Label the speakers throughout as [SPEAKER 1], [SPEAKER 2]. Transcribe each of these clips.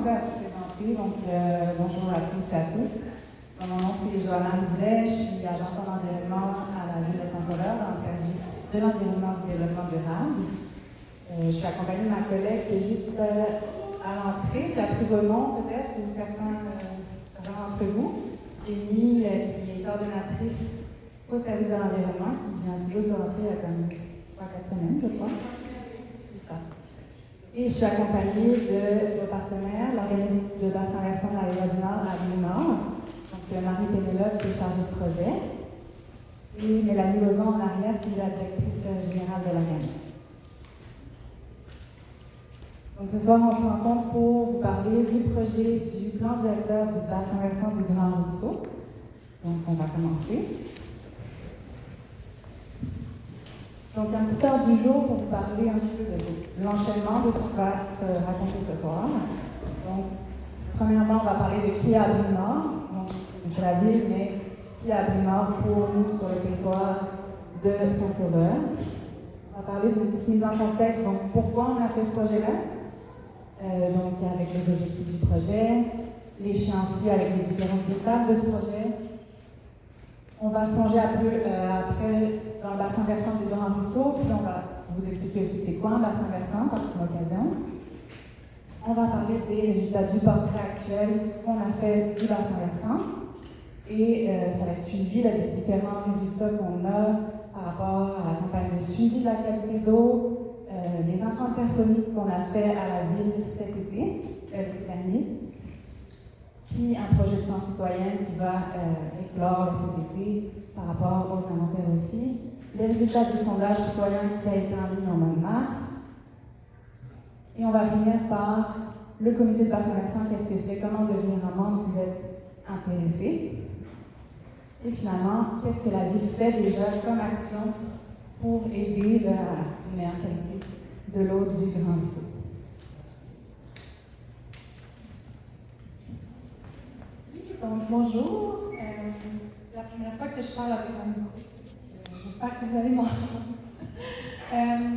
[SPEAKER 1] commencer à se présenter. Donc, bonjour à tous et à toutes. Mon nom, c'est Johanna Roulet. Je suis agente en environnement à la ville de Saint-Sauveur dans le service de l'environnement du développement durable. Je suis accompagnée de ma collègue qui est juste à l'entrée, qui a pris vos noms peut-être, ou certains d'entre vous. Amy, qui est coordonnatrice au service de l'environnement, qui vient tout juste de rentrer il y a comme 3-4 semaines, je crois. C'est ça. Et je suis accompagnée de vos partenaires, l'organisme de bassin versant de la rivière du Nord à Ville-Nord, donc Marie Pénélope qui est chargée de projet, et Mélanie Lauzon en arrière qui est la directrice générale de l'organisme. Donc ce soir, on se rencontre pour vous parler du projet du plan directeur du bassin versant du Grand Ruisseau. Donc on va commencer. Donc, un petit ordre du jour pour vous parler un petit peu de l'enchaînement de ce qu'on va se raconter ce soir. Donc, premièrement, on va parler de qui est Abri-Nord. Donc, c'est la ville, mais qui est Abri-Nord pour nous sur le territoire de Saint-Sauveur. On va parler d'une petite mise en contexte. Donc, pourquoi on a fait ce projet-là? Donc, avec les objectifs du projet, l'échéancier avec les différentes étapes de ce projet. On va se plonger un peu après dans le bassin versant du Grand Ruisseau, puis on va vous expliquer aussi c'est quoi un bassin versant par l'occasion. On va parler des résultats du portrait actuel qu'on a fait du bassin versant et ça va être suivi des différents résultats qu'on a par rapport à la campagne de suivi de la qualité d'eau, les empreintes terphoniques qu'on a fait à la ville cet été, l'été dernier. Puis un projet de sciences citoyennes qui va éclore cet été par rapport aux inventaires aussi. Les résultats du sondage citoyen qui a été en ligne au mois de mars. Et on va finir par le comité de bassin versant, qu'est-ce que c'est, comment devenir un membre si vous êtes intéressé. Et finalement, qu'est-ce que la ville fait déjà comme action pour aider la meilleure qualité de l'eau du Grand Ruisseau. Donc, bonjour. C'est la première fois que je parle avec un micro. J'espère que vous allez m'entendre.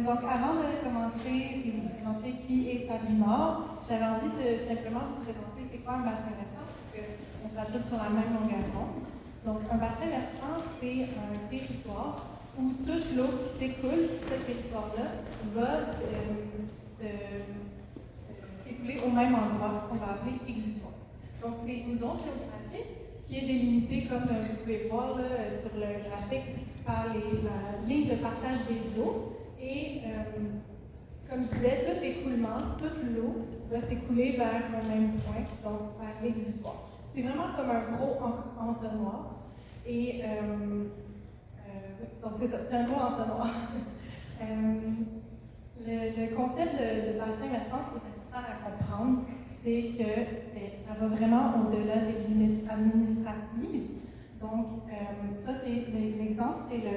[SPEAKER 1] Donc, avant de commencer et vous présenter qui est Abri-Nord, j'avais envie de simplement vous présenter c'est quoi un bassin versant, pour qu'on soit tous sur la même longueur d'onde. Donc, un bassin versant, c'est un territoire où toute l'eau qui s'écoule sur ce territoire-là va s'écouler au même endroit qu'on va appeler exutoire. Donc, c'est une zone géographique qui est délimitée, comme vous pouvez voir là, sur le graphique, par la ligne de partage des eaux. Et, comme je disais, tout l'écoulement, toute l'eau va s'écouler vers un même point, donc vers l'exutoire. C'est vraiment comme un gros entonnoir. Et, donc, c'est ça, c'est un gros entonnoir. Le concept de bassin versant, ce qui est important à comprendre, c'est que ça va vraiment au-delà des limites administratives. Donc, ça, c'est l'exemple, c'est le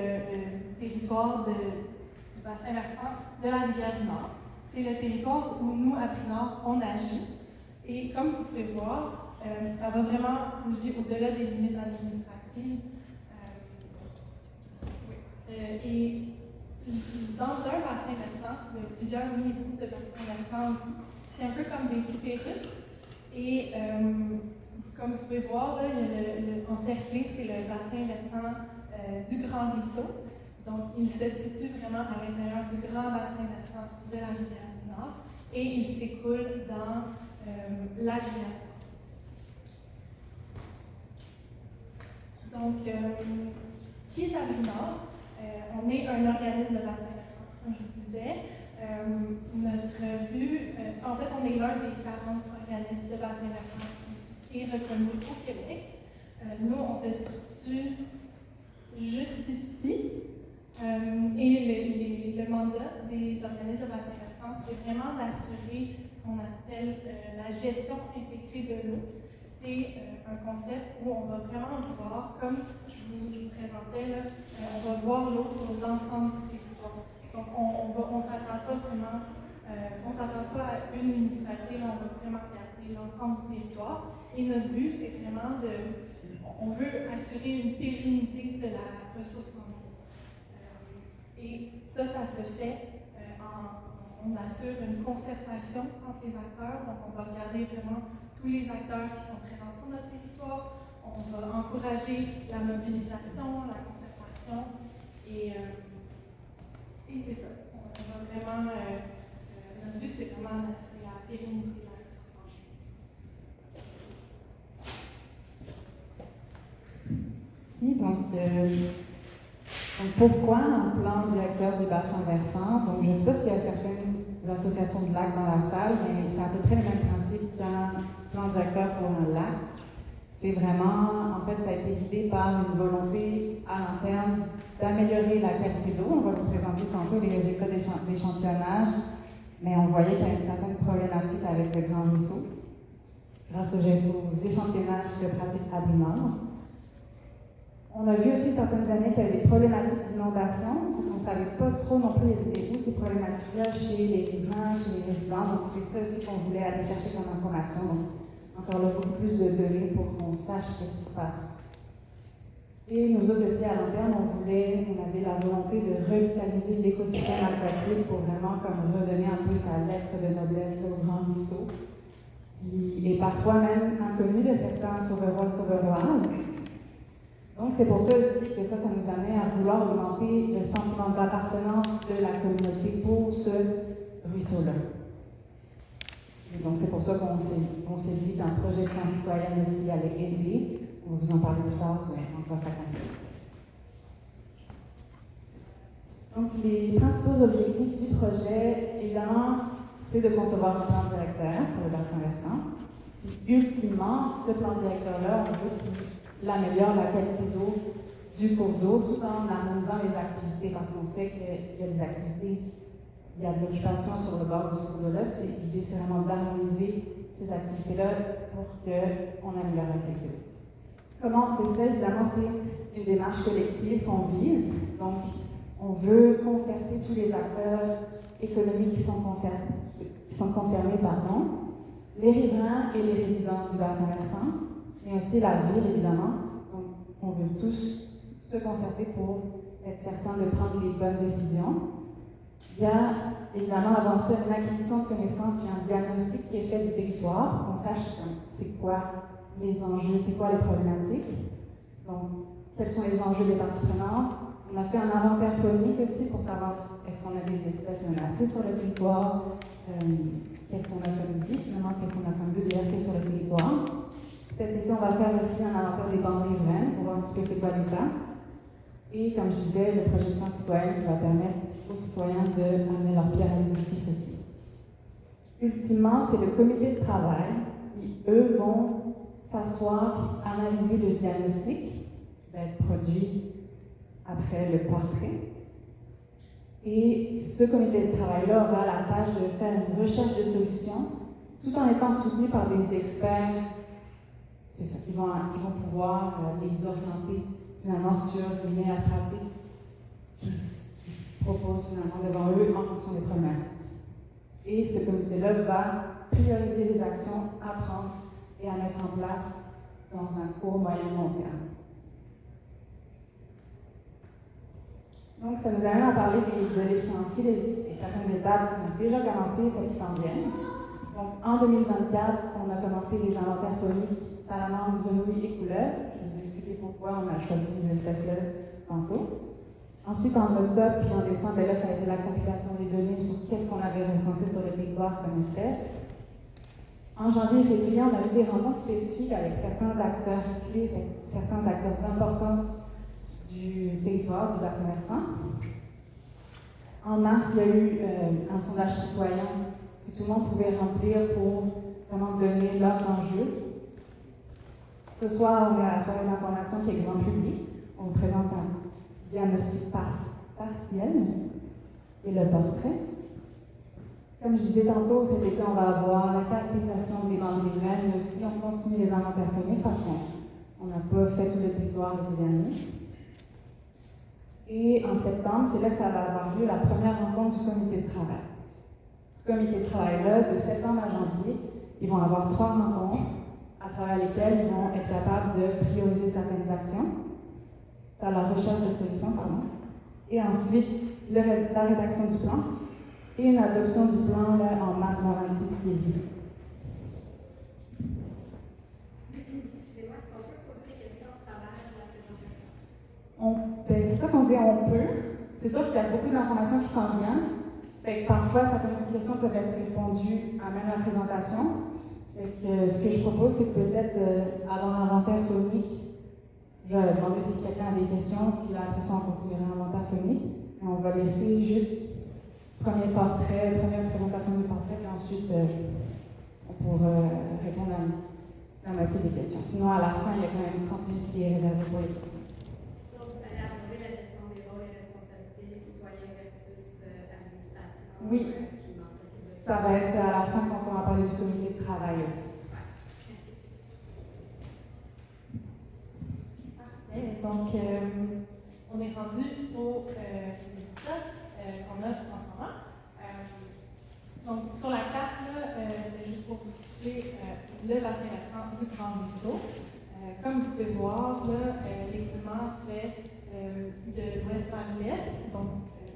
[SPEAKER 1] territoire du bassin versant de la rivière du Nord. C'est le territoire où nous, à Abri-Nord, on agit. Et comme vous pouvez voir, ça va vraiment bouger au-delà des limites administratives. Et dans un bassin versant, il y a plusieurs niveaux de bassin versant aussi. C'est un peu comme des poupées russes. Et comme vous pouvez voir, là, encerclé, c'est le bassin versant du Grand Ruisseau. Donc, il se situe vraiment à l'intérieur du grand bassin versant de la rivière du Nord et il s'écoule dans la rivière du Nord. Donc, qui est Abri-Nord? On est un organisme de bassin versant, comme je vous disais. Notre but, en fait, on est l'un des 40 organismes de bassin versant qui est reconnu au Québec. Nous, on se situe juste ici. Et le mandat des organismes de bassin versant, c'est vraiment d'assurer ce qu'on appelle la gestion intégrée de l'eau. C'est un concept où on va vraiment voir, comme je vous présentais, là, on va voir l'eau sur l'ensemble du territoire. Donc, on ne s'attend pas vraiment, on s'attend pas à une municipalité, là, on va vraiment regarder l'ensemble du territoire. Et notre but, c'est vraiment on veut assurer une pérennité de la ressource en eau. Et ça se fait on assure une concertation entre les acteurs. Donc, on va regarder
[SPEAKER 2] regarder vraiment tous les acteurs qui sont présents sur notre territoire. On va encourager la mobilisation, la concertation et c'est ça. On va vraiment, notre but, c'est vraiment d'assurer la pérennité de la ressource en jeu.
[SPEAKER 1] Si, donc pourquoi un plan directeur du bassin versant? Donc, je ne sais pas s'il y a certaines associations de lacs dans la salle, mais c'est à peu près le même principe qu'un plan directeur pour un lac. C'est vraiment, en fait, ça a été guidé par une volonté à l'interne d'améliorer la qualité d'eau. On va vous présenter tantôt les résultats d'échantillonnage, mais on voyait qu'il y a une certaine problématique avec le Grand Ruisseau, grâce aux échantillonnages que pratique Abri-Nord. On a vu aussi certaines années qu'il y avait des problématiques d'inondation. On ne savait pas trop non plus où ces problématiques-là chez les riverains, chez les résidents. Donc, c'est ça aussi qu'on voulait aller chercher comme information. Donc, encore là, beaucoup plus de données pour qu'on sache ce qui se passe. Et nous autres aussi, à l'interne, on avait la volonté de revitaliser l'écosystème aquatique pour vraiment comme redonner un peu sa lettre de noblesse là, au Grand Ruisseau, qui est parfois même inconnu de certains sauverois, sauveroises. Donc, c'est pour ça aussi que ça nous amenait à vouloir augmenter le sentiment d'appartenance de la communauté pour ce ruisseau-là. Et donc, c'est pour ça qu'on s'est dit qu'un projet de science citoyenne aussi allait aider. On va vous en parler plus tard sur en quoi ça consiste. Donc, les principaux objectifs du projet, évidemment, c'est de concevoir un plan directeur pour le bassin versant. Puis, ultimement, ce plan directeur-là, on veut qu'il améliore la qualité d'eau du cours d'eau tout en harmonisant les activités, parce qu'on sait qu'il y a des activités, il y a de l'occupation sur le bord de ce cours d'eau-là. L'idée, c'est vraiment d'harmoniser ces activités-là pour qu'on améliore la qualité d'eau. Comment on fait ça? Évidemment, c'est une démarche collective qu'on vise. Donc, on veut concerter tous les acteurs économiques qui sont concernés, les riverains et les résidents du bassin versant, mais aussi la ville, évidemment. Donc, on veut tous se concerter pour être certains de prendre les bonnes décisions. Il y a évidemment avant ça une acquisition de connaissances puis un diagnostic qui est fait du territoire pour qu'on sache c'est quoi les enjeux, c'est quoi les problématiques. Donc, quels sont les enjeux des parties prenantes. On a fait un inventaire faunique aussi pour savoir est-ce qu'on a des espèces menacées sur le territoire, qu'est-ce qu'on a comme vie finalement, qu'est-ce qu'on a comme biodiversité sur le territoire. Cet été, on va faire aussi un inventaire des bandes riveraines pour voir un petit peu c'est quoi l'état. Et comme je disais, le projet de science citoyenne qui va permettre aux citoyens d'amener leur pierre à l'édifice aussi. Ultimement, c'est le comité de travail qui, eux, vont s'asseoir et analyser le diagnostic qui va être produit après le portrait. Et ce comité de travail-là aura la tâche de faire une recherche de solutions tout en étant soutenu par des experts, c'est ça, qui vont pouvoir les orienter finalement sur les meilleures pratiques qui se proposent finalement devant eux en fonction des problématiques. Et ce comité-là va prioriser les actions à prendre et à mettre en place dans un court, moyen, long terme. Donc, ça nous amène à parler de l'échéancier et certaines étapes qu'on a déjà commencé, celles qui s'en viennent. Donc, en 2024, on a commencé les inventaires fauniques salamandres, grenouilles et couleuvres. Je vais vous expliquer pourquoi on a choisi ces espèces-là tantôt. Ensuite, en octobre puis en décembre, là, ça a été la compilation des données sur qu'est-ce qu'on avait recensé sur le territoire comme espèces. En janvier et février, on a eu des rencontres spécifiques avec certains acteurs clés, certains acteurs d'importance du territoire, du bassin versant. En mars, il y a eu un sondage citoyen que tout le monde pouvait remplir pour vraiment donner leurs enjeux. Ce soir, on est à la soirée d'information qui est grand public. On vous présente un diagnostic partiel et le portrait. Comme je disais tantôt, cet été, on va avoir la caractérisation des bandes riveraines, mais aussi on continue les inventaires fauniques parce qu'on n'a pas fait tout le territoire l'été dernier. Et en septembre, c'est là que ça va avoir lieu la première rencontre du comité de travail. Ce comité de travail-là, de septembre à janvier, ils vont avoir 3 rencontres à travers lesquelles ils vont être capables de prioriser certaines actions, faire la recherche de solutions, et ensuite la rédaction du plan et une adoption du plan là, en mars 2026 qui est visé. c'est ça qu'on se dit, on peut. C'est sûr qu'il y a beaucoup d'informations qui s'en viennent. Fait que parfois, certaines questions peuvent être répondues à même la présentation. Fait que ce que je propose, c'est peut-être avant l'inventaire phonique, je vais demander si quelqu'un a des questions, puis là, après ça, on continuera l'inventaire phonique. Et on va laisser juste premier portrait, première présentation du portrait, puis ensuite, on pourra répondre à la moitié des questions. Sinon, à la fin, il y a quand même 30 minutes qui est réservée pour les questions.
[SPEAKER 3] Donc, vous allez aborder la question des rôles et responsabilités des citoyens versus administration.
[SPEAKER 1] Oui. Ça va être à la fin quand on va parler du comité de travail aussi.
[SPEAKER 3] Super. Merci.
[SPEAKER 2] Donc, on est rendu aux résultats qu'on a en ce moment. Donc, sur la carte, c'était juste pour vous situer le bassin versant du Grand Ruisseau. Comme vous pouvez voir, l'écoulement se fait de l'ouest vers l'est. Donc,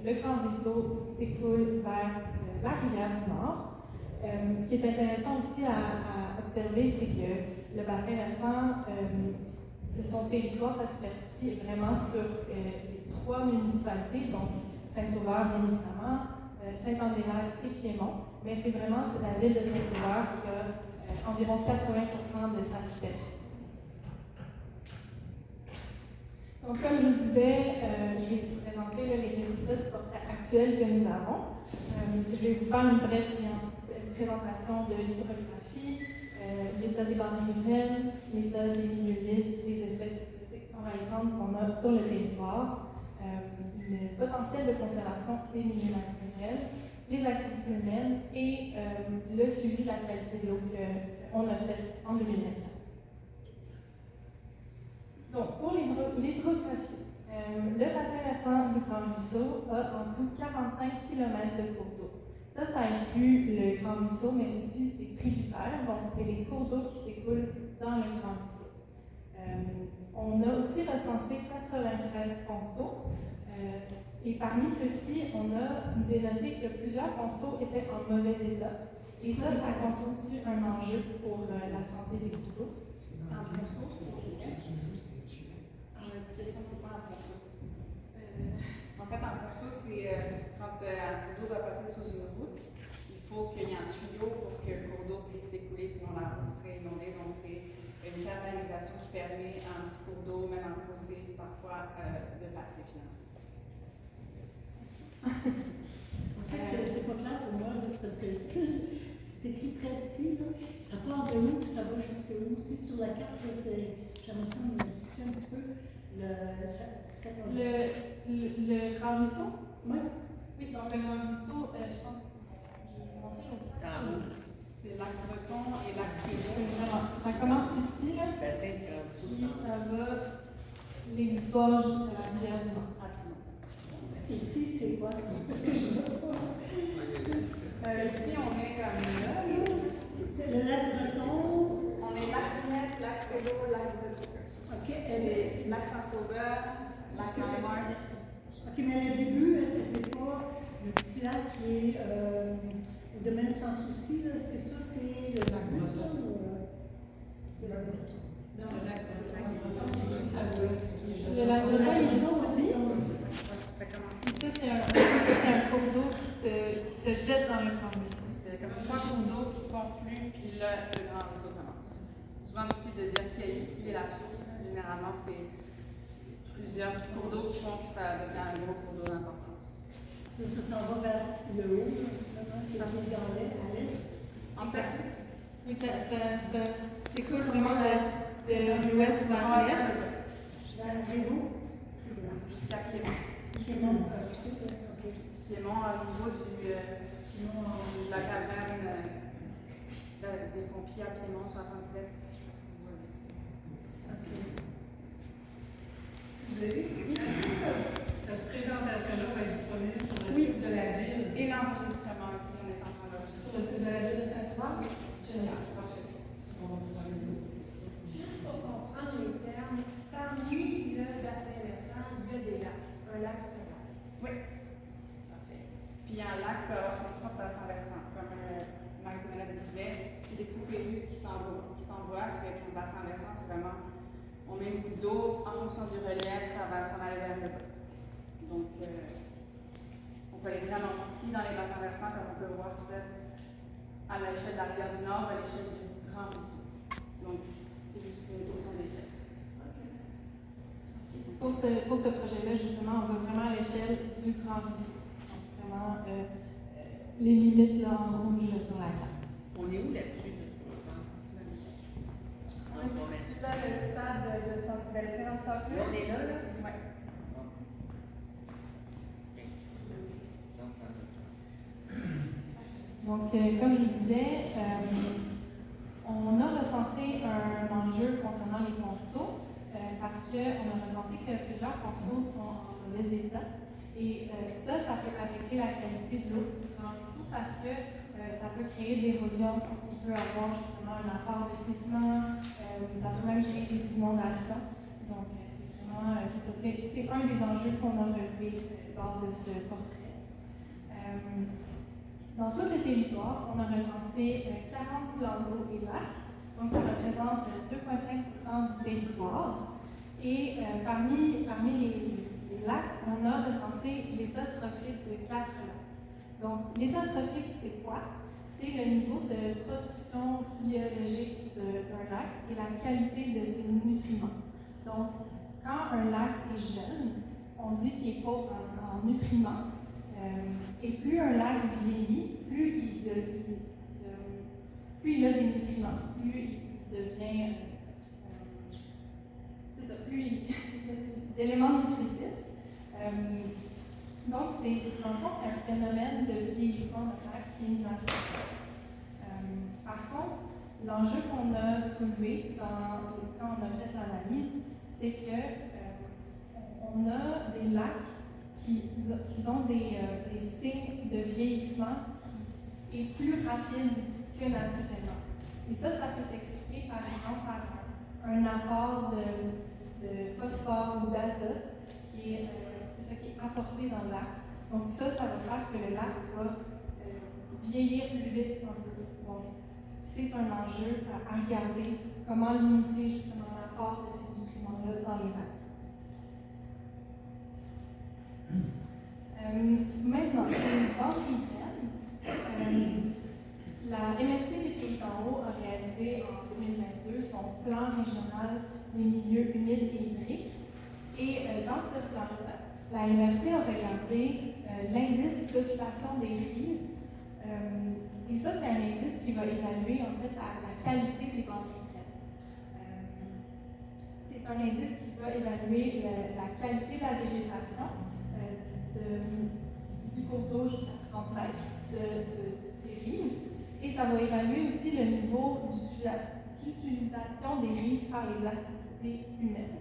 [SPEAKER 2] le Grand Ruisseau s'écoule vers la rivière du Nord. Ce qui est intéressant aussi à observer, c'est que le bassin versant de son territoire, sa superficie est vraiment sur les 3 municipalités, donc Saint-Sauveur, bien évidemment, Saint-André-Lac et Piémont, mais c'est vraiment la ville de Saint-Sauveur qui a environ 80% de sa superficie. Donc, comme je vous disais, je vais vous présenter les résultats du portrait actuel que nous avons. Je vais vous faire une brève présentation de l'hydrographie, l'état des bandes riveraines, l'état des milieux vides, des espèces exotiques envahissantes qu'on a sur le territoire, le potentiel de conservation des milieux naturels, les activités humaines et le suivi de la qualité de l'eau qu'on a fait en 2024. Donc, pour l'hydrographie, le bassin versant du Grand Ruisseau a en tout 45 km de cours d'eau. Ça inclut le Grand Ruisseau, mais aussi ses tributaires, donc c'est les cours d'eau qui s'écoulent dans le Grand Ruisseau. On a aussi recensé 93 ponceaux, et parmi ceux-ci, on a dénoté que plusieurs ponceaux étaient en mauvais état. Et ça constitue un enjeu pour la santé des ponceaux.
[SPEAKER 3] Un ponceau, c'est quoi un ponceau?
[SPEAKER 4] En fait, un ponceau, c'est quand un cours d'eau va passer sous une route, il faut qu'il y ait un tuyau pour que le cours d'eau puisse s'écouler, sinon la route serait inondée. Donc, c'est une canalisation qui permet à un petit cours d'eau, même un fossé, parfois, de passer finalement.
[SPEAKER 5] En fait, c'est pas clair pour moi, c'est parce que c'est écrit très petit, là. Ça part de où, puis ça va jusqu'à où. Tu sais, sur la carte, j'aimerais ça me situer un petit peu.
[SPEAKER 2] Le Grand Ruisseau?
[SPEAKER 5] Oui.
[SPEAKER 2] Oui, donc le Grand Ruisseau, je pense que je vais vous montrer l'autre.
[SPEAKER 4] C'est lac Breton et lac Prévost.
[SPEAKER 2] Ça commence ici, là, puis ça va les du Sport jusqu'à la rivière du Nord.
[SPEAKER 5] Ici, c'est quoi? C'est parce que je ne vois pas.
[SPEAKER 4] Ici, on est comme là.
[SPEAKER 5] C'est le lac Breton.
[SPEAKER 4] On est lac Finette, lac Prévost, lac Breton.
[SPEAKER 5] OK,
[SPEAKER 4] Lac Saint-Sauveur, lac Saint-Marc.
[SPEAKER 5] OK, mais le début, est-ce que c'est pas le petit lac qui est au domaine sans souci? Est-ce que ça, c'est le lac Breton ou c'est le lac Breton?
[SPEAKER 4] Non, le lac Breton.
[SPEAKER 2] Le lac Breton, il est ici.
[SPEAKER 4] Ça commence
[SPEAKER 2] Ici, c'est un cours d'eau qui se jette dans le Grand Ruisseau.
[SPEAKER 4] C'est comme 3 cours d'eau qui confluent, puis là, le Grand Ruisseau commence. Souvent aussi de dire qui est la source. Généralement, c'est plusieurs petits cours d'eau qui font que ça devient un gros cours d'eau d'importance.
[SPEAKER 5] Ça s'en va vers le haut, finalement, qui est dans l'est, à l'est.
[SPEAKER 4] En fait,
[SPEAKER 2] Oui, ça s'écoule vraiment de l'ouest vers l'est.
[SPEAKER 5] Vers Révo.
[SPEAKER 4] jusqu'à Piémont.
[SPEAKER 5] Piémont,
[SPEAKER 4] Piémont, au niveau de la caserne des pompiers à Piémont 67. Je ne sais pas si vous voyez ça.
[SPEAKER 6] Vous avez cette présentation-là va être disponible sur le
[SPEAKER 4] Oui.
[SPEAKER 6] site de la ville.
[SPEAKER 4] Et l'enregistrement aussi, on est en train d'enregistrer.
[SPEAKER 6] Sur le site de la ville de Saint-Sauveur?
[SPEAKER 4] Oui.
[SPEAKER 6] Génial, parfait.
[SPEAKER 3] Juste pour comprendre les termes, parmi le bassin versant, il y a des lacs. Un lac, c'est un lac.
[SPEAKER 4] Oui. Parfait. Puis un lac peut avoir son propre bassin versant. Comme Marie-Paulette disait, c'est des coupées russes qui s'envoient. Avec un bassin versant, c'est vraiment, on met une goutte d'eau, en fonction du relief, ça va s'en aller vers le bas. Donc, on peut aller vraiment ici dans les bassins versants, comme on peut voir ça à l'échelle de la rivière du Nord, à l'échelle du Grand Ruisseau. Donc, c'est juste une question d'échelle.
[SPEAKER 2] Pour ce projet-là, justement, on va vraiment à l'échelle du Grand Ruisseau. Donc, vraiment, les limites là, en rouge là, sur la carte.
[SPEAKER 7] On est où là-dessus, juste pour le temps?
[SPEAKER 2] Là, le stade de Centre-Belle, en Centre-Ville.
[SPEAKER 7] On est là, là?
[SPEAKER 4] Ouais.
[SPEAKER 2] Donc, comme je vous disais, on a recensé un enjeu concernant les consos parce qu'on a recensé que plusieurs consos sont en mauvais état. Et ça peut affecter la qualité de l'eau du Grand Ruisseau parce que ça peut créer de l'érosion. Il peut y avoir justement un apport de sédiments, ça peut même créer des inondations. Donc, c'est un des enjeux qu'on a relevé lors de ce portrait. Dans tout le territoire, on a recensé 40 plans d'eau et lacs, donc ça représente 2,5% du territoire. Et parmi les lacs, on a recensé l'état trophique de 4 lacs. Donc, l'état trophique, c'est quoi? C'est le niveau de production biologique d'un lac et la qualité de ses nutriments. Donc, quand un lac est jeune, on dit qu'il est pauvre en nutriments. Et plus un lac vieillit, plus il a des nutriments, plus il devient, plus il a d'éléments nutritifs. Donc, dans le fond, c'est un phénomène de vieillissement d'un lac qui est naturel. Par contre, l'enjeu qu'on a soulevé quand on a fait l'analyse, c'est qu'on a des lacs qui ont des signes de vieillissement qui est plus rapide que naturellement. Et ça peut s'expliquer par exemple par un apport de phosphore ou d'azote qui est apporté dans le lac. Donc ça va faire que le lac va vieillir plus vite un peu. Donc c'est un enjeu à regarder, comment limiter justement l'apport de ces nutriments-là dans les lacs. Maintenant, les banques riveraines, la MRC des Pays d'en haut a réalisé en 2022 son plan régional des milieux humides et hydriques. Et dans ce plan-là, la MRC a regardé l'indice d'occupation des rives. Et ça, c'est un indice qui va évaluer en fait la qualité des banques riveraines. C'est un indice qui va évaluer la qualité de la végétation du cours d'eau jusqu'à 30 mètres des rives. Et ça va évaluer aussi le niveau d'utilisation des rives par les activités humaines.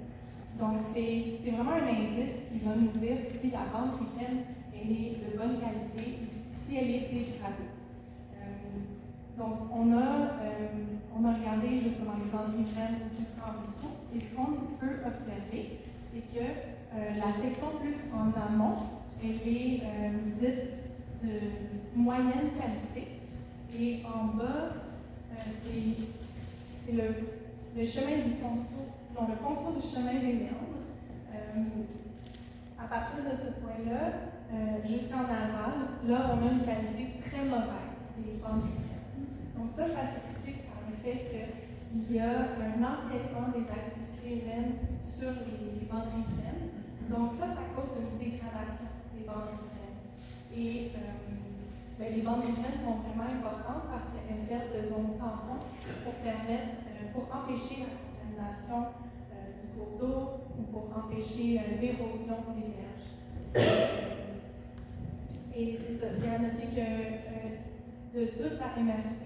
[SPEAKER 2] Donc, c'est vraiment un indice qui va nous dire si la banque riveraine elle est de bonne qualité ou si elle est dégradée. Donc, on a regardé justement les banques riveraines du Grand Ruisseau et ce qu'on peut observer, c'est que la section plus en amont, elle est dite de moyenne qualité. Et en bas, c'est le chemin du ponceau, donc le ponceau du chemin des méandres. À partir de ce point-là, jusqu'en aval, là, on a une qualité très mauvaise des banques riveraines. Donc ça s'explique par le fait qu'il y a un empiètement des activités humaines sur les banques riveraines. Donc ça cause une dégradation des bandes riveraines. Et les bandes riveraines sont vraiment importantes parce qu'elles servent de zone tampon pour empêcher la contamination du cours d'eau ou pour empêcher l'érosion des berges. Et c'est ça, c'est à noter que de toute la MRC,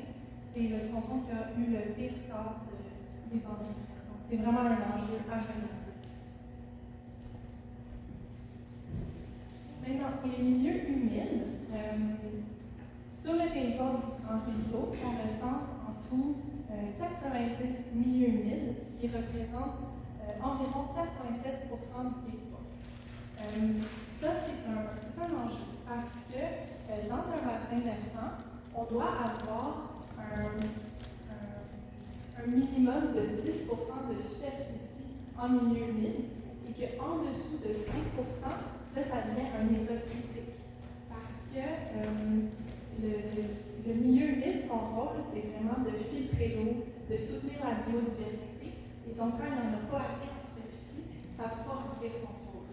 [SPEAKER 2] c'est le tronçon qui a eu le pire score des bandes riveraines. Donc c'est vraiment un enjeu à regarder. Maintenant, pour les milieux humides, sur le territoire du Grand Ruisseau, on recense en tout 90 milieux humides, ce qui représente environ 4,7% du territoire. Ça, c'est un enjeu parce que dans un bassin versant, on doit avoir un minimum de 10% de superficie en milieu humide et qu'en dessous de 5%, là, ça devient un état critique. Parce que le milieu humide, son rôle, c'est vraiment de filtrer l'eau, de soutenir la biodiversité. Et donc, quand il n'y en a pas assez en superficie, ça ne va pas remplir son rôle.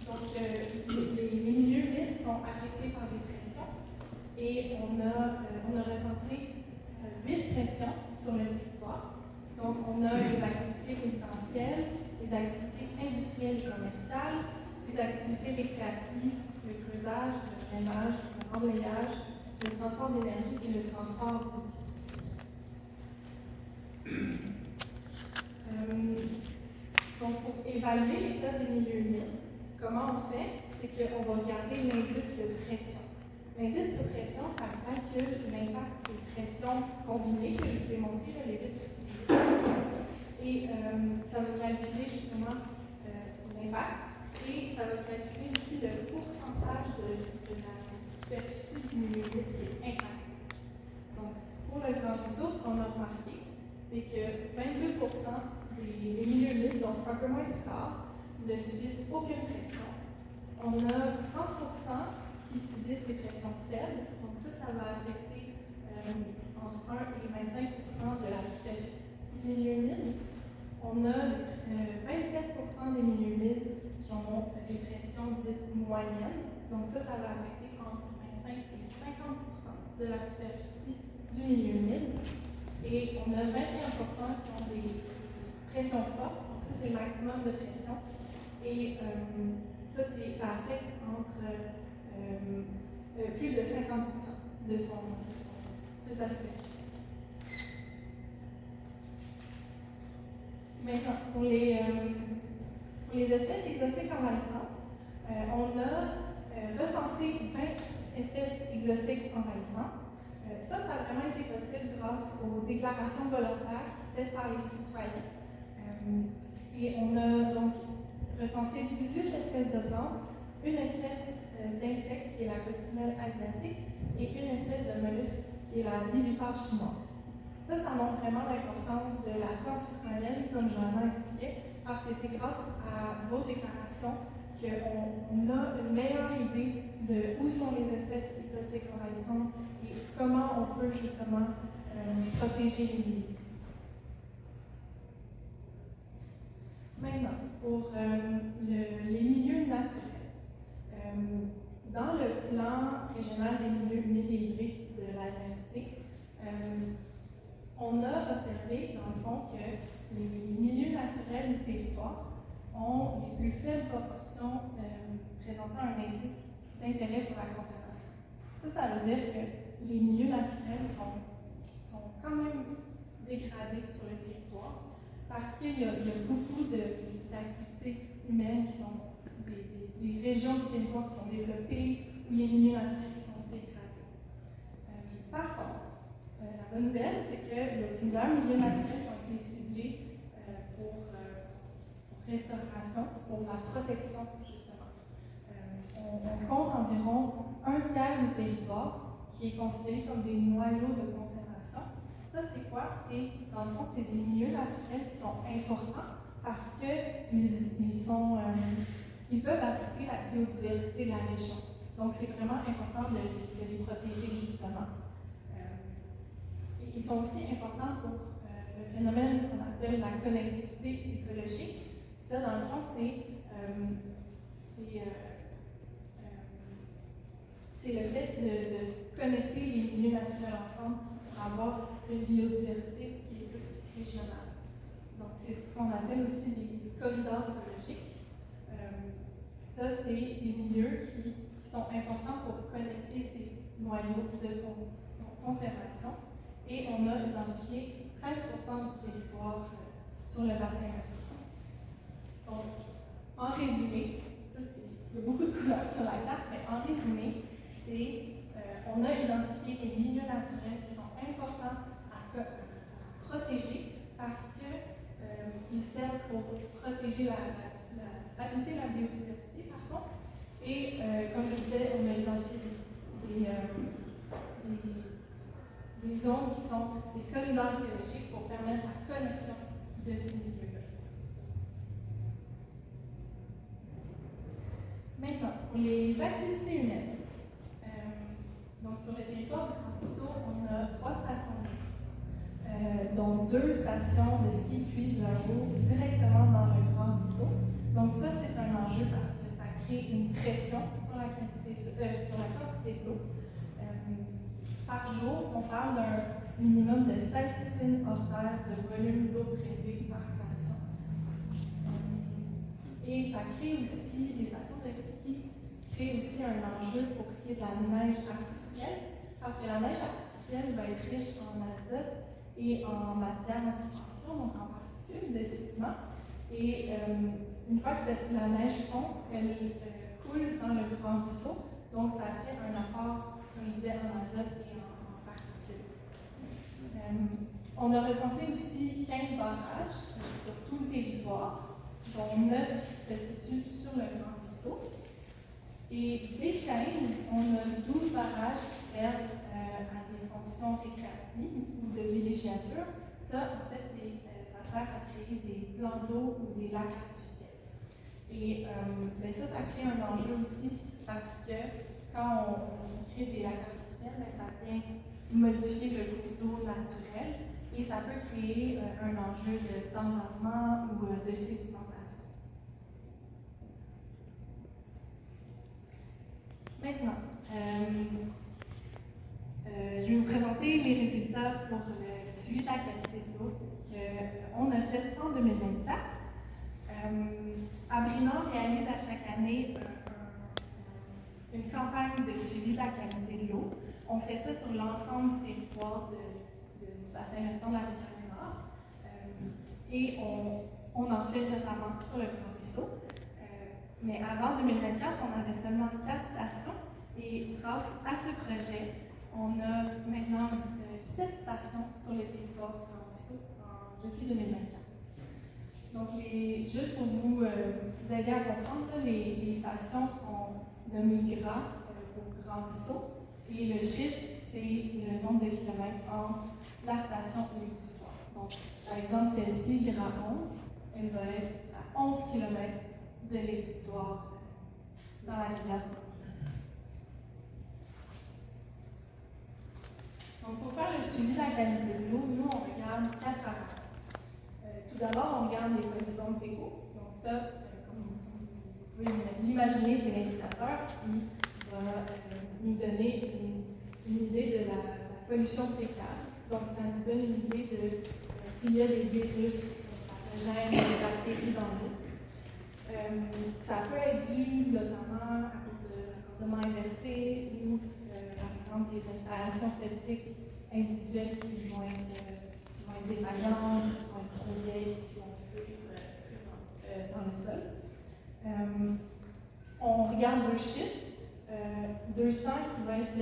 [SPEAKER 2] Donc, les milieux humides sont affectés par des pressions. Et on a recensé 8 pressions sur le territoire. Donc, on a les activités résidentielles, les activités industrielles et commerciales, les activités récréatives, le creusage, le drainage, le remblayage, le transport d'énergie et le transport routier. Donc, pour évaluer l'état des milieux humides, comment on fait? C'est qu'on va regarder l'indice de pression. L'indice de pression, ça calcule l'impact des pressions combinées que je vous ai montré, les 8 pressions. Et ça va calculer justement l'impact. Et ça va calculer aussi le pourcentage de la superficie du milieu humide qui est impacté. Donc, pour le Grand Ruisseau, ce qu'on a remarqué, c'est que 22% des milieux humides, donc un peu moins du quart, ne subissent aucune pression. On a 30% qui subissent des pressions faibles, donc ça va affecter entre 1 et 25% de la superficie du milieu humide. On a 27% des milieux humides qui ont des pressions dites moyennes, donc ça va affecter entre 25 et 50% de la superficie du milieu humide. Et on a 21% qui ont des pressions fortes, donc ça c'est le maximum de pression. Et ça affecte entre plus de 50% de sa superficie. Maintenant, pour les espèces exotiques envahissantes, on a recensé 20 espèces exotiques envahissantes. Ça a vraiment été possible grâce aux déclarations volontaires faites par les citoyens. Et on a donc recensé 18 espèces de plantes, une espèce d'insecte qui est la coccinelle asiatique et une espèce de mollusque qui est la vilipare chinoise. Ça montre vraiment l'importance de la science citoyenne, comme Johanna expliquait, parce que c'est grâce à vos déclarations qu'on a une meilleure idée de où sont les espèces exotiques envahissantes et comment on peut justement protéger les milieux. Maintenant, pour les milieux naturels. Dans le plan régional des milieux humides et hydriques de la MRC, on a observé, dans le fond, que les milieux naturels du territoire ont les plus faibles proportions présentant un indice d'intérêt pour la conservation. Ça veut dire que les milieux naturels sont quand même dégradés sur le territoire parce qu'il y a beaucoup d'activités humaines qui sont des régions du territoire qui sont développées ou les milieux naturels qui sont dégradés. Par contre, la bonne nouvelle, c'est qu'il y a plusieurs milieux naturels qui ont été ciblés pour restauration, pour la protection, justement. On compte environ un tiers du territoire qui est considéré comme des noyaux de conservation. Ça, c'est quoi? Dans le fond, c'est des milieux naturels qui sont importants parce qu'ils peuvent abriter la biodiversité de la région. Donc, c'est vraiment important de les protéger, justement. Ils sont aussi importants pour le phénomène qu'on appelle la connectivité écologique. Ça, dans le fond, c'est le fait de connecter les milieux naturels ensemble pour avoir une biodiversité qui est plus régionale. Donc, c'est ce qu'on appelle aussi des corridors écologiques. Ça, c'est des milieux qui sont importants pour connecter ces noyaux de conservation. Et on a identifié 13% du territoire sur le bassin versant. Donc, en résumé, il y a beaucoup de couleurs sur la carte, mais en résumé, on a identifié des milieux naturels qui sont importants à protéger parce qu'ils servent pour protéger habiter la biodiversité, par contre. Et comme je disais, on a identifié des zones qui sont des corridors écologiques pour permettre la connexion de ces milieux-là. Maintenant, pour les activités humaines. Donc, sur le territoire du Grand Ruisseau, on a 3 stations de ski, dont 2 stations de ski puisent leur eau directement dans le Grand Ruisseau. Donc, ça, c'est un enjeu parce que ça crée une pression sur la quantité de l'eau. Par jour, on parle d'un minimum de 16 piscines hors terre de volume d'eau prélevée par station. Et ça crée aussi, les stations de ski créent aussi un enjeu pour ce qui est de la neige artificielle, parce que la neige artificielle va être riche en azote et en matière en suspension, donc en particules de sédiments. Et une fois que la neige fond, elle coule dans le Grand Ruisseau, donc ça fait un apport, comme je disais, en azote et en particules. On a recensé aussi 15 barrages sur tout le territoire, dont 9 se situent sur le Grand Ruisseau. Et des 15, on a 12 barrages qui servent à des fonctions récréatives ou de villégiature. Ça, en fait, ça sert à créer des plans d'eau ou des lacs artificiels. Et ça crée un enjeu aussi parce que quand on crée des lacs artificiels, ça vient modifier le cours d'eau naturel et ça peut créer un enjeu d'envasement ou de sédimentation. Maintenant, je vais vous présenter les résultats pour le suivi de la qualité de l'eau qu'on a fait en 2024. Abrinan réalise à chaque année une campagne de suivi de la qualité de l'eau. On fait ça sur l'ensemble du territoire du bassin versant de la rivière du Nord. Et on en fait notamment sur le Grand Ruisseau. Mais avant 2024, on avait seulement 4 stations. Et grâce à ce projet, on a maintenant 7 stations sur le territoire du Grand Ruisseau depuis 2024. Donc, juste pour vous aider à comprendre, les stations sont nommées GRA pour Grand Ruisseau. Et le chiffre, c'est le nombre de kilomètres entre la station et l'exutoire. Donc, par exemple, celle-ci, GRA 11, elle va être à 11 km de l'exutoire dans la rivière du Nord. Donc, pour faire le suivi de la qualité de l'eau, nous, on regarde 4 paramètres. Tout d'abord, on regarde les polyformes fécaux. Donc, ça, comme vous pouvez l'imaginer, c'est l'indicateur qui va nous donner une idée de la pollution fécale. Donc, ça nous donne une idée de s'il y a des virus, pathogènes, des bactéries dans l'eau. Ça peut être dû notamment à cause de raccordements inversés ou, par exemple, des installations septiques individuelles qui vont être défaillantes, qui vont être trop vieilles, qui vont fuir dans le sol. On regarde 2 chiffres. 200 qui va être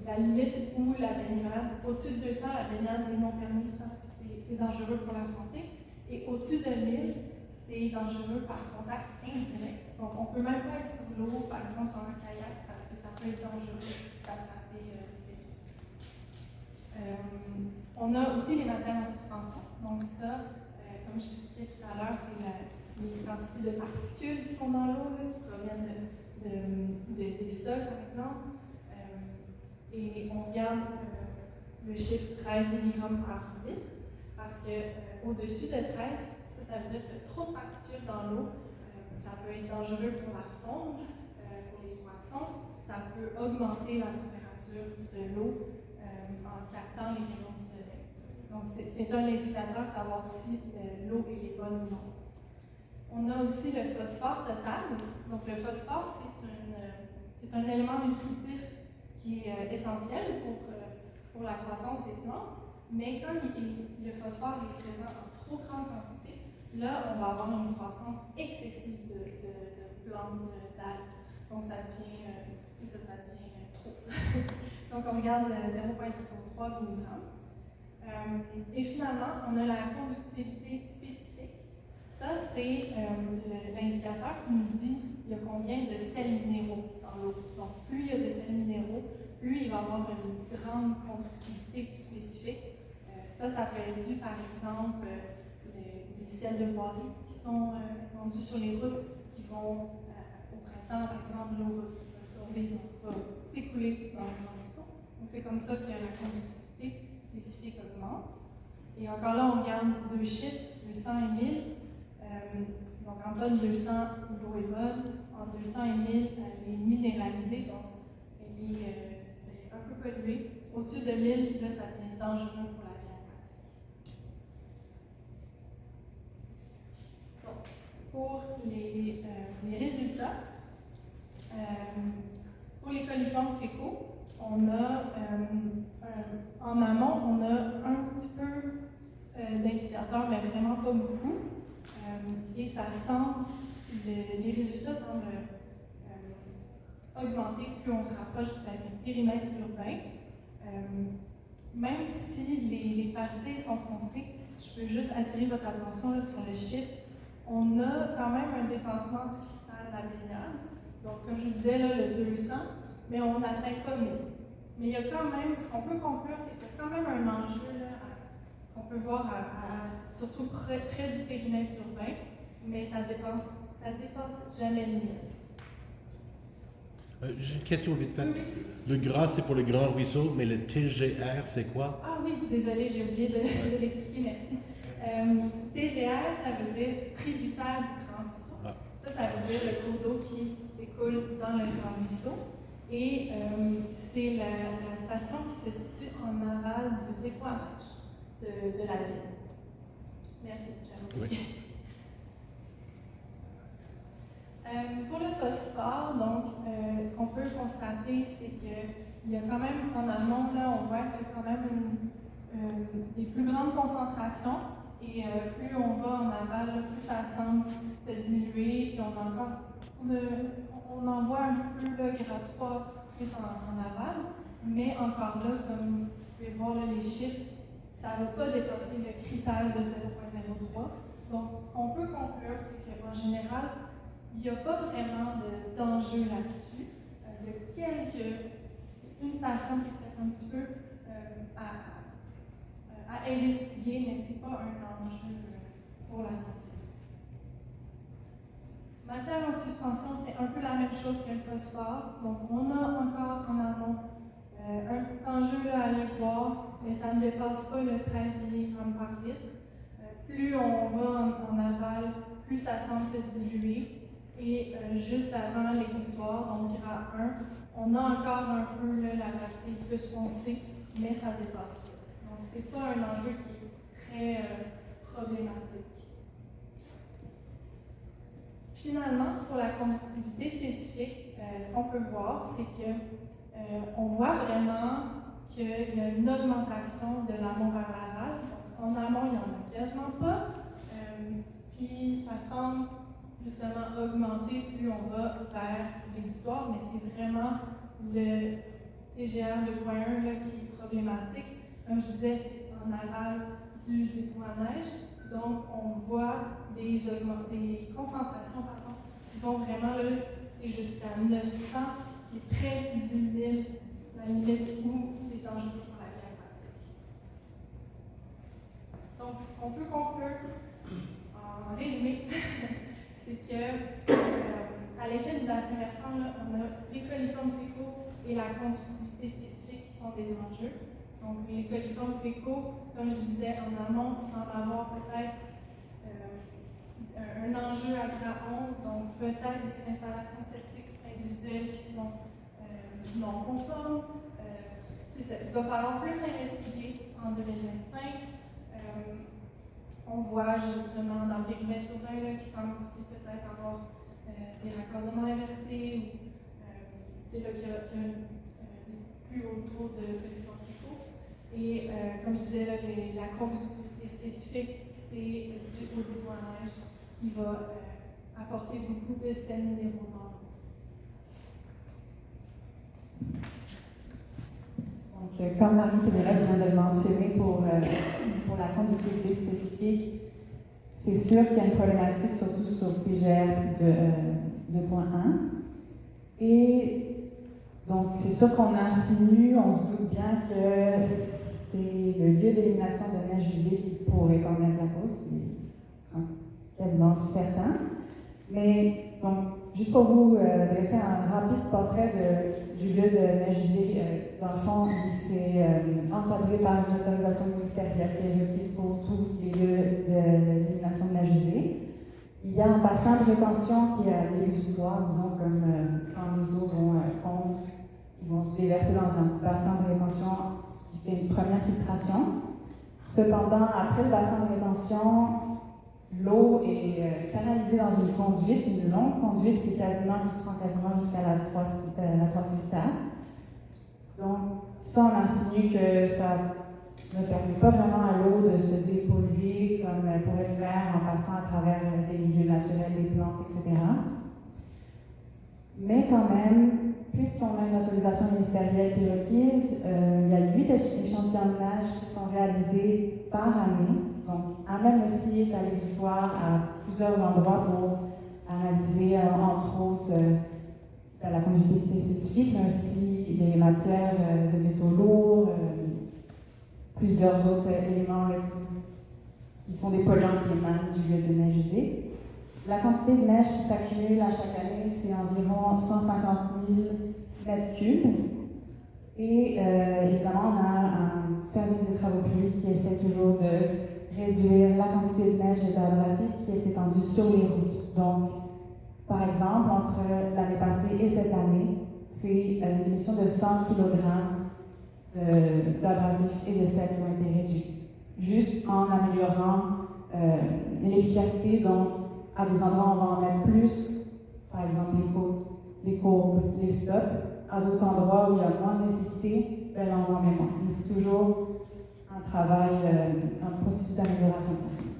[SPEAKER 2] la limite où la baignade, au-dessus de 200, la baignade est non permise parce que c'est dangereux pour la santé. Et au-dessus de 1000, c'est dangereux par contact indirect. Donc, on ne peut même pas être sur l'eau, par exemple sur un kayak, parce que ça peut être dangereux d'attraper le virus. On a aussi les matières en suspension. Donc, ça, comme j'expliquais tout à l'heure, c'est les quantités de particules qui sont dans l'eau, qui proviennent des sols, par exemple. Et on regarde le chiffre 13 mg par litre, parce qu'au-dessus de 13, ça veut dire que trop de particules dans l'eau, ça peut être dangereux pour la faune, pour les poissons, ça peut augmenter la température de l'eau en captant les rayons du soleil. Donc, c'est un indicateur de savoir si l'eau est bonne ou non. On a aussi le phosphore total. Donc, le phosphore, c'est un élément nutritif qui est essentiel pour la croissance des plantes, mais quand le phosphore est présent en trop grande quantité, là, on va avoir une croissance excessive de plantes, d'algues. Donc, ça devient trop. Donc, on regarde 0,53 mg. Et finalement, on a la conductivité spécifique. Ça, c'est l'indicateur qui nous dit il y a combien de sels minéraux dans l'eau. Donc, plus il y a de sels minéraux, plus il va y avoir une grande conductivité spécifique. Ça peut être dû, par exemple, les sels de voirie qui sont vendus sur les routes, qui vont, au printemps, par exemple, l'eau va tomber, donc va s'écouler dans le ruisseau. Donc c'est comme ça que la conductivité spécifique augmente. Et encore là, on regarde deux chiffres, 200 et 1000. Donc en bas de 200, l'eau est bonne. En 200 et 1000, elle est minéralisée, donc c'est un peu pollué. Au-dessus de 1000, là, ça devient dangereux pour la vie aquatique. Donc, pour les résultats, pour les coliformes fécaux, on a, en amont, on a un petit peu d'indicateurs, mais vraiment pas beaucoup. Et ça semble, les résultats semblent augmenter plus on se rapproche du périmètre urbain. Même si les pastilles sont foncées, je peux juste attirer votre attention là, sur le chiffre. On a quand même un dépassement du critère d'Abrignac. Donc, comme je vous disais, là, le 200, mais on n'atteint pas 1000. Mais il y a quand même, ce qu'on peut conclure, c'est qu'il y a quand même un enjeu là, qu'on peut voir surtout près du périmètre urbain, mais ça dépasse jamais 1000.
[SPEAKER 8] J'ai une question vite fait.
[SPEAKER 2] Oui.
[SPEAKER 8] Le gras, c'est pour le grand ruisseau, mais le TGR, c'est quoi?
[SPEAKER 2] Ah oui, désolée, j'ai oublié de l'expliquer, merci. TGR, ça veut dire tributaire du grand ruisseau.
[SPEAKER 8] Ah.
[SPEAKER 2] Ça veut dire le cours d'eau qui s'écoule dans le grand ruisseau. Et c'est la station qui se situe en aval du dépôt à neige de la ville. Merci, j'avais oublié.
[SPEAKER 8] Oui.
[SPEAKER 2] Pour le phosphore, donc, ce qu'on peut constater, c'est qu'il y a quand même, en amont, là, on voit qu'il y a quand même des plus grandes concentrations. Et plus on va en aval, là, plus ça semble se diluer. Puis on en voit un petit peu, là, grade 3, plus en aval. Mais encore là, comme vous pouvez voir là, les chiffres, ça ne va pas dépasser le critère de 0,03. Donc, ce qu'on peut conclure, c'est qu'en général, il n'y a pas vraiment d'enjeu là-dessus. Il y a une station qui est peut-être un petit peu à investiguer, mais ce n'est pas un enjeu pour la santé. Matière en suspension, c'est un peu la même chose que le phosphore. Donc, on a encore en amont un petit enjeu là, à aller voir, mais ça ne dépasse pas le 13 mg par litre. Plus on va en aval, plus ça semble se diluer. Et juste avant l'exutoire, donc grade 1, on a encore un peu là, la pastille plus foncée, mais ça ne dépasse pas. Donc, ce n'est pas un enjeu qui est très problématique. Finalement, pour la conductivité spécifique, ce qu'on peut voir, c'est qu'on voit vraiment qu'il y a une augmentation de l'amont vers l'aval. En amont, il n'y en a quasiment pas. Puis, ça semble justement augmenter plus on va vers l'exutoire, mais c'est vraiment le TGR 2.1 qui est problématique. Comme je disais, c'est en aval du dépôt à neige, donc on voit des concentrations qui vont vraiment jusqu'à 900, qui est près du 1000, la limite où c'est dangereux pour la vie aquatique. Donc, ce qu'on peut conclure en résumé, c'est que à l'échelle du bassin versant, là, on a les coliformes fécaux et la conductivité spécifique qui sont des enjeux. Donc, les coliformes fécaux, comme je disais en amont, il semble avoir peut-être un enjeu à grade 11, donc peut-être des installations septiques individuelles qui sont non conformes. Il va falloir plus investiguer en 2025. On voit justement dans le périmètre urbain qui semble aussi peut-être avoir des raccordements inversés. C'est là qu'il y a plus haut taux de coliformes fécaux. Et comme je disais, là, la conductivité spécifique, c'est du haut dépôt à neige qui va apporter beaucoup de sels minéraux dans l'eau.
[SPEAKER 1] Donc, comme Marie Pénélope vient de le mentionner pour la conductivité spécifique, c'est sûr qu'il y a une problématique surtout sur TGR 2.1. Et donc, c'est sûr qu'on insinue, on se doute bien que c'est le lieu d'élimination de neige usée qui pourrait en être la cause, qui est quasiment certain. Mais donc juste pour vous dresser un rapide portrait du lieu de neige-usée, dans le fond, c'est encadré par une autorisation ministérielle qui est requise pour tous les lieux d'élimination de neige-usée. Il y a un bassin de rétention qui est à l'exutoire, disons, comme quand les eaux vont fondre, ils vont se déverser dans un bassin de rétention, ce qui fait une première filtration. Cependant, après le bassin de rétention, l'eau est canalisée dans une conduite, une longue conduite qui se rend quasiment jusqu'à la 364. Donc, ça, on insinue que ça ne permet pas vraiment à l'eau de se dépolluer comme elle pourrait le faire en passant à travers les milieux naturels, les plantes, etc. Mais quand même, puisqu'on a une autorisation ministérielle qui est requise, il y a 8 échantillons de neige qui sont réalisés par année. Donc, amène le site à l'exutoire à plusieurs endroits pour analyser, entre autres, la conductivité spécifique, mais aussi les matières de métaux lourds, plusieurs autres éléments là, qui sont des polluants qui émanent du lieu de neige usée. La quantité de neige qui s'accumule à chaque année, c'est environ 150 000 mètres cubes. Et évidemment, on a un service des travaux publics qui essaie toujours de réduire la quantité de neige et d'abrasif qui est étendue sur les routes. Donc, par exemple, entre l'année passée et cette année, c'est une émission de 100 kg d'abrasifs et de sel qui ont été réduits, juste en améliorant l'efficacité. Donc, à des endroits, on va en mettre plus, par exemple les côtes, les courbes, les stops. À d'autres endroits où il y a moins de nécessité, ben là, on en met moins. Mais c'est toujours un travail, un processus d'amélioration continue.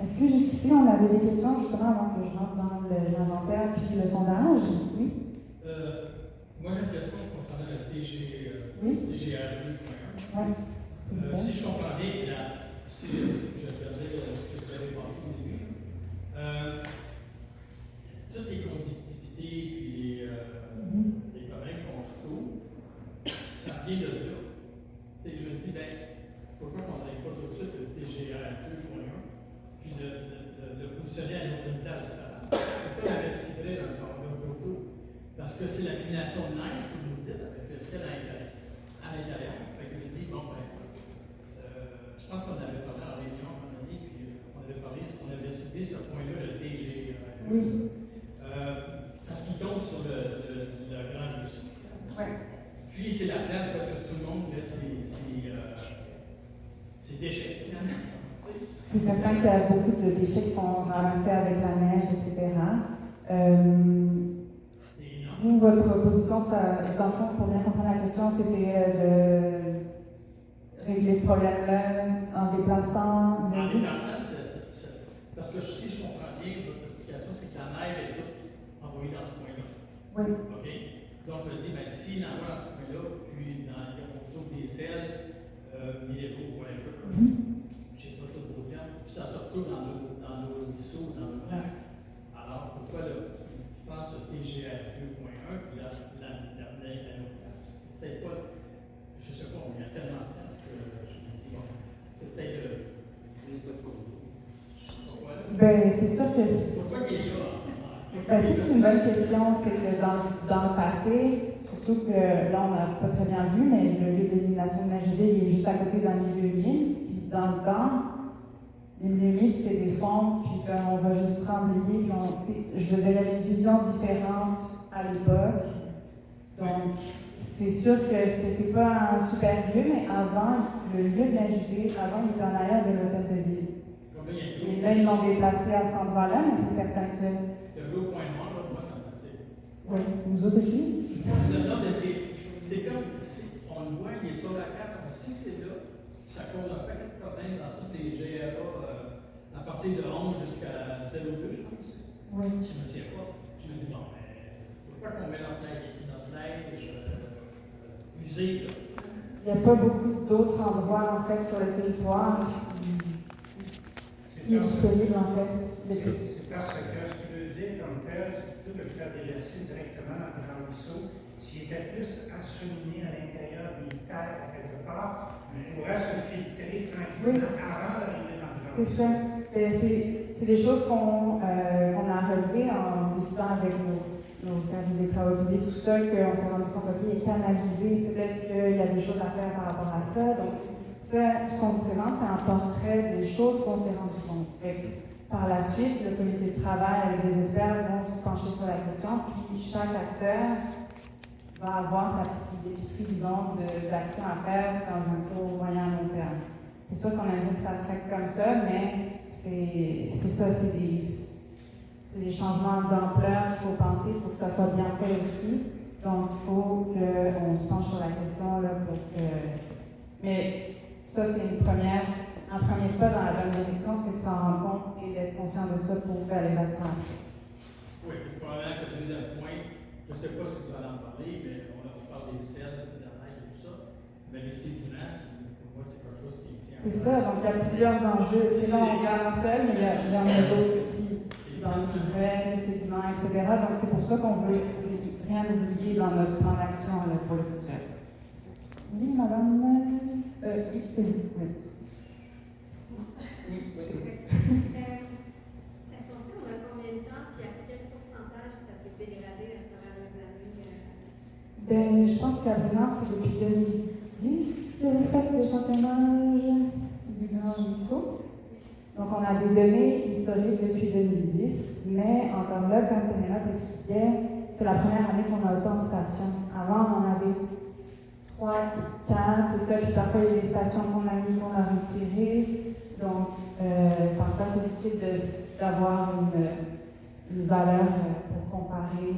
[SPEAKER 1] Est-ce que jusqu'ici, on avait des questions, justement, avant que je rentre dans l'inventaire puis le sondage? Oui?
[SPEAKER 9] Moi, j'ai une question concernant le TGR2.1.
[SPEAKER 1] Oui.
[SPEAKER 9] Si je comprends bien, si je regardais ce que vous avez pensé au début, toutes les conductivités et les problèmes qu'on retrouve, ça vient de là. Je me dis, pourquoi on n'avait pas tout de suite le TGR2.1, puis le positionner à une place différente? Pourquoi on avait ciblé dans le photo? Parce que c'est l'accumulation de neige, comme vous dites, avec le ciel à l'intérieur. Fait que je me dis, je pense qu'on avait parlé en réunion à un moment donné, puis on avait soulevé ce point-là, le TGR.
[SPEAKER 1] Oui.
[SPEAKER 9] Parce qu'il tombe sur le grand ruisseau.
[SPEAKER 1] Oui.
[SPEAKER 9] Puis c'est la place parce que tout le monde met ses déchets, finalement.
[SPEAKER 1] C'est certain qu'il y a beaucoup de déchets qui sont ramassés avec la neige, etc. Vous, votre proposition, dans le fond, pour bien comprendre la question, c'était de régler ce problème-là en déplaçant.
[SPEAKER 9] En déplaçant, parce que si je comprends bien, votre explication, c'est que la neige est toute envoyée dans ce point-là.
[SPEAKER 1] Oui.
[SPEAKER 9] OK? Donc, je me dis, si on envoie dans ce point-là, puis on trouve des sels minéraux, whatever, je sais pas tout le temps, puis ça se retrouve dans nos ruisseaux, dans nos lacs. Alors, pourquoi je pense au TGR 2.1, puis l'amener à notre place? Peut-être pas, je sais pas, il y a tellement de place que je me dis, peut-être.
[SPEAKER 1] C'est sûr que.
[SPEAKER 9] Pourquoi il est
[SPEAKER 1] Ça,
[SPEAKER 9] là?
[SPEAKER 1] c'est une bonne question. C'est que dans le passé, surtout que là, on n'a pas très bien vu, mais le lieu d'élimination de neige usée, il est juste à côté d'un milieu humide. Puis dans le temps, les milieux humides, c'était des swamps, puis on va juste trembler. Puis je veux dire, il y avait une vision différente à l'époque. Donc, c'est sûr que c'était pas un super lieu, mais avant, le lieu de neige usée, avant, il était en arrière de l'hôtel de ville. Et là, ils l'ont déplacé à cet endroit-là, mais c'est certain que.
[SPEAKER 9] Le gros point noir, là, moi, ça me fait.
[SPEAKER 1] Oui, nous autres aussi.
[SPEAKER 9] Non, mais c'est comme, on le voit, il est sur la carte, on sait que c'est là, ça cause un paquet de problèmes dans tous les GRA, à partir de 11 jusqu'à 02, je pense.
[SPEAKER 1] Oui.
[SPEAKER 9] Je me tiens pas. Je me dis, pourquoi qu'on met notre neige usée, là?
[SPEAKER 1] Il n'y a pas beaucoup d'autres endroits, en fait, sur le territoire qui est disponible, en fait.
[SPEAKER 10] C'est parce que ce que je veux dire comme tel, c'est plutôt de le faire déverser directement dans le grand ruisseau. S'il était plus acheminé à l'intérieur des terres, quelque part, il pourrait se filtrer tranquillement avant d'arriver dans le grand ruisseau.
[SPEAKER 1] C'est ça. c'est des choses qu'on a relevées en discutant avec nos services des travaux publics, tout ça, qu'on s'est rendu compte, OK, il est canalisé, peut-être qu'il y a des choses à faire par rapport à ça. Donc, ça, ce qu'on vous présente, c'est un portrait des choses qu'on s'est rendu compte. Par la suite, le comité de travail avec des experts vont se pencher sur la question, puis chaque acteur va avoir sa petite liste d'épicerie, disons, d'action à faire dans un court, moyen, long terme. C'est sûr qu'on aimerait que ça serait comme ça, mais c'est ça, c'est des changements d'ampleur qu'il faut penser, il faut que ça soit bien fait aussi. Donc, il faut qu'on se penche sur la question là, pour que... Mais ça, c'est un premier pas dans la bonne direction, c'est de s'en rendre compte et d'être conscient de ça pour faire les actions après.
[SPEAKER 9] Oui, puis probablement que le deuxième point, je ne sais pas si vous allez en parler, mais on parle des selles, de la taille et tout ça, mais les sédiments, pour moi, c'est quelque chose qui me tient.
[SPEAKER 1] C'est ça, donc il y a plusieurs enjeux. Puis là, on regarde un seul, mais il y en a d'autres aussi, dans les livrets, les sédiments, etc. Donc c'est pour ça qu'on veut rien oublier dans notre plan d'action pour le futur. Oui, madame. Oui, c'est vous. Oui.
[SPEAKER 3] Est-ce qu'on sait, on a combien de temps, puis à quel pourcentage ça s'est dégradé à travers les années?
[SPEAKER 1] Ben, je pense qu'à Brenard, c'est depuis 2010 que vous faites l'échantillonnage du Grand Ruisseau. Donc, on a des données historiques depuis 2010, mais encore là, comme Pénélope l'expliquait, c'est la première année qu'on a autant de stations. Avant, on en avait 3, 4, c'est ça, puis parfois il y a des stations qu'on a mis, qu'on a retirées. Donc, parfois c'est difficile d'avoir une valeur pour comparer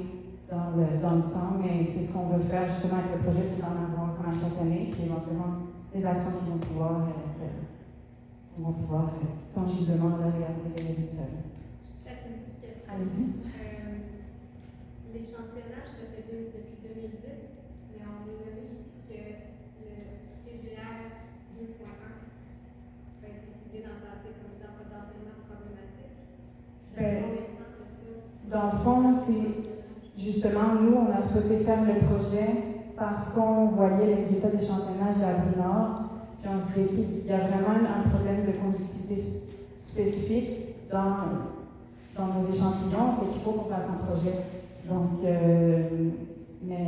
[SPEAKER 1] dans le temps, mais c'est ce qu'on veut faire justement avec le projet, c'est d'en avoir comme à chaque année, puis éventuellement les actions qui vont pouvoir tangiblement regarder les résultats.
[SPEAKER 3] Peut-être une sous-question.
[SPEAKER 1] Allez-y.
[SPEAKER 3] L'échantillonnage se fait depuis 2010, mais on nous a dit ici que le TGR 2.1 a été décidé d'en passer comme étant potentiellement problématique. Ça fait combien de temps que ça?
[SPEAKER 1] Dans le fond, c'est justement, nous, on a souhaité faire le projet parce qu'on voyait les résultats d'échantillonnage de la Brie-Nord, puis on se disait qu'il y a vraiment un problème de conductivité spécifique dans nos échantillons, fait qu'il faut qu'on fasse un projet. Donc, mais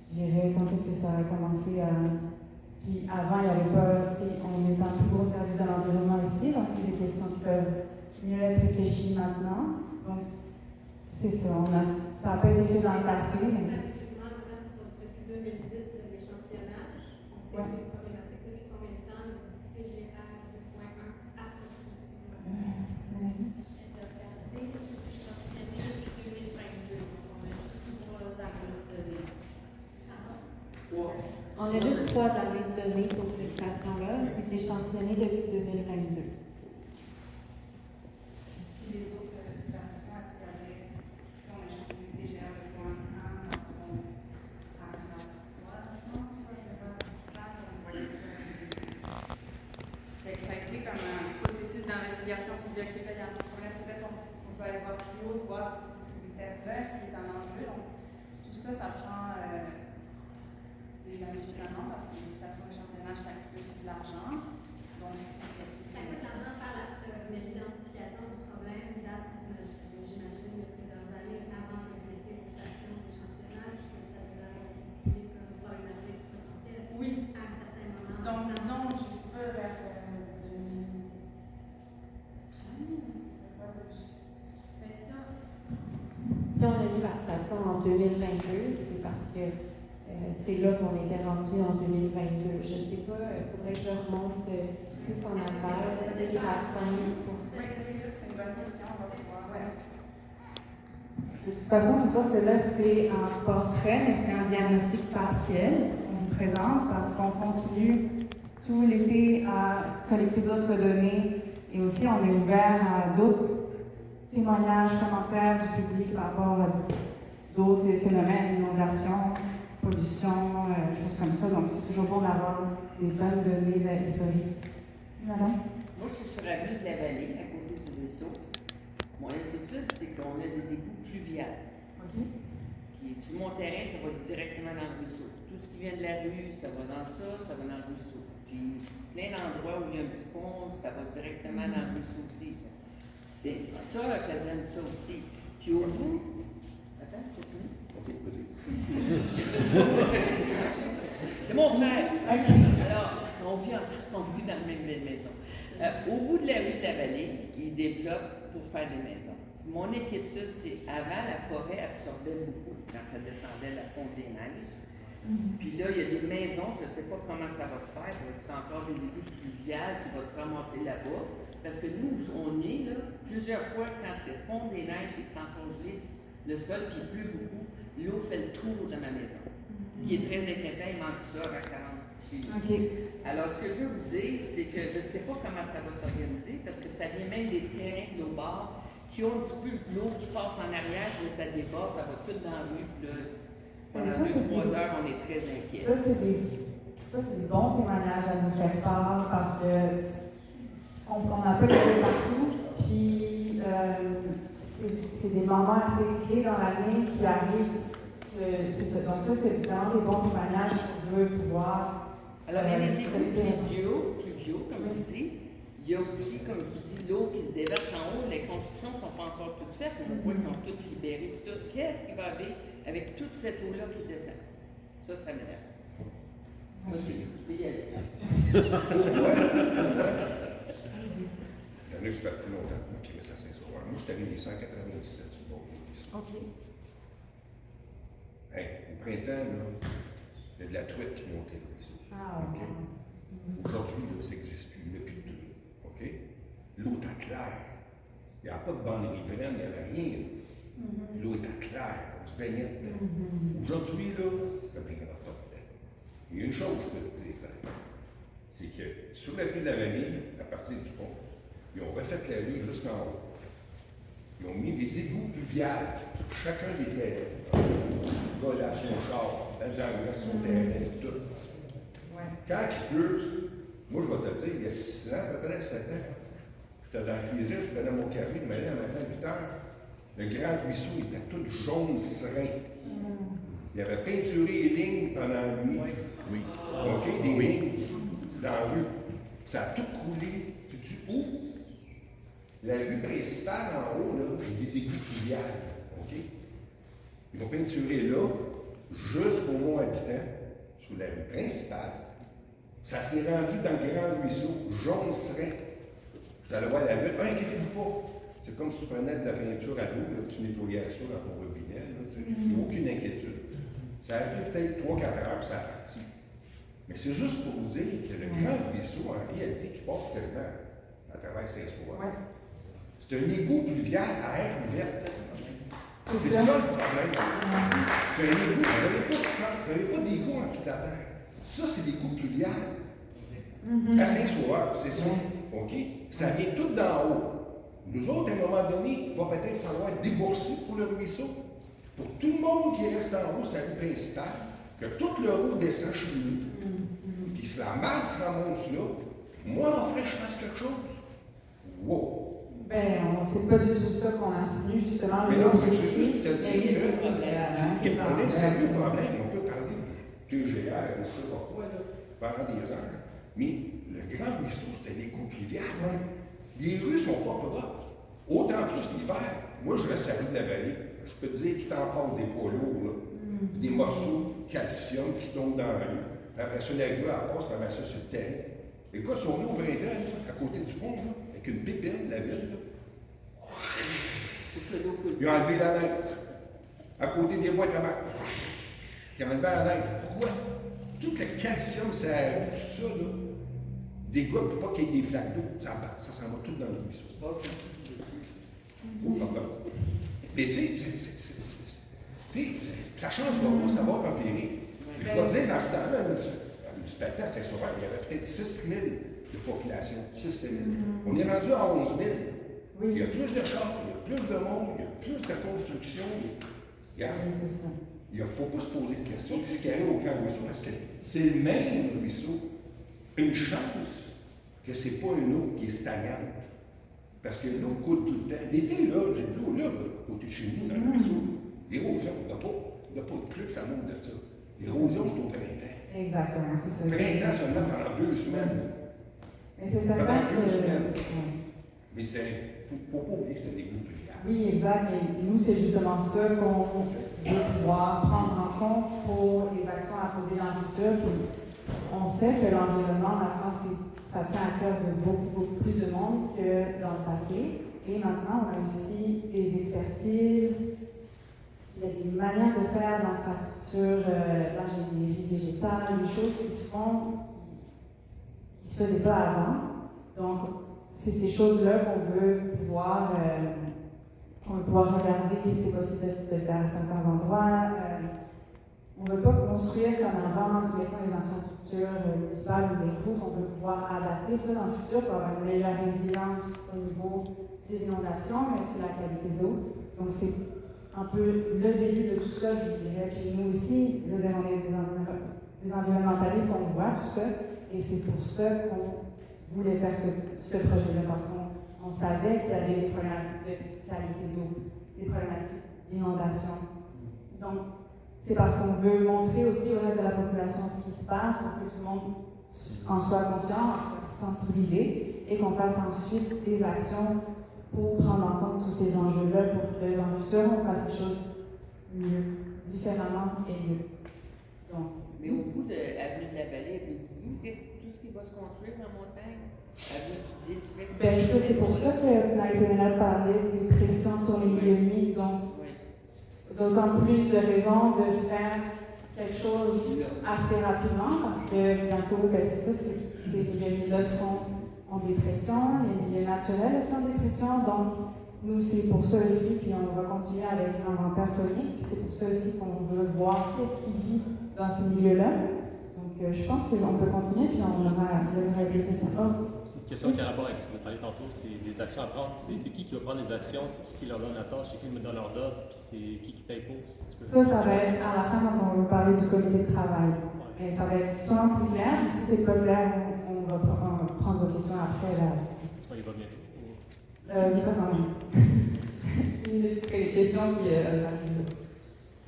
[SPEAKER 1] je dirais, quand est-ce que ça a commencé à... Puis avant, il n'y avait pas... On est un plus gros service de l'environnement ici, donc c'est des questions qui peuvent mieux être réfléchies maintenant. Donc, c'est ça, ça n'a pas été fait dans le passé. Mais...
[SPEAKER 3] Depuis 2010, l'échantillonnage, on sait que c'est une problématique depuis combien de temps, le TGR 2.1 approximativement?
[SPEAKER 7] On a juste 3 années de données pour cette station-là. C'est échantillonné depuis 2022.
[SPEAKER 4] Si les autres stations, est-ce qu'il y avait, on a échantillonné le TGR de 1 dans son je pense, ça a été comme un processus d'investigation. Si il y a un petit problème, peut-être on peut aller voir plus haut, voir si c'est une terre qui est en enjeu. Donc, tout ça, ça prend des années finalement, parce que les stations d'échantillonnage, ça coûte aussi de l'argent. Donc,
[SPEAKER 3] ça coûte de l'argent faire la preuve, mais l'identification du problème date, j'imagine, il y a plusieurs années avant le métier de station d'échantillonnage, ça vous a décidé comme problématique potentielle
[SPEAKER 4] oui.
[SPEAKER 3] À un certain moment.
[SPEAKER 4] Donc, disons, je ne sais pas, vers 2015,
[SPEAKER 7] Si on a mis la station en 2022, c'est parce que c'est là qu'on était rendu en 2022. Je ne sais pas, il faudrait que je remonte plus en affaires, c'est la fin.
[SPEAKER 4] c'est une bonne question, on va pouvoir.
[SPEAKER 1] De toute façon, c'est sûr que là, c'est un portrait, mais c'est un diagnostic partiel qu'on vous présente parce qu'on continue tout l'été à collecter d'autres données et aussi on est ouvert à d'autres témoignages, commentaires du public par rapport à d'autres phénomènes, inondations, pollution, choses comme ça. Donc, c'est toujours bon d'avoir des bonnes données là, historiques. Voilà.
[SPEAKER 7] Moi, je suis sur la rue de la Vallée, à côté du ruisseau. Mon inquiétude, c'est qu'on a des égouts pluviales.
[SPEAKER 1] OK.
[SPEAKER 7] Puis, sur mon terrain, ça va directement dans le ruisseau. Tout ce qui vient de la rue, ça va dans ça va dans le ruisseau. Puis, plein d'endroits où il y a un petit pont, ça va directement dans le ruisseau aussi.
[SPEAKER 11] C'est ça, occasionne ça aussi. Puis au bout... Attends, c'est fini?
[SPEAKER 12] OK, vas-y.
[SPEAKER 11] C'est mon frère. Alors, on vit ensemble, on vit dans la même maison. Au bout de la rue de la Vallée, ils développent pour faire des maisons. Mon inquiétude, c'est avant, la forêt absorbait beaucoup quand ça descendait la fonte des neiges. Puis là, il y a des maisons, je ne sais pas comment ça va se faire, ça va être encore des égouts pluviales qui vont se ramasser là-bas. Parce que nous, on est là, plusieurs fois, quand c'est fond des neiges, il s'encongelé le sol, puis il pleut beaucoup, l'eau fait le tour de ma maison. Il est très inquiétant, il manque ça à 40 chez nous. Alors, ce que je veux vous dire, c'est que je ne sais pas comment ça va s'organiser, parce que ça vient même des terrains de l'eau bord qui ont un petit peu l'eau qui passe en arrière, puis là, ça déborde, ça va tout dans la rue, puis là, pendant 2-3 heures, on est très inquiets.
[SPEAKER 1] Ça, c'est des bons témoignages à nous faire part parce que on appelle les partout, puis c'est des moments assez clés dans l'année qui arrivent. Donc ça, c'est évidemment des bons témoignages qu'on veut pouvoir...
[SPEAKER 11] Alors, il y a les égouts pluviaux, comme je dis. Il y a aussi, comme je vous dis, l'eau qui se déverse en haut. Les constructions ne sont pas encore toutes faites, mais on voit qu'ils ont toutes libéré. Qu'est-ce qui va arriver avec toute cette eau-là qui descend? Ça m'énerve. Continue, tu peux y aller.
[SPEAKER 12] Il y en a qui se fait plus longtemps que moi qui reste à Saint-Sauveur. Moi, je suis arrivé en 197 sur le bord de l'eau.
[SPEAKER 1] OK.
[SPEAKER 12] Hey, au printemps, là, il y a de la truite qui montait là, ici. Okay? Aujourd'hui, là, ça n'existe plus. Il n'y a plus de truite. OK? L'eau est claire. Il n'y a pas de bande riveraine, il n'y avait rien. L'eau est claire. On se baignait dedans. Aujourd'hui, là, ça ne baignera pas dedans. Il y a une chose que je peux te dire, c'est que sur la rue de la Vallée, à partir du pont, ils ont refait la rue jusqu'en haut. Ils ont mis des égouts pluviales sur chacun des terrains. Le gars lave son char, la dame reste son terrain, tout. Quand il pleut, moi je vais te dire, il y a 6 ans, à peu près 7 ans, j'étais dans la cuisine, je donnais mon café, je m'allais à matin à 8 heures. Le grand ruisseau était tout jaune serein. Il avait peinturé les lignes pendant la nuit. Oui. OK, des lignes dans la rue. Ça a tout coulé. Sais-tu où? La rue principale en haut, là, c'est des égouts pluviales. OK? Ils vont peinturer là, jusqu'au mont Habitant, sur la rue principale. Ça s'est rendu dans le grand ruisseau, jaune serein. Je allé voir la ville. Inquiétez-vous pas. C'est comme si tu prenais de la peinture à l'eau, tu nettoyais ça dans ton robinet. Il n'y a aucune inquiétude. Ça a pris peut-être 3-4 heures, ça a parti. Mais c'est juste pour vous dire que le grand ruisseau, en réalité, qui passe tellement à travers Saint-Sauveur, c'est un égout pluvial à air ouverte. C'est ça le problème. C'est un égout, vous n'avez pas de sang, vous n'avez pas d'égout en dessous de la terre. Ça, c'est des égout pluviales. À Saint-Sauveur, c'est ça. OK? Ça vient tout d'en haut. Nous autres, à un moment donné, il va peut-être falloir débourser pour le ruisseau. Pour tout le monde qui reste en haut, sa rue principale, que toute le eau descend chez nous, puis si la malle se ramasse là, moi, en fait, je fasse quelque chose. Wow!
[SPEAKER 1] Ben, c'est pas du tout ça qu'on insinue, justement.
[SPEAKER 12] Mais non, je veux juste
[SPEAKER 1] l'objectif.
[SPEAKER 12] te dire que c'est un problème. On peut parler de TGR ou je ne sais pas quoi, là, pendant des heures. Mais le grand ruisseau, c'était des coupes pluviales. Les rues ne sont pas propres. Autant plus l'hiver. Moi, je reste à la rue de la Vallée. Je peux te dire qu'il t'en passe des poids lourds, là. Des morceaux de calcium qui tombent dans la rue. Après ça, la rue, elle passe, puis après ça, sur le terrain. Et quoi, si on est au 20 ans, à côté du pont, là, avec une pépine, la ville, là, ils ont enlevé la neige. À côté des boîtes à bac. Ils ont enlevé la neige. Pourquoi? Tout le calcium, ça a tout ça, là. Des gars, pour pas qu'il y ait des flaques d'eau, ça s'en va tout dans le ruisseau. C'est pas ça. Mais tu sais, ça change pas, ça va empirer. Je dois dire, dans ce temps-là, du Patin à Saint-Sauveur, il y avait peut-être 6 000 de population. 6 000. On est rendu à 11 000. Il y a plus de chars, il y a plus de monde, il y a plus de construction. Regarde, il ne faut pas se poser de questions de ce qu'il y a au grand ruisseau, parce que c'est le même ruisseau. Une chance que ce n'est pas une eau qui est stagnante. Parce que l'eau coule tout le temps. L'été, là, j'ai de l'eau là, à côté de chez nous, dans le ruisseau. L'érosion, il n'y a pas de pluie, ça monte de ça. L'érosion, c'est au printemps.
[SPEAKER 1] Exactement, c'est ça.
[SPEAKER 12] Printemps seulement pendant 2 semaines.
[SPEAKER 1] Mais c'est certain
[SPEAKER 12] pendant 2
[SPEAKER 1] que...
[SPEAKER 12] semaines. Mais c'est faut pas oublier que c'est un égout primaire.
[SPEAKER 1] Oui, exact, mais nous, c'est justement ça qu'on veut pouvoir prendre en compte pour les actions à poser dans le futur. Puis on sait que l'environnement, maintenant, ça tient à cœur de beaucoup plus de monde que dans le passé. Et maintenant, on a aussi des expertises, il y a des manières de faire l'infrastructure, l'ingénierie végétale, des choses qui se font, qui se faisaient pas avant. Donc, c'est ces choses-là qu'on veut pouvoir regarder si c'est possible de faire à certains endroits. On ne veut pas construire comme avant, mettons les infrastructures municipales ou les routes, on veut pouvoir adapter ça dans le futur pour avoir une meilleure résilience au niveau des inondations, mais aussi la qualité d'eau. Donc c'est un peu le début de tout ça, je vous dirais. Puis nous aussi, je veux dire, on est des environnementalistes, on voit tout ça, et c'est pour ça qu'on voulait faire ce projet-là, parce qu'on savait qu'il y avait des problématiques de qualité d'eau, des problématiques d'inondation. Donc, c'est parce qu'on veut montrer aussi au reste de la population ce qui se passe pour que tout le monde en soit conscient, en soit sensibilisé et qu'on fasse ensuite des actions pour prendre en compte tous ces enjeux-là pour que dans le futur, on fasse les choses mieux, différemment et mieux. Donc,
[SPEAKER 11] mais au bout de l'avenue de la Vallée, avez-vous vu tout ce qui va se construire en montagne? Avez-vous étudié le fait?
[SPEAKER 1] Bien, ça, c'est pour ça que Marie-Pénélope parlait des pressions sur les milieux humides. Donc, d'autant plus de raisons de faire quelque chose assez rapidement parce que bientôt, ben c'est ça, ces milieux humides-là ont des pressions, les milieux naturels aussi ont des pressions. Donc, nous, c'est pour ça aussi, puis on va continuer avec l'inventaire phonique, c'est pour ça aussi qu'on veut voir qu'est-ce qui vit dans ces milieux-là. Donc, je pense qu'on peut continuer, puis on aura le reste des questions.
[SPEAKER 13] C'est une question qui a rapport avec ce que vous parliez tantôt, c'est des actions à prendre. C'est qui va prendre les actions, c'est qui leur donne la tâche, c'est qui met dans leur ordre, puis c'est qui paye pour.
[SPEAKER 1] Ça va être à la fin quand on va parler du comité de travail. Et ça va être sûrement plus clair. Si c'est pas clair, on va prendre vos questions après.
[SPEAKER 13] Il va bientôt.
[SPEAKER 1] Oui, ça s'en vient. Je finis les questions, puis ça arrive.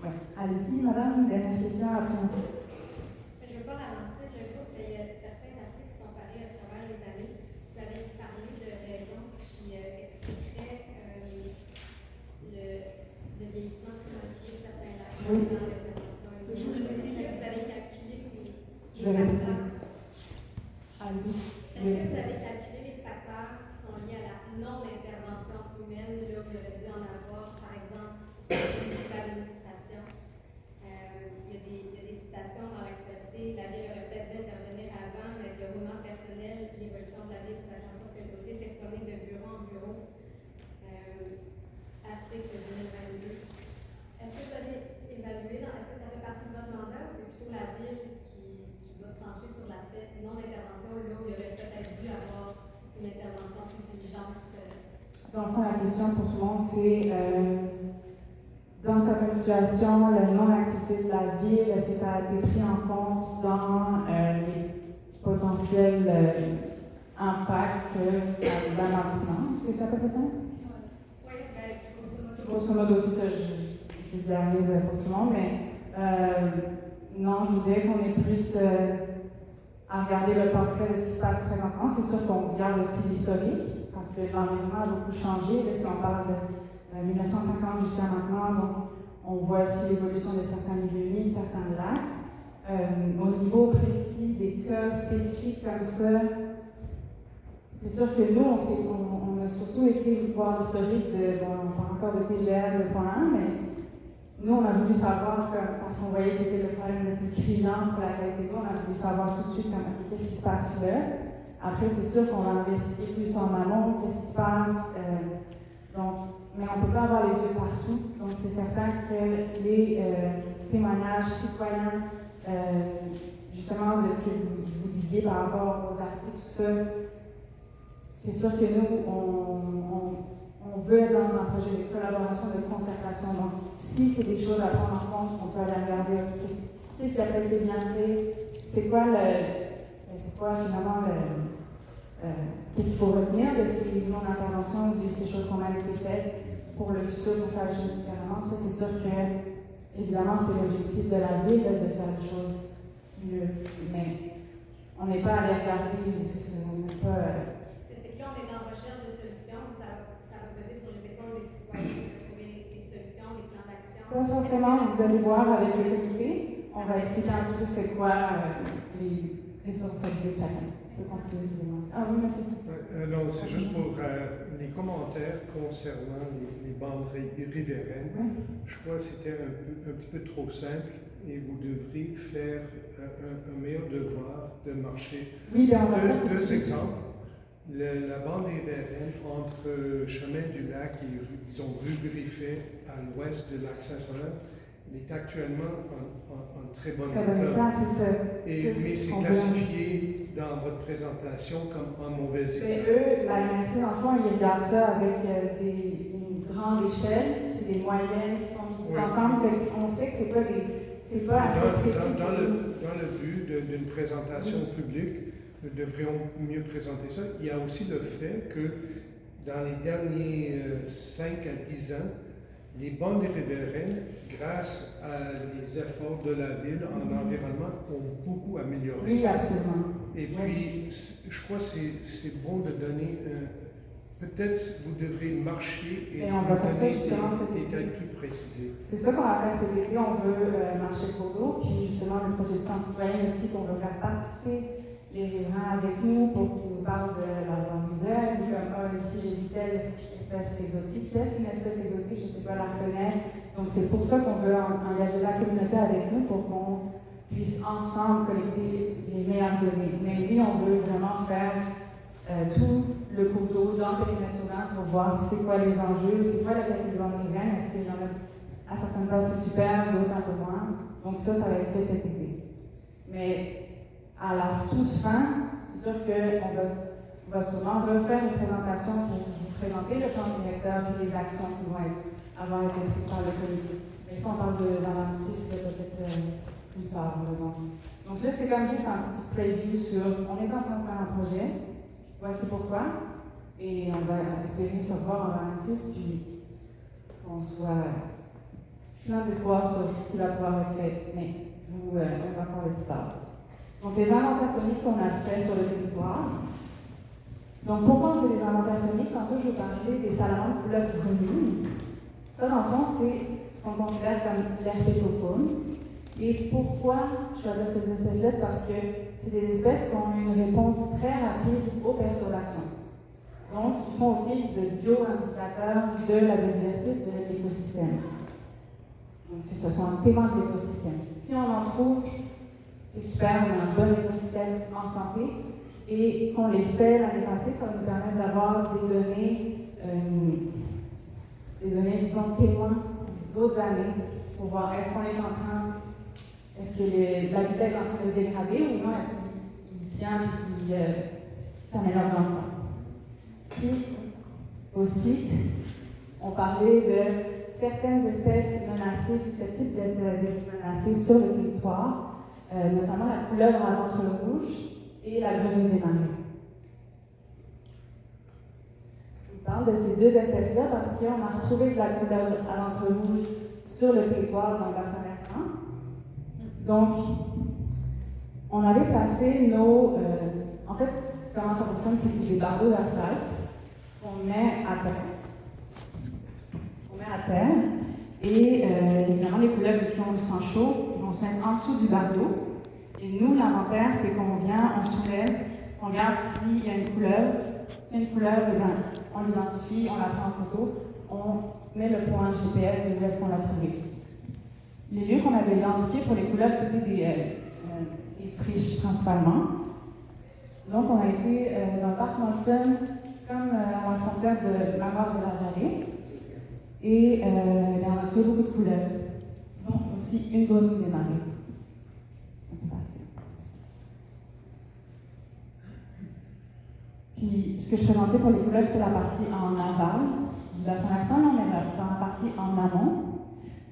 [SPEAKER 1] Ouais. Allez-y, madame, dernière question, après on sait.
[SPEAKER 3] Je ne veux pas ralentir le groupe, mais il y a certains articles qui sont parus à travers les années. Vous avez parlé de raisons qui expliqueraient le vieillissement climatique de certains lacs dans l'intervention. Est-ce que vous avez calculé
[SPEAKER 1] Je vais répéter. Allez-y.
[SPEAKER 3] Est-ce que vous avez calculé les facteurs qui sont liés à la non-intervention humaine, là où il aurait dû en avoir, par exemple, l'administration? Il y a des citations dans l'actualité. La ville aurait peut-être dû intervenir avant, mais le roulement personnel, l'évolution de la ville, ça chanson que le dossier s'est promené de bureau en bureau. Article 2022. Est-ce que vous avez évalué, est-ce que ça fait partie de votre mandat ou c'est plutôt la ville qui doit se pencher sur l'aspect non-intervention, là où il aurait peut-être dû avoir une intervention plus diligente?
[SPEAKER 1] Dans le fond, la question pour tout le monde, c'est dans certaines situations, la non-activité de la ville, est-ce que ça a été pris en compte dans les potentiels impacts que ça a maintenant? Est-ce que c'est à peu près ça?
[SPEAKER 3] Oui, bien,
[SPEAKER 1] grosso modo, c'est ça, je vulgarise pour tout le monde, mais non, je vous dirais qu'on est plus à regarder le portrait de ce qui se passe présentement. C'est sûr qu'on regarde aussi l'historique, parce que l'environnement a beaucoup changé. Là, si on parle de 1950 jusqu'à maintenant, donc on voit aussi l'évolution de certains milieux humides, certains lacs. Au niveau précis des cas spécifiques comme ça, c'est sûr que nous, on a surtout été voir l'historique on parle encore de TGR 2.1, mais nous, on a voulu savoir, parce qu'on voyait que c'était le problème le plus criant pour la qualité d'eau, on a voulu savoir tout de suite qu'est-ce qui se passe là. Après, c'est sûr qu'on va investiguer plus en amont, qu'est-ce qui se passe. Mais on ne peut pas avoir les yeux partout. Donc, c'est certain que les témoignages citoyens, justement, de ce que vous disiez par rapport aux articles, tout ça, c'est sûr que nous, on veut être dans un projet de collaboration, de concertation. Donc, si c'est des choses à prendre en compte, on peut aller regarder qu'est-ce qui a pas été bien fait, c'est quoi finalement qu'est-ce qu'il faut retenir de ces non-interventions ou de ces choses qui ont mal été faites pour le futur, pour faire les choses différemment. Ça, c'est sûr que, évidemment, c'est l'objectif de la ville de faire les choses mieux. Mais on n'est pas allé regarder, on n'est pas.
[SPEAKER 3] C'est que là, on est en recherche de solutions, ça les citoyens de trouver des solutions, des plans d'action.
[SPEAKER 1] Pas forcément, vous allez voir avec le comité, on va expliquer un petit peu c'est quoi les responsabilités de chacun. On peut continuer sur les mots. Ah oui, monsieur.
[SPEAKER 14] Alors, c'est juste pour les commentaires concernant les bandes riveraines.
[SPEAKER 1] Oui.
[SPEAKER 14] Je crois que c'était un petit peu trop simple et vous devriez faire un meilleur devoir de marcher.
[SPEAKER 1] Oui, bien, on va
[SPEAKER 14] deux exemples. La bande riveraine entre Chemin du Lac et disons, rue Griffet à l'ouest de lac Saint-Sauveur, il est actuellement en très bon état.
[SPEAKER 1] C'est ça.
[SPEAKER 14] Mais c'est classifié dans votre présentation comme en mauvais état.
[SPEAKER 1] Mais eux, la MRC, dans le fond, ils regardent ça avec une grande échelle, puis c'est des moyennes qui sont mises tout ensemble. On sait que c'est pas assez précis.
[SPEAKER 14] Dans le but d'une présentation publique, nous devrions mieux présenter ça. Il y a aussi le fait que dans les derniers 5 à 10 ans, les bandes riveraines, grâce à les efforts de la ville en environnement, ont beaucoup amélioré.
[SPEAKER 1] Oui, absolument.
[SPEAKER 14] Et puis, je crois que c'est bon de donner... peut-être vous devrez marcher et
[SPEAKER 1] on va faire ça justement
[SPEAKER 14] des détails plus précisés.
[SPEAKER 1] C'est ça qu'on va faire cet été. On veut marcher le cours d'eau, puis justement le projet de sciences citoyennes aussi, qu'on veut faire participer les riverains avec nous pour qu'ils nous parlent de la bande riveraine, comme ici j'ai vu telle espèce exotique. Qu'est-ce qu'une espèce exotique? Je ne sais pas la reconnaître. Donc c'est pour ça qu'on veut engager la communauté avec nous pour qu'on puisse ensemble collecter les meilleures données. Mais oui, on veut vraiment faire tout le cours d'eau dans le périmètre urbain pour voir c'est quoi les enjeux, c'est quoi la qualité de bande riveraine, est-ce qu'il y en a à certaines places c'est super, d'autres un peu moins. Donc ça va être fait cet été. Mais à la toute fin, c'est sûr qu'on va sûrement refaire une présentation pour vous présenter le plan directeur et les actions qui vont avoir été prises par le comité. Mais ça, on parle de la 26, peut-être plus tard. Donc là, c'est comme juste un petit preview sur on est en train de faire un projet, voici pourquoi, et on va espérer se revoir en 26, puis qu'on soit plein d'espoir sur ce qui va pouvoir être fait. Mais on va parler plus tard aussi. Donc, les inventaires phoniques qu'on a fait sur le territoire. Donc, pourquoi on fait des inventaires phoniques? Tantôt, je vous parlais des salamandres couleuvres grenouilles. Ça, dans le fond, c'est ce qu'on considère comme l'herpétofaune. Et pourquoi choisir ces espèces-là? C'est parce que c'est des espèces qui ont une réponse très rapide aux perturbations. Donc, ils font office de bio-indicateurs de la biodiversité de l'écosystème. Donc, ce sont un témoin de l'écosystème. Si on en trouve, c'est super, on a un bon écosystème en santé et qu'on les fait l'année passée, ça va nous permettre d'avoir des données, disons, témoins pour les autres années pour voir est-ce qu'on est en train, est-ce que l'habitat est en train de se dégrader ou non, est-ce qu'il tient et qu'il s'améliore dans le temps. Puis aussi, on parlait de certaines espèces menacées, susceptibles d'être menacées sur le territoire. Notamment la couleuvre à ventre rouge et la grenouille des marais. Je vous parle de ces deux espèces-là parce qu'on a retrouvé de la couleuvre à ventre rouge sur le territoire dans le bassin versant. Donc, on avait placé nos... en fait, comment ça fonctionne, c'est que c'est des bardeaux d'asphalte qu'on met à terre. Et évidemment, les couleuvres qui ont le sang chaud vont se mettre en dessous du bardeau. Et nous, l'inventaire, c'est qu'on vient, on soulève, on regarde s'il y a une couleuvre. S'il y a une couleuvre, eh bien, on l'identifie, on la prend en photo, on met le point GPS de où est-ce qu'on l'a trouvée. Les lieux qu'on avait identifiés pour les couleuvres, c'était des friches principalement. Donc, on a été dans le parc Molson, comme à la frontière de la mort de la vallée. Et on a trouvé beaucoup de couleuvres, dont aussi une grenouille des marais. On peut passer. Puis, ce que je présentais pour les couleuvres, c'était la partie en aval du bassin versant, non, mais dans la partie en amont.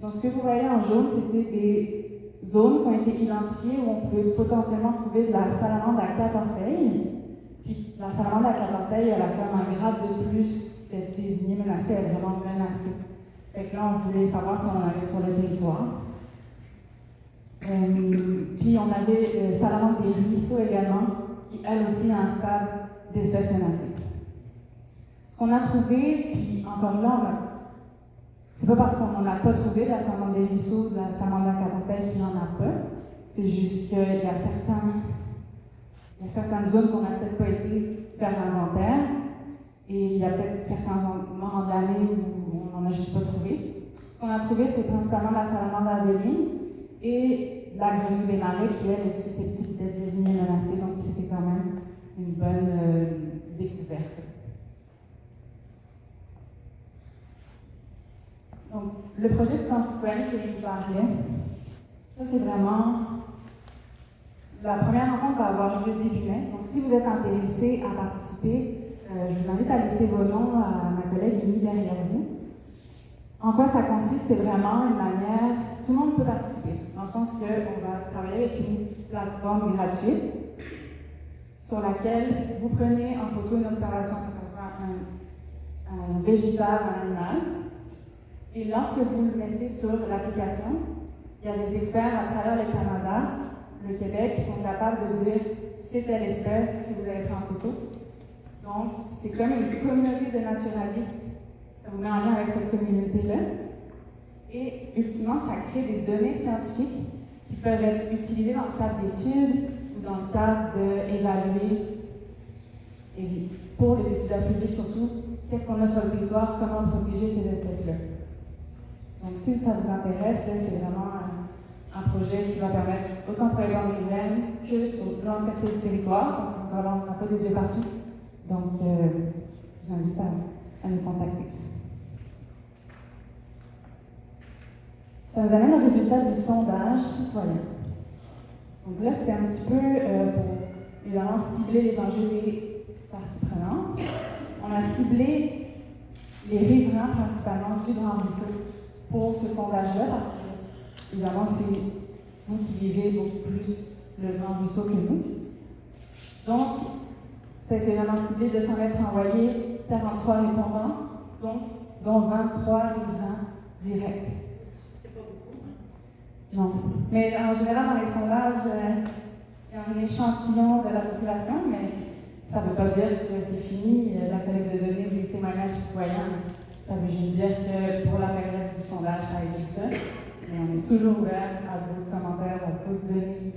[SPEAKER 1] Donc, ce que vous voyez en jaune, c'était des zones qui ont été identifiées où on pouvait potentiellement trouver de la salamandre à 4 orteils. Puis, la salamandre à 4 orteils, elle a comme un grade de plus d'être désignée menacée, elle est vraiment menacée. Fait que là, on voulait savoir si on en avait sur le territoire. Puis, on avait salamandre des ruisseaux également, qui, elle aussi, a un stade d'espèces menacées. Ce qu'on a trouvé, puis encore là, C'est pas parce qu'on n'en a pas trouvé de la salamandre des ruisseaux, de la salamandre à catarpelle qu'il n'en a pas. C'est juste qu'il y a certaines zones qu'on n'a peut-être pas été faire l'inventaire. Et il y a peut-être certains moments de l'année où on n'en a juste pas trouvé. Ce qu'on a trouvé, c'est principalement la salamandre adéline et la grenouille des marais qui, elle, est susceptible d'être désignée menacée. Donc, c'était quand même une bonne découverte. Donc, le projet de Citoyens citoyenne que je vous parlais, ça, c'est vraiment la première rencontre va avoir lieu début mai. Donc, si vous êtes intéressé à participer, je vous invite à laisser vos noms à ma collègue Émilie derrière vous. En quoi ça consiste? C'est vraiment une manière, tout le monde peut participer, dans le sens qu'on va travailler avec une plateforme gratuite sur laquelle vous prenez en photo une observation, que ce soit un végétal, un animal, et lorsque vous le mettez sur l'application, il y a des experts à travers le Canada, le Québec, qui sont capables de dire c'est telle espèce que vous avez pris en photo. Donc, c'est comme une communauté de naturalistes. Ça vous met en lien avec cette communauté-là. Et, ultimement, ça crée des données scientifiques qui peuvent être utilisées dans le cadre d'études ou dans le cadre d'évaluer, pour les décideurs publics surtout, qu'est-ce qu'on a sur le territoire, comment protéger ces espèces-là. Donc, si ça vous intéresse, là, c'est vraiment un projet qui va permettre, autant pour les bandes riveraines que sur l'entièreté du territoire, parce qu'encore là, on n'a pas des yeux partout. Donc, je vous invite à nous contacter. Ça nous amène au résultat du sondage citoyen. Donc là, c'était un petit peu pour, évidemment, cibler les enjeux des parties prenantes. On a ciblé les riverains, principalement, du Grand Ruisseau pour ce sondage-là, parce que, évidemment, c'est vous qui vivez beaucoup plus le Grand Ruisseau que nous. Donc, ça a été vraiment ciblé de s'en être envoyé 43 répondants, donc, dont 23 riverains directs.
[SPEAKER 5] C'est pas beaucoup, hein?
[SPEAKER 1] Non. Mais en général, dans les sondages, c'est un échantillon de la population, mais ça ne veut pas dire que c'est fini, la collecte de données des témoignages citoyens. Ça veut juste dire que pour la période du sondage, ça a été ça. Mais on est toujours ouvert à d'autres commentaires, à d'autres données qui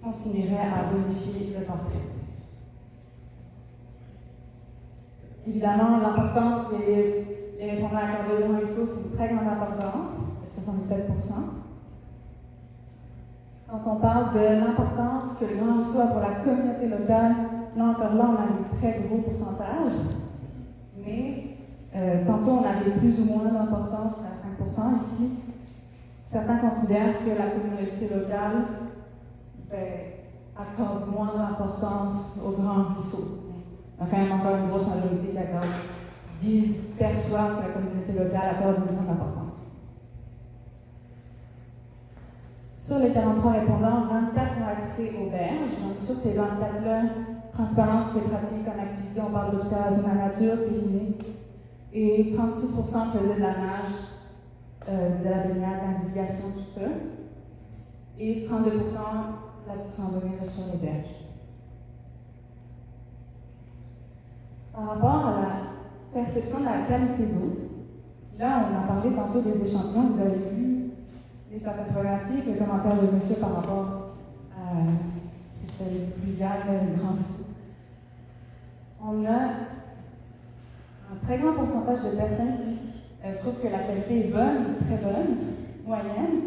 [SPEAKER 1] continueraient à bonifier le portrait. Évidemment, l'importance que les répondants accordés au Grand Ruisseau, c'est une très grande importance, 77%. Quand on parle de l'importance que le Grand Ruisseau a pour la communauté locale, là encore là, on a des très gros pourcentages, mais tantôt on avait plus ou moins d'importance à 5%. Ici, certains considèrent que la communauté locale accorde moins d'importance au Grand Ruisseau. Il y a quand même encore une grosse majorité qui perçoivent que la communauté locale accorde une grande importance. Sur les 43 répondants, 24 ont accès aux berges. Donc, sur ces 24-là, principalement ce qui est pratiqué comme activité, on parle d'observation de la nature, pédinée. Et 36% faisaient de la nage, de la baignade, de la navigation, tout ça. Et 32% la petite randonnée sur les berges. Par rapport à la perception de la qualité d'eau, là, on a parlé tantôt des échantillons, vous avez vu certaines problématiques, le commentaire de monsieur par rapport à si c'est pluvial, le Grand Ruisseau. On a un très grand pourcentage de personnes qui trouvent que la qualité est bonne, très bonne, moyenne.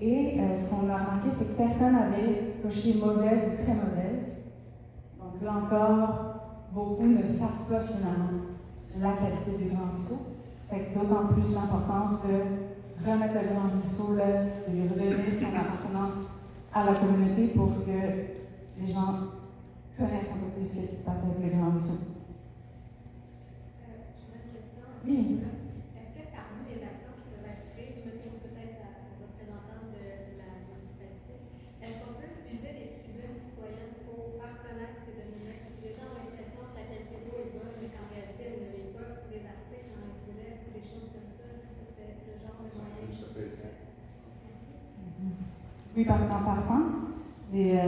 [SPEAKER 1] Et ce qu'on a remarqué, c'est que personne n'avait coché mauvaise ou très mauvaise. Donc là encore, beaucoup ne savent pas finalement la qualité du Grand Ruisseau. Fait que d'autant plus l'importance de remettre le Grand Ruisseau, là, de lui redonner son appartenance à la communauté pour que les gens connaissent un peu plus ce qui se passe avec le Grand Ruisseau.
[SPEAKER 3] J'ai une question.
[SPEAKER 1] Oui.
[SPEAKER 3] Est-ce que parmi les actions qui peuvent être prises, je me tourne peut-être à la représentante de la municipalité, est-ce qu'on peut user des tribunes citoyennes pour faire connaître ces données-là? Si les gens ont l'impression que la qualité d'eau est bonne, mais qu'en réalité elle ne l'est pas, des articles dans les foulées, des choses comme ça, est-ce que ce serait le genre de moyen?
[SPEAKER 12] Ça peut être.
[SPEAKER 1] Oui, parce qu'en passant, les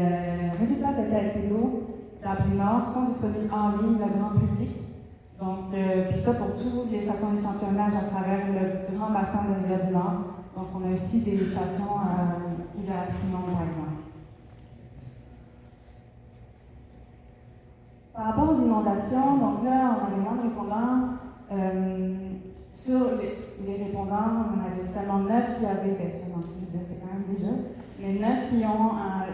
[SPEAKER 1] résultats de qualité d'eau d'Abri Nord sont disponibles en ligne, le grand public. Donc, puis ça pour toutes les stations d'échantillonnage à travers le grand bassin de Rivière-du-Nord. Donc, on a aussi des stations à Rivière-Simon, par exemple. Par rapport aux inondations, donc là, on avait moins de répondants. Sur les répondants, on en avait seulement 9 qui avaient, seulement, je veux dire, c'est quand même déjà, mais 9 qui ont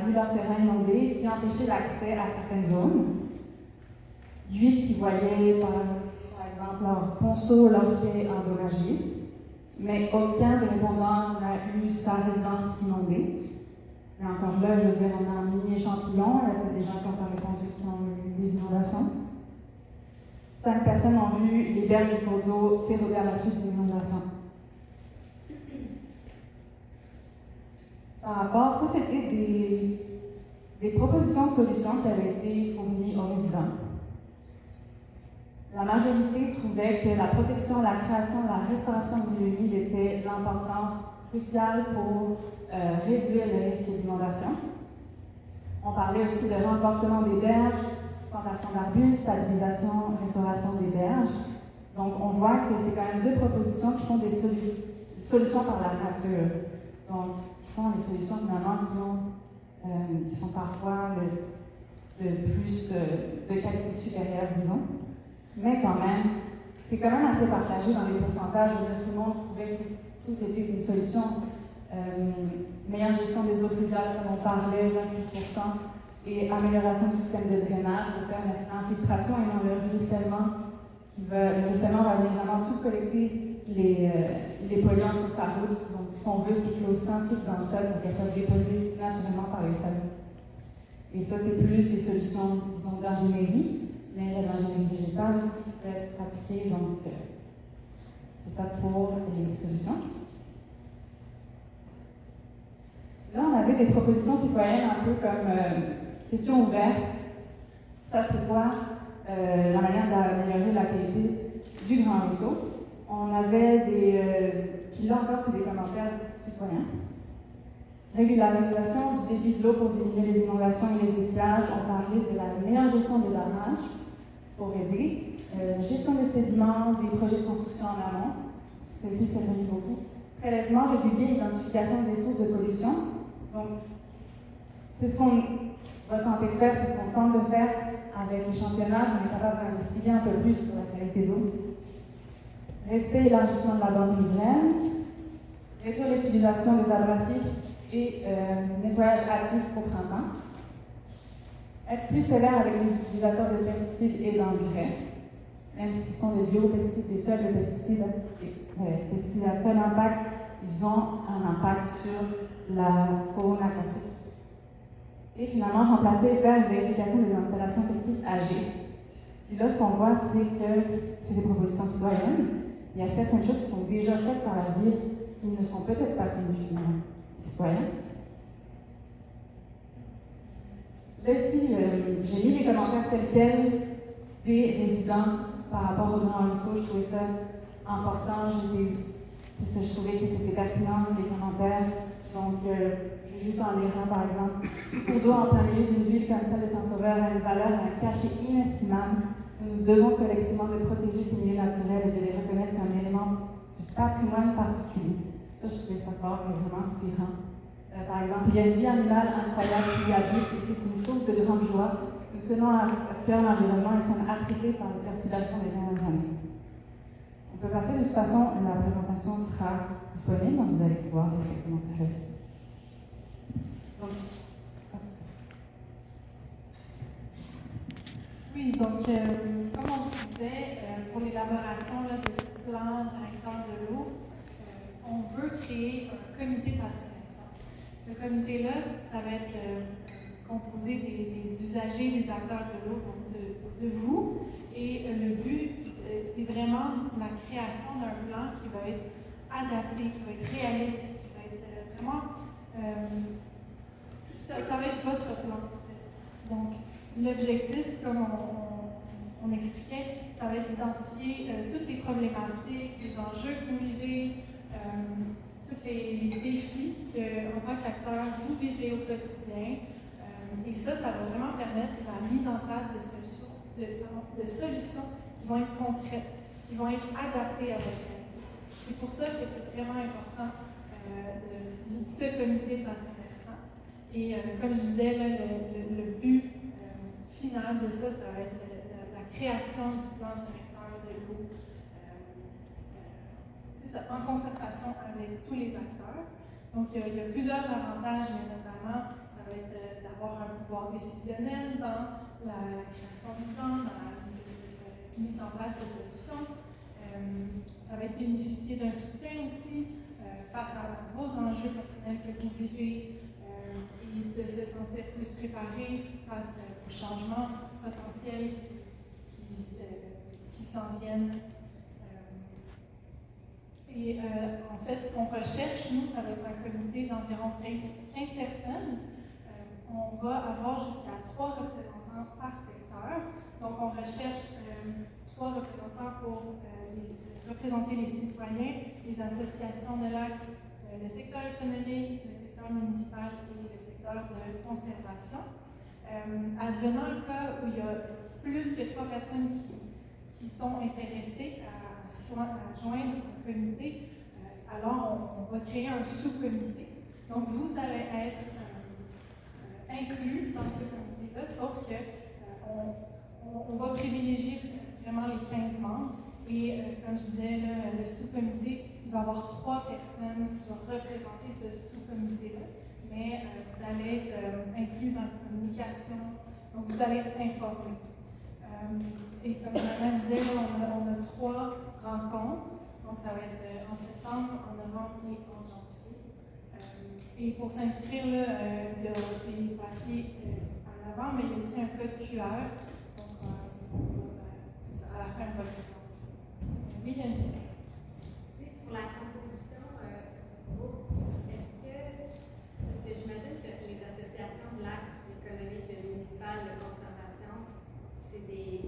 [SPEAKER 1] eu leur terrain inondé, qui ont empêché l'accès à certaines zones. 8 qui voyaient, par exemple, leur ponceau, leur quai endommagé, mais aucun des répondants n'a eu sa résidence inondée. Mais encore là, je veux dire, on a un mini-échantillon, il y a peut-être des gens qui n'ont pas répondu qui ont eu des inondations. 5 personnes ont vu les berges du cours d'eau s'éroder à la suite d'une inondation. Par rapport, ça c'était des propositions de solutions qui avaient été fournies aux résidents. La majorité trouvait que la protection, la création, la restauration de l'île humide était l'importance cruciale pour réduire le risque d'inondation. On parlait aussi de renforcement des berges, plantation d'arbustes, stabilisation, restauration des berges. Donc, on voit que c'est quand même 2 propositions qui sont des solutions par la nature. Donc, ce sont les solutions finalement qui sont parfois de qualité supérieure, disons. Mais quand même, c'est quand même assez partagé dans les pourcentages. Je veux dire, tout le monde trouvait que tout était une solution. Meilleure gestion des eaux pluviales, comme on parlait, 26%, et amélioration du système de drainage pour permettre l'infiltration et non le ruissellement. Le ruissellement va venir vraiment tout collecter les polluants sur sa route. Donc, ce qu'on veut, c'est que l'eau s'infiltre dans le sol pour qu'elle soit dépolluée naturellement par les sols. Et ça, c'est plus des solutions, disons, d'ingénierie. Mais il y a de l'ingénierie végétale aussi qui peut être pratiquée, donc c'est ça pour les solutions. Là, on avait des propositions citoyennes un peu comme questions ouvertes. Ça, c'est quoi la manière d'améliorer la qualité du Grand Ruisseau? On avait puis là encore, c'est des commentaires citoyens. Régularisation du débit de l'eau pour diminuer les inondations et les étiages. On parlait de la meilleure gestion des barrages pour aider. Gestion des sédiments, des projets de construction en amont. Ça aussi, c'est revenu beaucoup. Prélèvement régulier, identification des sources de pollution. Donc, c'est ce qu'on va tenter de faire, c'est ce qu'on tente de faire avec l'échantillonnage. On est capable d'investiguer un peu plus pour la qualité d'eau. Respect et élargissement de la borne riveraine. Réduire l'utilisation des abrasifs et nettoyage actif au printemps. Être plus sévère avec les utilisateurs de pesticides et d'engrais, même si ce sont des biopesticides, des faibles pesticides, des pesticides à faible impact, ils ont un impact sur la faune aquatique. Et finalement, remplacer et faire une vérification des installations septiques âgées. Et là, ce qu'on voit, c'est que c'est des propositions citoyennes. Il y a certaines choses qui sont déjà faites par la ville qui ne sont peut-être pas connues finalement citoyens. Là, ici, j'ai mis les commentaires tels quels des résidents par rapport au Grand Ruisseau. Je trouvais ça important. Je trouvais que c'était pertinent, les commentaires. Donc, je vais juste en lire un, par exemple. Cours d'eau en plein milieu d'une ville comme celle de Saint-Sauveur a une valeur et un cachet inestimable. Nous devons collectivement de protéger ces milieux naturels et de les reconnaître comme éléments du patrimoine particulier. Ça, je trouvais ça fort et vraiment inspirant. Par exemple, il y a une vie animale incroyable qui y habite et c'est une source de grande joie. Nous tenons à cœur l'environnement et sommes attristés par les perturbations des dernières années. On peut passer, de toute façon, la présentation sera disponible, donc vous allez pouvoir lire ces commentaires aussi.
[SPEAKER 2] Oui, donc, comme on vous disait, pour l'élaboration de ce plan directeur de l'eau, on veut créer un comité d'assainissement. Ce comité-là, ça va être composé des usagers, des acteurs de l'eau, donc de vous. Et le but, c'est vraiment la création d'un plan qui va être adapté, qui va être réaliste, qui va être vraiment... ça va être votre plan. Donc, l'objectif, comme on expliquait, ça va être d'identifier toutes les problématiques, les enjeux que vous vivez, tous les défis que, en tant qu'acteur, vous vivez au quotidien. Et ça va vraiment permettre la mise en place de solutions qui vont être concrètes, qui vont être adaptées à votre famille. C'est pour ça que c'est vraiment important ce comité de bassin versant. Et comme je disais, là, le but final de ça, ça va être la création du plan directeur de l'eau. C'est ça, en concertation avec tous les acteurs. Donc, il y a plusieurs avantages, mais notamment, ça va être d'avoir un pouvoir décisionnel dans la création du plan, dans la mise en place de solutions. Ça va être bénéficier d'un soutien aussi face à vos enjeux personnels que vous vivez et de se sentir plus préparé face aux changements potentiels qui s'en viennent. Et en fait, ce qu'on recherche, nous, ça va être un comité d'environ 15 personnes. On va avoir jusqu'à 3 représentants par secteur. Donc, on recherche 3 représentants pour représenter les citoyens, les associations de lac, le secteur économique, le secteur municipal et le secteur de conservation. Advenant le cas où il y a plus que 3 personnes qui sont intéressées à joindre un comité, alors on va créer un sous-comité. Donc, vous allez être inclus dans ce comité-là, sauf qu'on va privilégier vraiment les 15 membres. Et comme je disais, là, le sous-comité, il va y avoir 3 personnes qui vont représenter ce sous-comité-là. Mais vous allez être inclus dans la communication, donc vous allez être informés. Et comme Madame disait, là, on a 3 rencontres. Donc ça va être en septembre, en novembre et en janvier. Et pour s'inscrire, il y a des papiers en avant, mais il y a aussi un code QR. Donc c'est ça, à la fin, on va le faire. Oui, il y a une question.
[SPEAKER 3] Pour la composition du groupe, est-ce que j'imagine que les associations de lac, l'économique, le municipal, la conservation, c'est des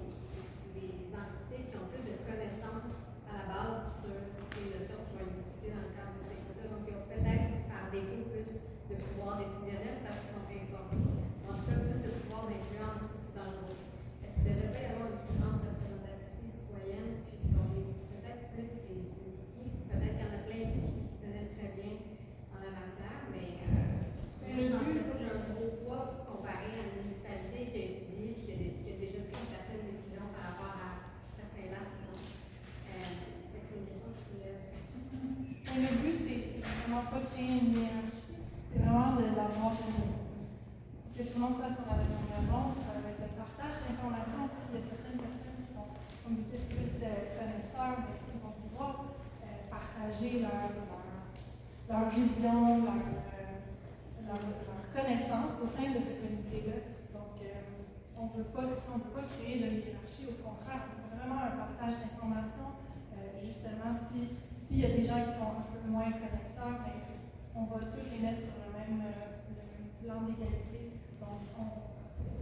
[SPEAKER 3] entités qui ont plus de connaissances à la base sur les notions qui vont être discutées dans le cadre de ces groupes-là. Donc, ils ont peut-être par défaut plus de pouvoir décisionnel parce qu'ils sont informés. En tout cas, plus de pouvoir d'influence dans le groupe. Est-ce qu'il devrait y avoir une plus grande représentativité citoyenne puisqu'on est peut-être plus les initiés? Peut-être qu'il y en a plein ici qui se connaissent très bien en la matière, mais je ne pense pas que j'ai un gros poids comparé à une municipalité qui a étudié et qui a déjà pris certaines décisions par rapport à certains lacs. C'est une question que je soulève.
[SPEAKER 2] Le but, c'est vraiment pas de créer une hiérarchie. C'est vraiment d'avoir que tout le monde soit sur la même longueur. Ça va être le partage d'informations. S'il y a certaines personnes qui sont, comme vous dites, plus connaisseurs, mais qui vont pouvoir partager leur vision, leur connaissance au sein de ce comité-là. Donc, on ne veut pas créer de hiérarchie, au contraire, on veut vraiment un partage d'informations. Justement, s'il y a des gens qui sont un peu moins connaisseurs, ben, on va tous les mettre sur le même plan d'égalité. Donc,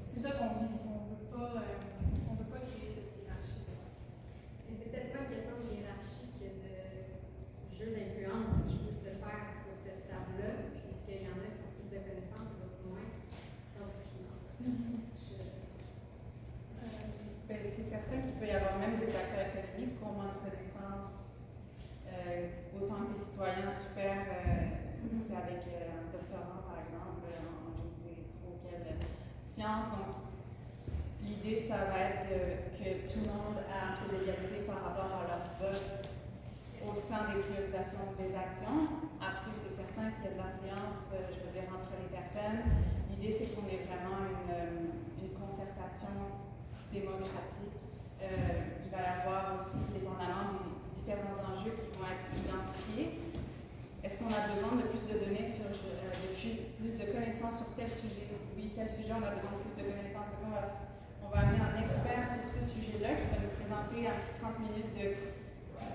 [SPEAKER 2] c'est ça qu'on vise. On ne veut pas créer cette hiérarchie.
[SPEAKER 3] Et c'est peut-être pas une question de hiérarchie que de jeu d'influence qui peut se faire sur cette table-là, puisqu'il y en a qui ont plus de connaissances et d'autres moins. Donc,
[SPEAKER 4] c'est certain qu'il peut y avoir même des acteurs économiques qui ont moins de connaissances, autant que des citoyens super, avec un doctorat par exemple, en je ne sais trop quelle science. Donc, l'idée, ça va être que tout le monde a un peu d'égalité par rapport à leur vote au sein des priorisations des actions. Après, c'est certain qu'il y a de l'influence, je veux dire, entre les personnes. L'idée, c'est qu'on ait vraiment une concertation démocratique. Il va y avoir aussi, dépendamment des différents enjeux qui vont être identifiés, est-ce qu'on a besoin de plus de données sur, plus de connaissances sur tel sujet? Oui, tel sujet, on a besoin de plus de connaissances. Donc, on va amener un expert sur ce sujet-là qui va nous présenter en 30 minutes de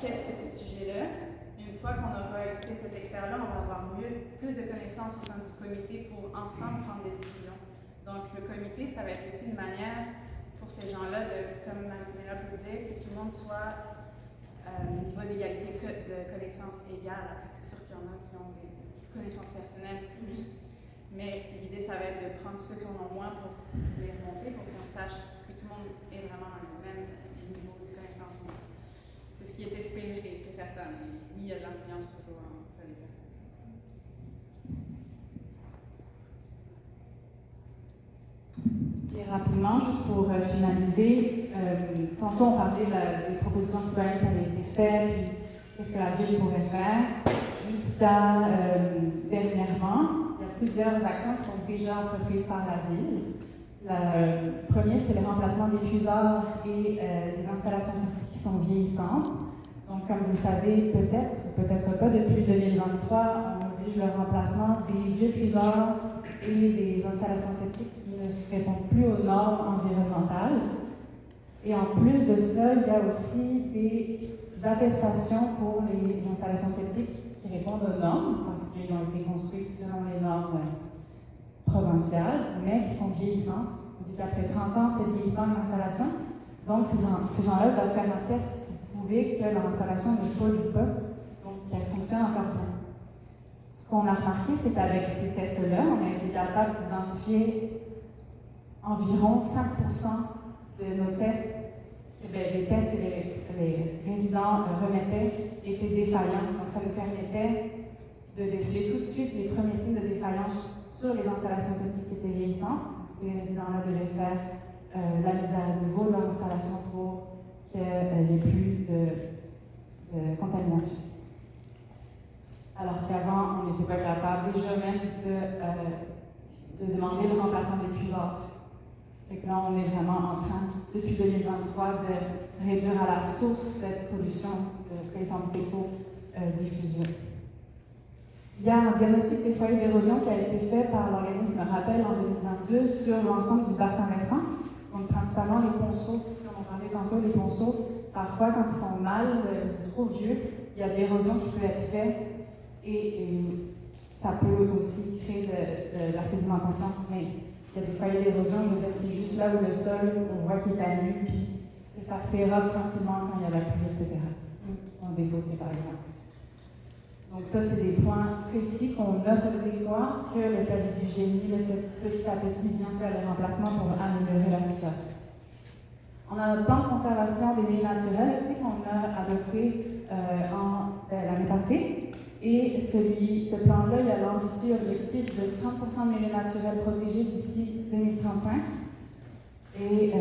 [SPEAKER 4] qu'est-ce que ce sujet-là. Une fois qu'on aura écouté cet expert-là, on va avoir plus de connaissances au sein du comité pour ensemble prendre des décisions. Donc, le comité, ça va être aussi une manière pour ces gens-là, comme Marie-Pénélope disait, que tout le monde soit niveau d'égalité de connaissances égales. Après, c'est sûr qu'il y en a qui ont des connaissances personnelles plus, mais l'idée, ça va être de prendre ceux qui en ont moins pour les remonter, pour qu'on sache que tout le monde est vraiment dans le même niveau de connaissances.
[SPEAKER 1] rapidement, juste pour finaliser, tantôt on parlait des propositions citoyennes qui avaient été faites, puis qu'est-ce que la ville pourrait faire. Jusqu'à dernièrement, il y a plusieurs actions qui sont déjà entreprises par la ville. Le premier, c'est le remplacement des puisards et des installations septiques qui sont vieillissantes. Donc, comme vous le savez, peut-être ou peut-être pas, depuis 2023, on oblige le remplacement des vieux puisards et des installations septiques qui ne se répondent plus aux normes environnementales. Et en plus de ça, il y a aussi des attestations pour les installations septiques qui répondent aux normes, parce qu'ils ont été construites selon les normes provinciales, mais qui sont vieillissantes. On dit qu'après 30 ans, c'est vieillissant une installation. Donc, ces gens-là doivent faire un test pour prouver que leur installation ne pollue pas, donc qu'elle fonctionne encore bien. Ce qu'on a remarqué, c'est qu'avec ces tests-là, on a été capable d'identifier environ 5% de nos tests, des tests que les résidents remettaient étaient défaillants. Donc, ça nous permettait de déceler tout de suite les premiers signes de défaillance sur les installations septiques qui étaient vieillissantes. Ces résidents-là devaient faire la mise à niveau de leur installation pour qu'il n'y ait plus de contamination. Alors qu'avant, on n'était pas capable déjà même de demander le remplacement des puisards. Fait que là, on est vraiment en train, depuis 2023, de réduire à la source cette pollution que les formes d'éco diffusent. Il y a un diagnostic des foyers d'érosion qui a été fait par l'organisme Rappel en 2022 sur l'ensemble du bassin versant. Donc, principalement les ponceaux, comme on parlait tantôt, les ponceaux, parfois, quand ils sont mal, trop vieux, il y a de l'érosion qui peut être faite et ça peut aussi créer de la sédimentation. Mais il y a des foyers d'érosion, je veux dire, c'est juste là où le sol, on voit qu'il est à nu, puis ça s'érode tranquillement quand il y a la pluie, etc. On défaussé, par exemple. Donc ça, c'est des points précis qu'on a sur le territoire, que le service du génie, petit à petit, vient faire les remplacements pour améliorer la situation. On a notre plan de conservation des milieux naturels aussi qu'on a adopté l'année passée. Et ce plan-là, il y a l'ambitieux objectif de 30% de milieux naturels protégés d'ici 2035. Et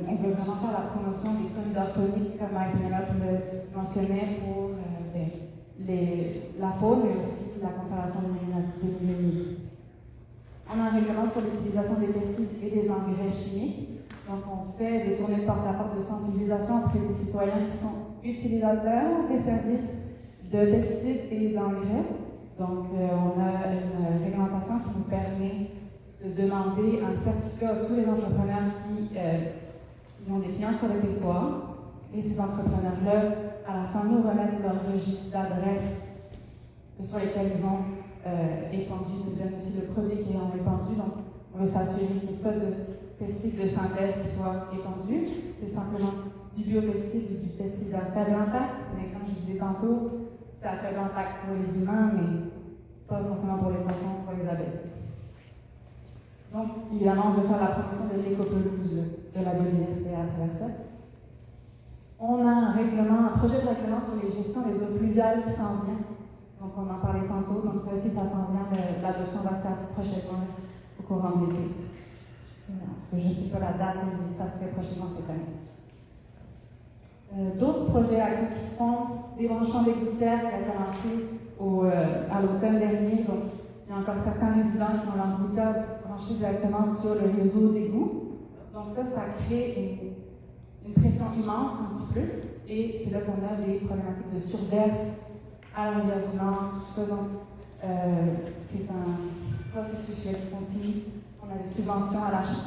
[SPEAKER 1] on veut vraiment faire la promotion des corridors phoniques, comme Penelope le mentionnait, pour la faune, mais aussi la conservation des milieux humides. On a un règlement sur l'utilisation des pesticides et des engrais chimiques. Donc, on fait des tournées de porte-à-porte de sensibilisation auprès des citoyens qui sont utilisateurs des services de pesticides et d'engrais. Donc, on a une réglementation qui nous permet de demander un certificat à tous les entrepreneurs qui ont des clients sur le territoire. Et ces entrepreneurs-là, à la fin, nous remettent leur registre d'adresses sur lesquels ils ont épandu, nous donnent aussi le produit qu'ils ont épandu. Donc, on veut s'assurer qu'il n'y ait pas de pesticides de synthèse qui soient épandus. C'est simplement du biopesticide ou du pesticide à faible impact, mais comme je disais tantôt, c'est à faible impact pour les humains, mais pas forcément pour les poissons, pour les abeilles. Donc, évidemment, on veut faire la promotion de l'éco-pelouse, de la biodiversité à travers ça. On a un projet de règlement sur les gestions des eaux pluviales qui s'en vient. Donc, on en parlait tantôt. Donc, ça aussi, ça s'en vient. L'adoption va se faire prochainement au courant de l'été. Je ne sais pas la date, mais ça se fait prochainement cette année. D'autres projets actions qui se font, débranchement des gouttières qui a commencé à l'automne dernier. Donc, il y a encore certains résidents qui ont leur gouttière branchée directement sur le réseau d'égout. Donc, ça crée une pression immense un petit peu. Et c'est là qu'on a des problématiques de surverse à la rivière du Nord, tout ça. Donc, c'est un processus qui continue. On a des subventions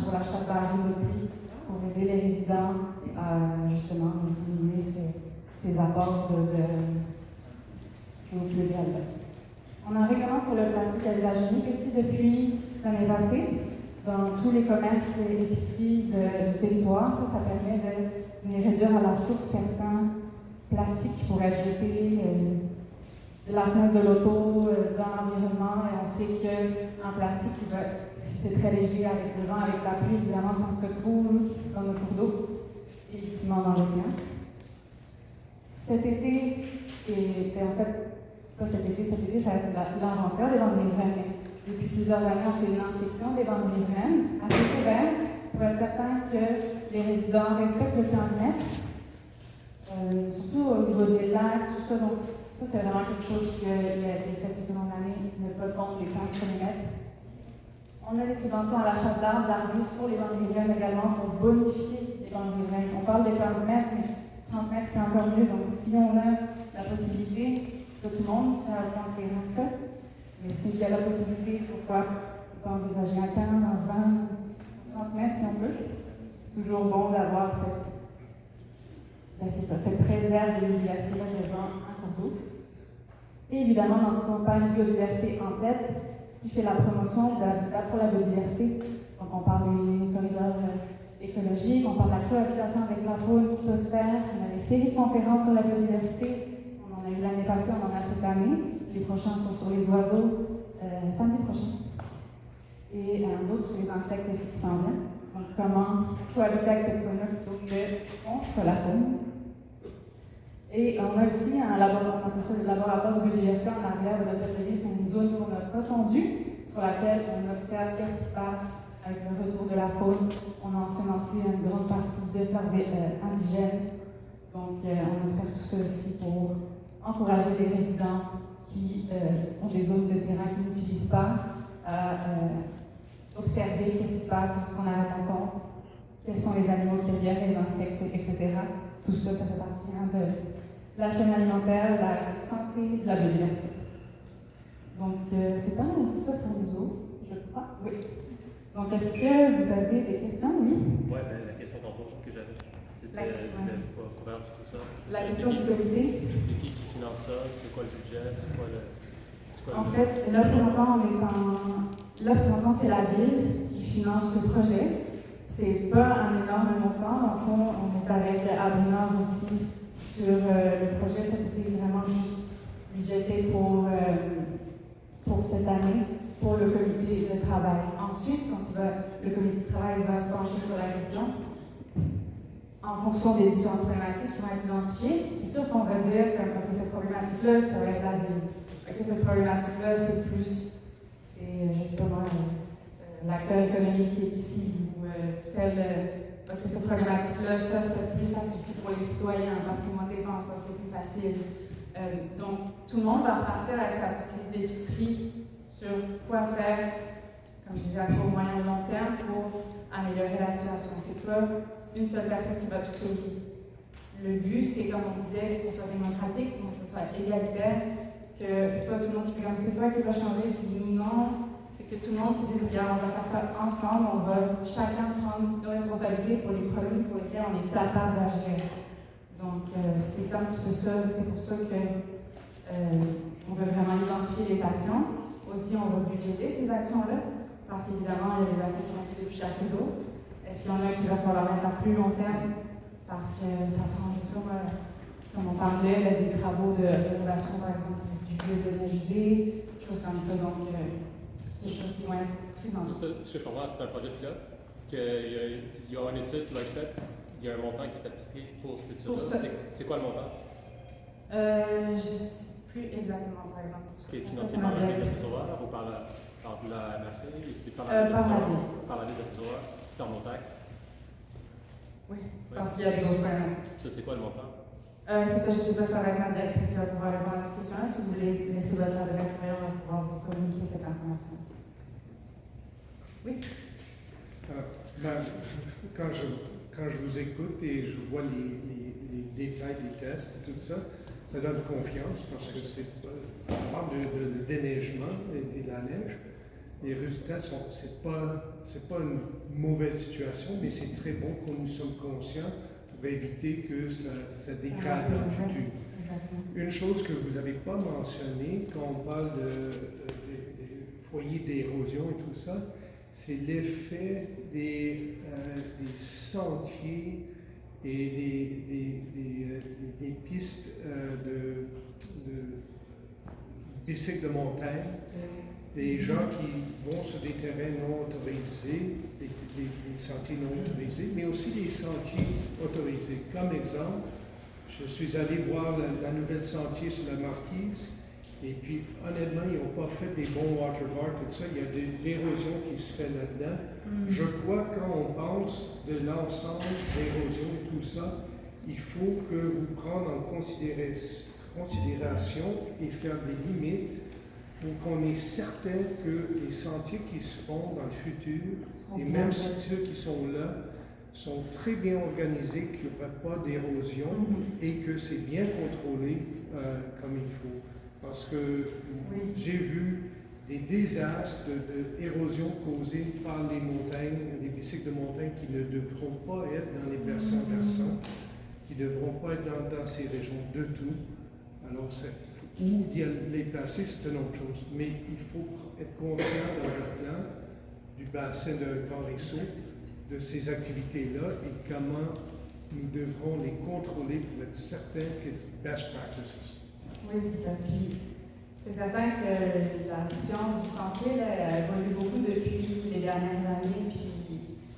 [SPEAKER 1] pour l'achat de barils d'eau de pluie pour aider les résidents à justement diminuer ces apports d'eau pluviale. On a un règlement sur le plastique à usage unique aussi depuis l'année passée. Dans tous les commerces et épiceries du territoire, ça permet de venir réduire à la source certains plastiques qui pourraient être jetés de la fenêtre de l'auto, dans l'environnement. Et on sait qu'un plastique, si c'est très léger avec le vent, avec la pluie, évidemment, ça se retrouve dans nos cours d'eau et ultimement dans l'océan. Cet été, en fait, pas cet été, ça va être l'inventaire des bandes riveraines. Depuis plusieurs années, on fait une inspection des bandes riveraines assez sévère pour être certain que les résidents respectent le 15 mètres, surtout au niveau des lacs, tout ça. Donc, ça, c'est vraiment quelque chose qui a été fait tout au long de l'année, ne pas pondre les 15 premiers mètres. On a des subventions à l'achat d'arbres, d'arbustes pour les bandes riveraines également, pour bonifier les bandes riveraines. On parle de 15 mètres, mais 30 mètres, c'est encore mieux. Donc, si on a la possibilité, c'est pas tout le monde qui a autant de terrain que ça, mais s'il y a la possibilité, pourquoi pas envisager un 15, un 20, 30 mètres si on peut. C'est toujours bon d'avoir cette réserve de biodiversité devant un cours d'eau. Et évidemment, notre campagne Biodiversité en tête, qui fait la promotion de l'habitat pour la biodiversité. Donc, on parle des corridors écologiques, on parle de la cohabitation avec la faune qui peut se faire. On a des séries de conférences sur la biodiversité. On en a eu l'année passée, on en a cette année. Les prochains sont sur les oiseaux, samedi prochain. Et d'autres sur les insectes aussi qui s'en viennent. Donc, comment cohabiter avec cette faune-là plutôt que contre la faune. Et on a aussi un laboratoire de biodiversité en arrière de l'hôtel de ville. C'est une zone qu'on n'a pas tondue, sur laquelle on observe qu'est-ce qui se passe avec le retour de la faune. On a ensemencé une grande partie de l'herbe indigène. Donc, on observe tout ça aussi pour encourager les résidents qui ont des zones de terrain qu'ils n'utilisent pas à observer qu'est-ce qui se passe lorsqu'on arrête la tonte, quels sont les animaux qui reviennent, les insectes, etc. Tout ça, ça fait partie de la chaîne alimentaire, de la santé, de la biodiversité. Donc, c'est pas mal ça pour nous autres, je crois. Oui. Donc, est-ce que vous avez des questions? Oui?
[SPEAKER 13] Oui, la question tantôt que j'avais, c'était, vous avez pas couvert du tout ça.
[SPEAKER 1] La question du comité?
[SPEAKER 13] C'est qui finance ça? C'est quoi le budget? C'est quoi le...
[SPEAKER 1] En fait, là, présentement, c'est la ville qui finance le projet. C'est pas un énorme montant. Dans le fond, on est avec Abrinor aussi sur le projet. Ça, c'était vraiment juste budgété pour cette année, pour le comité de travail. Ensuite, quand le comité de travail va se pencher sur la question, en fonction des différentes problématiques qui vont être identifiées, c'est sûr qu'on va dire que cette problématique-là, ça va être la ville. Que cette problématique-là, c'est plus, je sais pas moi, l'acteur économique qui est ici, ou que cette problématique-là, ça, c'est plus accessible pour les citoyens, parce qu'ils moins dépensent, parce que c'est plus facile. Donc, tout le monde va repartir avec sa petite liste d'épicerie sur quoi faire, comme je disais, à court, moyen, long terme, pour améliorer la situation. C'est pas une seule personne qui va tout payer. Le but, c'est, comme on disait, que ce soit démocratique, que ce soit égalitaire, que c'est pas tout le monde qui fait comme c'est toi qui va changer, puis nous non. C'est que tout le monde se dise, regarde, on va faire ça ensemble, on va chacun prendre nos responsabilités pour les problèmes pour lesquels on est capable d'agir. Donc, c'est un petit peu ça, c'est pour ça que on veut vraiment identifier les actions. Aussi, on va budgéter ces actions-là, parce qu'évidemment, il y a des actions qui vont coûter plus cher que d'autres. Est-ce qu'il y en a qui va falloir mettre à plus long terme, parce que ça prend, je sais pas, comme on parlait, là, des travaux de rénovation, par exemple, du lieu de neige usée, choses comme ça. Donc, c'est des choses qui vont être prises en compte.
[SPEAKER 13] Ce que je comprends, c'est un projet pilote, qu'il y a une étude qui va être faite, il y a un montant qui est attitré pour cette étude-là. C'est quoi le montant?
[SPEAKER 1] Je ne sais plus exactement, par exemple.
[SPEAKER 13] Qui est financé par la ville de Saint-Sauveur ou par la MRC? C'est par la ville de Saint-Sauveur, par nos taxes?
[SPEAKER 1] Oui, parce qu'il y a des grosses problématiques.
[SPEAKER 13] Ça, c'est quoi le montant?
[SPEAKER 1] C'est ça, je ne sais pas, ça va être ma directrice qui va pouvoir répondre à cette question. Si vous voulez laisser votre adresse, on va pouvoir vous communiquer cette information. Oui?
[SPEAKER 14] Quand je vous écoute et je vois les détails des tests et tout ça, ça donne confiance parce que on parle de déneigement et de la neige. Les résultats c'est pas une mauvaise situation, mais c'est très bon que nous sommes conscients pour éviter que ça dégrade dans le futur. Une chose que vous n'avez pas mentionnée quand on parle de foyers d'érosion et tout ça, c'est l'effet des sentiers et des pistes de bicycles de montagne, des gens qui vont sur des terrains non autorisés, des sentiers non autorisés, mais aussi des sentiers autorisés. Comme exemple, je suis allé voir la nouvelle sentier sur la Marquise Et puis, honnêtement, ils n'ont pas fait des bons waterboards, tout ça. Il y a de l'érosion qui se fait là-dedans. Je crois quand on pense de l'ensemble d'érosion et tout ça, il faut que vous preniez en considération et faire des limites pour qu'on est certain que les sentiers qui se font dans le futur, et même ceux qui sont là, sont très bien organisés, qu'il n'y aura pas d'érosion et que c'est bien contrôlé comme il faut. Parce que j'ai vu des désastres d'érosion causés par les montagnes, les bicycles de montagne qui ne devront pas être dans les versants, qui ne devront pas être dans ces régions de tout. Alors, où les placer, c'est une autre chose. Mais il faut être conscient dans le plan du bassin de Grand Ruisseau, de ces activités-là et comment nous devrons les contrôler pour être certains que c'est best practices.
[SPEAKER 1] Oui, c'est ça. Puis, c'est certain que la science du sentier, là, elle évolue beaucoup depuis les dernières années. Puis,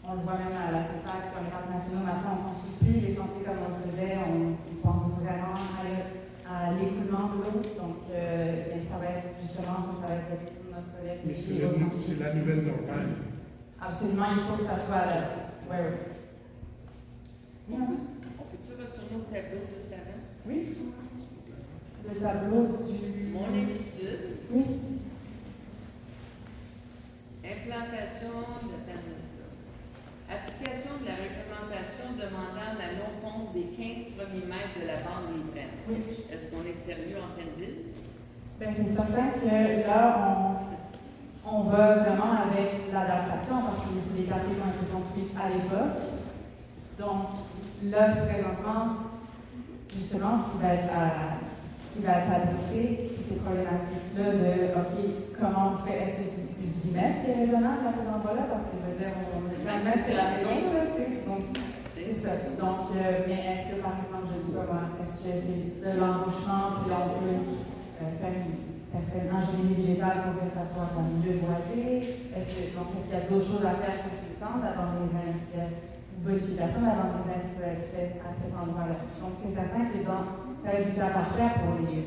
[SPEAKER 1] on le voit même à la CEPAC, dans les parcs nationaux. Maintenant, on ne construit plus les sentiers comme on le faisait. On pense vraiment à l'écoulement de l'eau. Donc, ça va être justement, ça va être notre collègue ici.
[SPEAKER 14] C'est la nouvelle normale.
[SPEAKER 1] Absolument, il faut que ça soit là. Ouais.
[SPEAKER 11] On peut-tu retourner au tableau juste avant?
[SPEAKER 1] Oui. Le tableau du...
[SPEAKER 11] Mon habitude.
[SPEAKER 1] Oui.
[SPEAKER 11] Implantation de la application de la réglementation demandant la non-ponte des 15 premiers mètres de la bande riveraine.
[SPEAKER 1] Oui.
[SPEAKER 11] Est-ce qu'on est sérieux en Plainville?
[SPEAKER 1] Bien, c'est certain que là, on va vraiment avec l'adaptation parce que c'est des quartiers qui ont été construits à l'époque. Donc, là, présentement, justement, ce qui va être adressé, c'est ces problématiques-là de, OK, comment on fait, est-ce que c'est plus 10 mètres qui est raisonnable à ces endroits-là? Parce que je veux dire, 15 mètres, c'est la maison, là, donc, c'est ça. Donc, mais est-ce que, par exemple, je dis pas moi, est-ce que c'est de l'embouchement, puis là, on peut faire une certaine ingénierie végétale pour que ça soit mieux boisé? Est-ce qu'il y a d'autres choses à faire pour le temps d'abord les vins? Est-ce qu'il y a une bonification d'abord les vins qui peut être faite à cet endroit-là? Donc, c'est certain que ça va être du cas par cas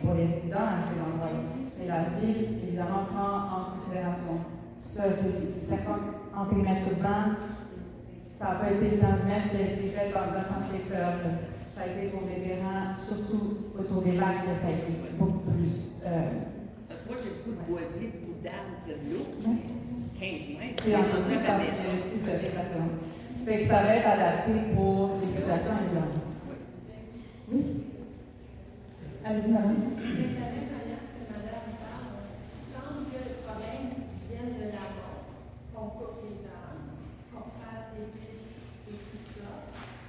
[SPEAKER 1] pour les résidents à ces endroits-là. Et la ville, évidemment, prend en considération ça. C'est certain qu'en périmètre urbain, ça n'a pas été le 15 mètres qui a été fait dans le secteur. Ça a été pour des terrains, surtout autour des lacs, ça a été beaucoup plus.
[SPEAKER 11] Parce que moi, j'ai beaucoup de boisiers, beaucoup d'arbres près de l'eau. 15 mètres,
[SPEAKER 1] c'est impossible parce que c'est ça, exactement. Fait que ça va être adapté pour les situations évidentes. Oui. Allez-y, madame.
[SPEAKER 3] De la même manière que madame parle, il semble que le problème vienne de l'amont, qu'on coupe les arbres, qu'on fasse des pistes et tout ça,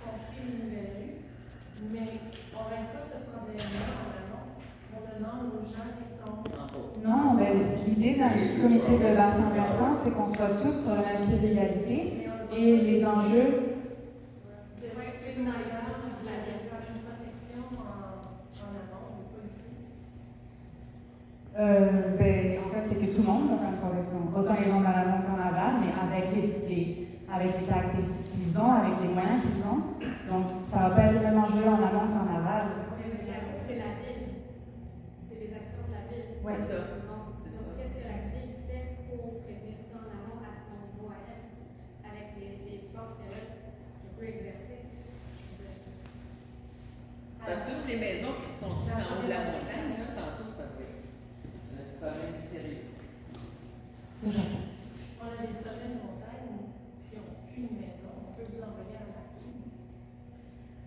[SPEAKER 3] qu'on crée une nouvelle rue, mais on ne règle pas ce problème-là en amont. On demande aux gens qui sont en haut.
[SPEAKER 1] Non, ben, l'idée dans le comité de bassin versant, c'est qu'on soit tous sur le même pied d'égalité et les enjeux.
[SPEAKER 3] C'est vrai que dans les sens, c'est de la faire une protection en amont, ou pas ici.
[SPEAKER 1] Ben, en fait, c'est que tout le monde va faire une protection. Autant les gens dans la banque qu'en aval, mais avec les caractéristiques qu'ils ont, avec les moyens qu'ils ont. Donc, ça ne va pas être le même enjeu en amont qu'en aval.
[SPEAKER 3] C'est la ville. C'est les actions de la ville.
[SPEAKER 1] Oui,
[SPEAKER 11] c'est ça.
[SPEAKER 3] Donc, qu'est-ce que la ville fait pour prévenir ça en amont à son niveau à elle, avec les forces qu'elle peut exercer?
[SPEAKER 11] Parce que toutes les maisons qui se construisent en haut de la montagne, là, tantôt, ça fait un problème sérieux.
[SPEAKER 1] c'est ça.
[SPEAKER 3] On a des sommets de montagne qui n'ont plus une maison. On peut vous envoyer à la marquise.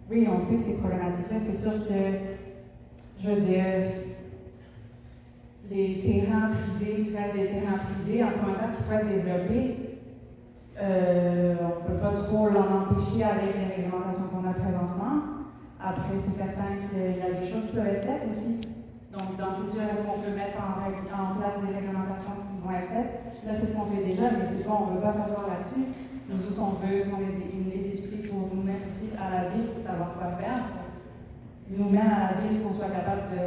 [SPEAKER 1] Oui, on sait ces problématiques-là. C'est sûr que, je veux dire, les terrains privés restent des terrains privés. En premier temps, qu'ils soient développés, on ne peut pas trop l'en empêcher avec les réglementations qu'on a présentement. Après, c'est certain qu'il y a des choses qui peuvent être faites aussi. Donc, dans le futur, est-ce qu'on peut mettre en place des réglementations qui vont être faites? Là, c'est ce qu'on fait déjà, mais c'est bon, on ne veut pas s'asseoir là-dessus. Nous autres, on veut qu'on ait une liste d'épiceries pour nous-mêmes aussi à la ville pour savoir quoi faire. Nous-mêmes à la ville, qu'on soit capable de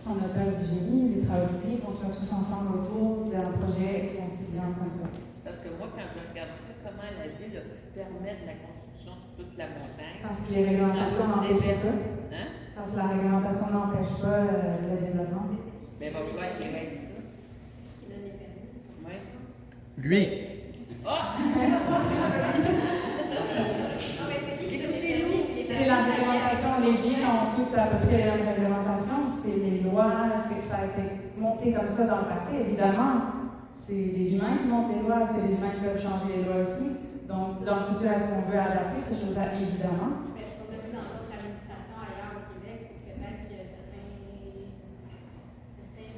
[SPEAKER 1] prendre notre service d'hygiène, des travaux publics, qu'on soit tous ensemble autour d'un projet constituant comme ça.
[SPEAKER 11] Parce que moi, quand je regarde ça, comment la ville a pu permettre la construction sur toute la montagne?
[SPEAKER 1] Parce que les réglementations n'empêchent pas.
[SPEAKER 11] Hein?
[SPEAKER 1] Parce que la réglementation n'empêche pas le développement.
[SPEAKER 3] Mais c'est qui
[SPEAKER 11] Mais il va falloir qu'il règle ça.
[SPEAKER 3] Qui donne les permis.
[SPEAKER 11] Ouais.
[SPEAKER 8] Lui.
[SPEAKER 11] Ah!
[SPEAKER 3] Non, mais c'est qui donne les permis?
[SPEAKER 1] C'est la réglementation. Les villes ont toutes à peu près la même réglementation. C'est les lois, ça a été monté comme ça dans le passé, évidemment. C'est les humains qui montent les lois, c'est les humains qui peuvent changer les lois aussi. Donc, dans le futur, est-ce qu'on veut adapter ces choses-là? Évidemment.
[SPEAKER 3] Mais ce qu'on a vu dans d'autres administrations ailleurs au Québec, c'est que peut-être que certains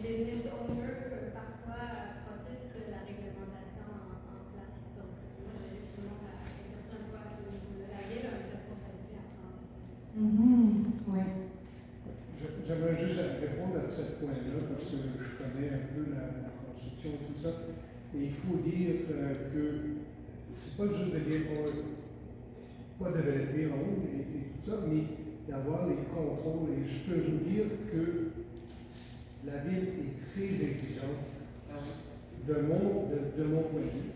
[SPEAKER 3] business owners parfois profitent de la réglementation en place. Donc, moi, j'invite tout le monde à exercer un peu à ce niveau-là. La ville a une responsabilité à prendre.
[SPEAKER 1] Oui.
[SPEAKER 14] J'aimerais juste répondre à ce point-là, parce que je connais un peu la construction et tout ça. Et il faut dire que c'est pas juste de dire pas développer en haut et tout ça, mais d'avoir les contrôles. Et je peux vous dire que la ville est très exigeante de mon point de vue.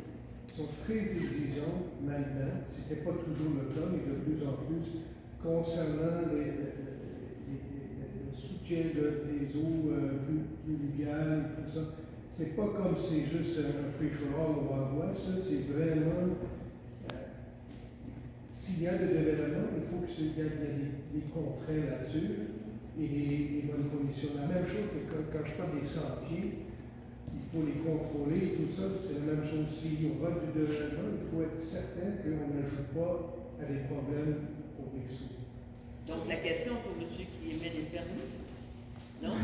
[SPEAKER 14] Ils sont très exigeants maintenant. Ce n'était pas toujours le cas, mais de plus en plus, concernant le soutien des eaux pluviales, tout ça. C'est pas comme c'est juste un free-for-all au Wild West, ça, c'est vraiment. S'il y a de développement, il faut qu'il y ait des contraintes là-dessus et des bonnes conditions. La même chose que quand je parle des sentiers, il faut les contrôler, tout ça, c'est la même chose. S'il y aura du développement, il faut être certain qu'on n'ajoute pas à des problèmes au Mexique.
[SPEAKER 11] Donc, la question pour monsieur qui émet les permis? Non?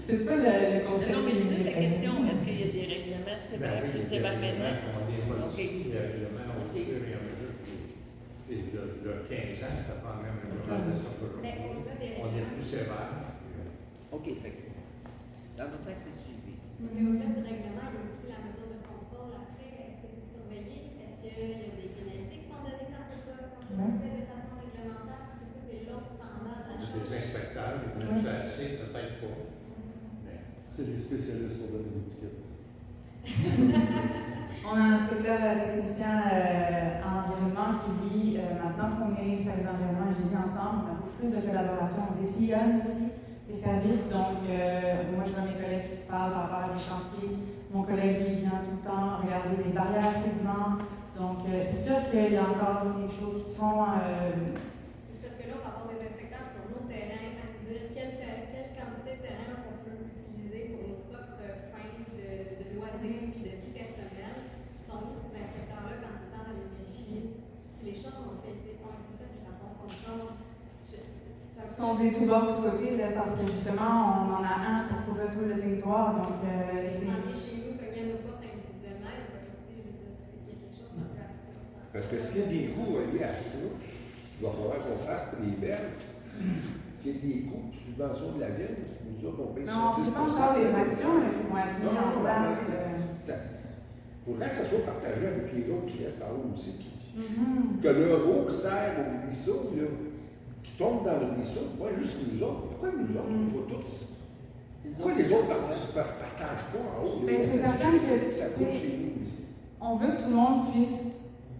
[SPEAKER 1] C'est pas le concept.
[SPEAKER 11] Non, mais je dis la question, est-ce qu'il y a des règlements sévères, plus sévères maintenant?
[SPEAKER 15] OK. Les règlements au fur et à mesure. Et le 15 ans, c'était pas la même réglementation qu'aujourd'hui. On est plus sévère.
[SPEAKER 11] OK, fait que dans notre temps que c'est suivi.
[SPEAKER 3] Mais au-delà du règlement, il y a aussi la mesure de contrôle après. Est-ce que c'est surveillé? Est-ce qu'il y a des pénalités qui sont données quand c'est pas fait de façon réglementaire? Parce que ça, c'est l'autre pendant la chose.
[SPEAKER 15] Des inspecteurs, des conducteurs assez, peut-être pas.
[SPEAKER 8] C'est des spécialistes pour donner des tickets.
[SPEAKER 1] On a un inspecteur technicien en environnement qui, lui, maintenant qu'on est sur les environnements ingénieurs ensemble, on a beaucoup plus de collaboration. Des CION aussi, des services. Donc, moi, je vois mes collègues qui se parlent par rapport à des chantiers. Mon collègue, lui, vient tout le temps regarder les barrières sédiments. Donc, c'est sûr qu'il y a encore des choses qui sont.
[SPEAKER 3] C'est parce que là, on va avoir des inspecteurs sur nos terrains à nous dire quelle quantité de terrain on peut utiliser pour nos propres fins de loisirs puis de vie personnelle. Ils sont où ces inspecteurs-là quand c'est le temps d'aller vérifier si les choses ont été faites de façon conforme?
[SPEAKER 1] Ils sont des tout bords, tout côté, là, parce que justement, on en a un pour couvrir tout le territoire. Donc,
[SPEAKER 3] c'est. Chez nous, cogner à nos portes individuellement, il va éviter, je veux dire, il y a quelque chose d'un peu absurde.
[SPEAKER 12] Parce que s'il y a des coûts liés à ça, il va falloir qu'on fasse pour les berges. S'il y a des coûts de subvention de la ville, nous autres, on paye
[SPEAKER 1] non, c'est pas encore les actions là, qui vont être mises en place.
[SPEAKER 12] Il faudrait que ça soit partagé avec les autres qui restent en haut aussi. Que leur eau sert au ruisseau, là, qui tombe dans le ruisseau, pas juste nous autres. Pourquoi nous autres, il faut tous? Pourquoi les autres ne partagent pas en haut?
[SPEAKER 1] C'est certain que
[SPEAKER 12] ça coûte chez nous.
[SPEAKER 1] On veut que tout le monde puisse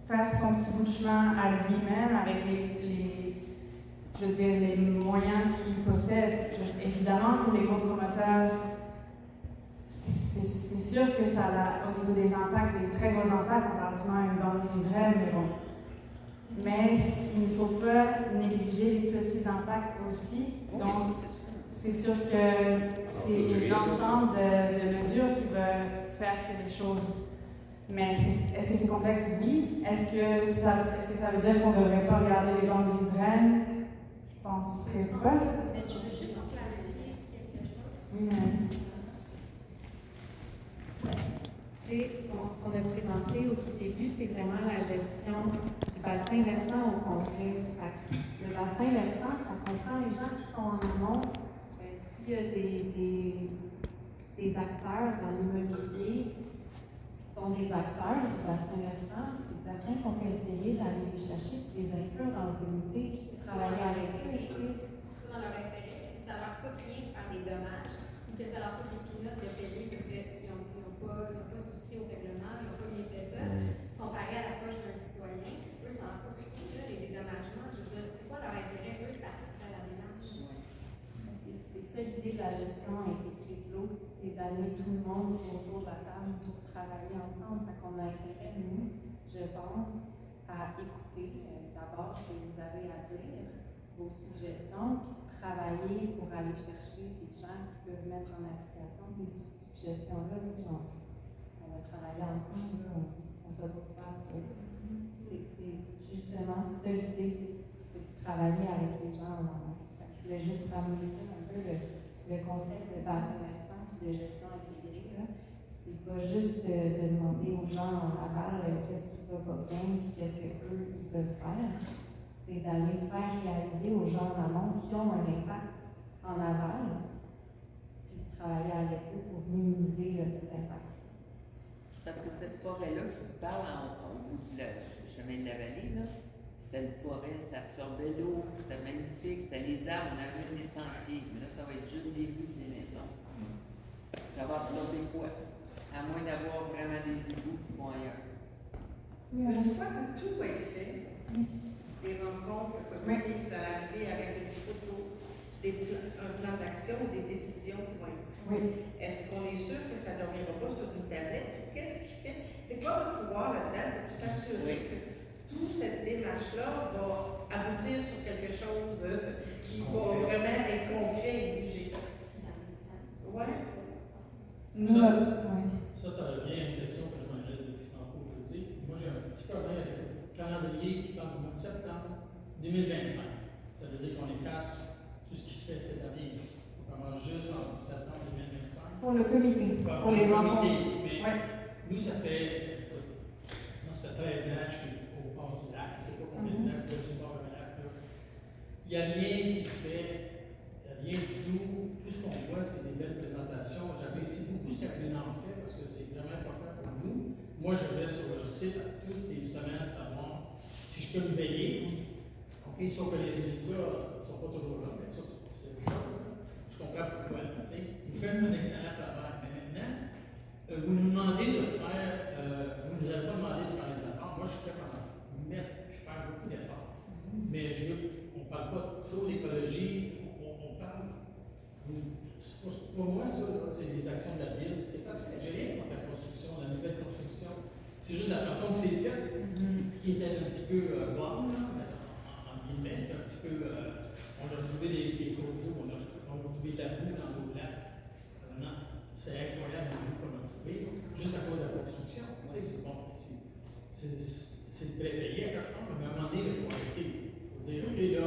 [SPEAKER 1] faire son petit bout de chemin à lui-même avec je veux dire, les moyens qu'il possède. Évidemment que les gros promoteurs, c'est sûr que ça a, au niveau des impacts, des très gros impacts, comparativement à une bande riveraine, mais bon. Mais il ne faut pas négliger les petits impacts aussi. Donc, c'est sûr que c'est l'ensemble de mesures qui va faire que les choses. Mais est-ce que c'est complexe? Oui. Est-ce que ça veut dire qu'on ne devrait pas regarder les bandes riveraines? Je pense que pas. Oui,
[SPEAKER 7] Ce qu'on a présenté au tout début, c'est vraiment la gestion du bassin versant au complet. Le bassin versant, ça comprend les gens qui sont en amont. S'il y a des acteurs dans l'immobilier qui sont des acteurs du bassin versant, c'est certain qu'on peut essayer d'aller les chercher, de les inclure dans le comité, puis de travailler avec eux.
[SPEAKER 3] C'est dans leur intérêt. Si ça leur coûte rien de faire des dommages, ou que ça leur coûte des peanuts de payer parce qu'ils n'ont pas souscrit au règlement, ils n'ont pas bien fait ça, comparé à la poche d'un citoyen, eux, ça leur coûte rien, les dédommagements. Je veux dire, c'est quoi leur intérêt, eux, de participer à la démarche?
[SPEAKER 7] C'est ça l'idée de la gestion intégrée de l'eau. d'amener tout le monde autour de la table pour travailler ensemble. Fait qu'on a intérêt, nous, je pense, à écouter d'abord ce que vous avez à dire, vos suggestions, puis travailler pour aller chercher des gens qui peuvent mettre en application ces suggestions-là. On va travailler ensemble, là, on se pose pas ça. C'est justement ça l'idée, c'est de travailler avec les gens. Je voulais juste ramener ça un peu, le concept de bassin versant et de gestion intégrée. Là. C'est pas juste de demander aux gens en aval qu'est-ce qui va pas bien et qu'est-ce qu'eux ils peuvent faire. C'est d'aller faire réaliser aux gens en amont qui ont un impact en aval, puis de travailler avec eux pour minimiser cet impact.
[SPEAKER 11] Parce que cette forêt-là, je vous parle au bout du chemin de la vallée, là, c'était une forêt, ça absorbait l'eau, c'était magnifique, c'était les arbres, on avait des sentiers. Mais là, ça va être juste des rues, des maisons. Ça va absorber quoi? À moins d'avoir vraiment des égouts qui vont ailleurs.
[SPEAKER 16] Une fois que tout va être fait, des rencontres, comme vous allez arriver avec une photo, un plan d'action, des décisions qui vont être prises. Est-ce qu'on est sûr que ça ne dormira pas sur une tablette? Qu'est-ce qui fait? C'est quoi le pouvoir là-dedans pour s'assurer que toute cette démarche-là va aboutir sur quelque chose qui va vraiment être concret et bouger? Ouais.
[SPEAKER 9] Ça revient à une question que je m'en pose aujourd'hui. Moi, j'ai un petit problème avec le calendrier qui parle du mois de septembre 2025. Ça veut dire qu'on efface tout ce qui se fait cette année. On commence juste en septembre 2025.
[SPEAKER 1] Pour le comité, pour les rencontres.
[SPEAKER 9] Mais nous, ça fait 13 ans que je suis au bord du lac. Je ne sais pas combien de temps que je suis au bord du lac. Il n'y a rien qui se fait, il n'y a rien du tout. Tout ce qu'on voit, c'est des belles présentations. J'apprécie beaucoup ce qu'Abrina en fait parce que c'est vraiment important pour nous. Moi, je vais sur leur site toutes les semaines savoir si je peux me payer. OK, sauf que les résultats ne sont pas toujours là, mais ça, c'est autre chose. Je comprends pourquoi. Vous faites un excellent travail. Mais maintenant, vous nous demandez de faire, vous ne nous avez pas demandé de faire des efforts. Moi, je suis prêt à en mettre et faire beaucoup d'efforts. Mais on ne parle pas trop d'écologie, on parle. Pour moi, ça, c'est des actions de la ville. C'est parfait. J'ai rien contre la construction, la nouvelle construction. C'est juste la façon que c'est fait qui était un petit peu bonne, en guillemets. C'est un petit peu. On a trouvé des cours d'eau, on a trouvé de la boue dans nos lacs. C'est incroyable la boue qu'on a trouvé, juste à cause de la construction. Tu sais, c'est bon. C'est très payé à quelque part, mais à un moment donné, il faut arrêter. Il faut dire, OK, là,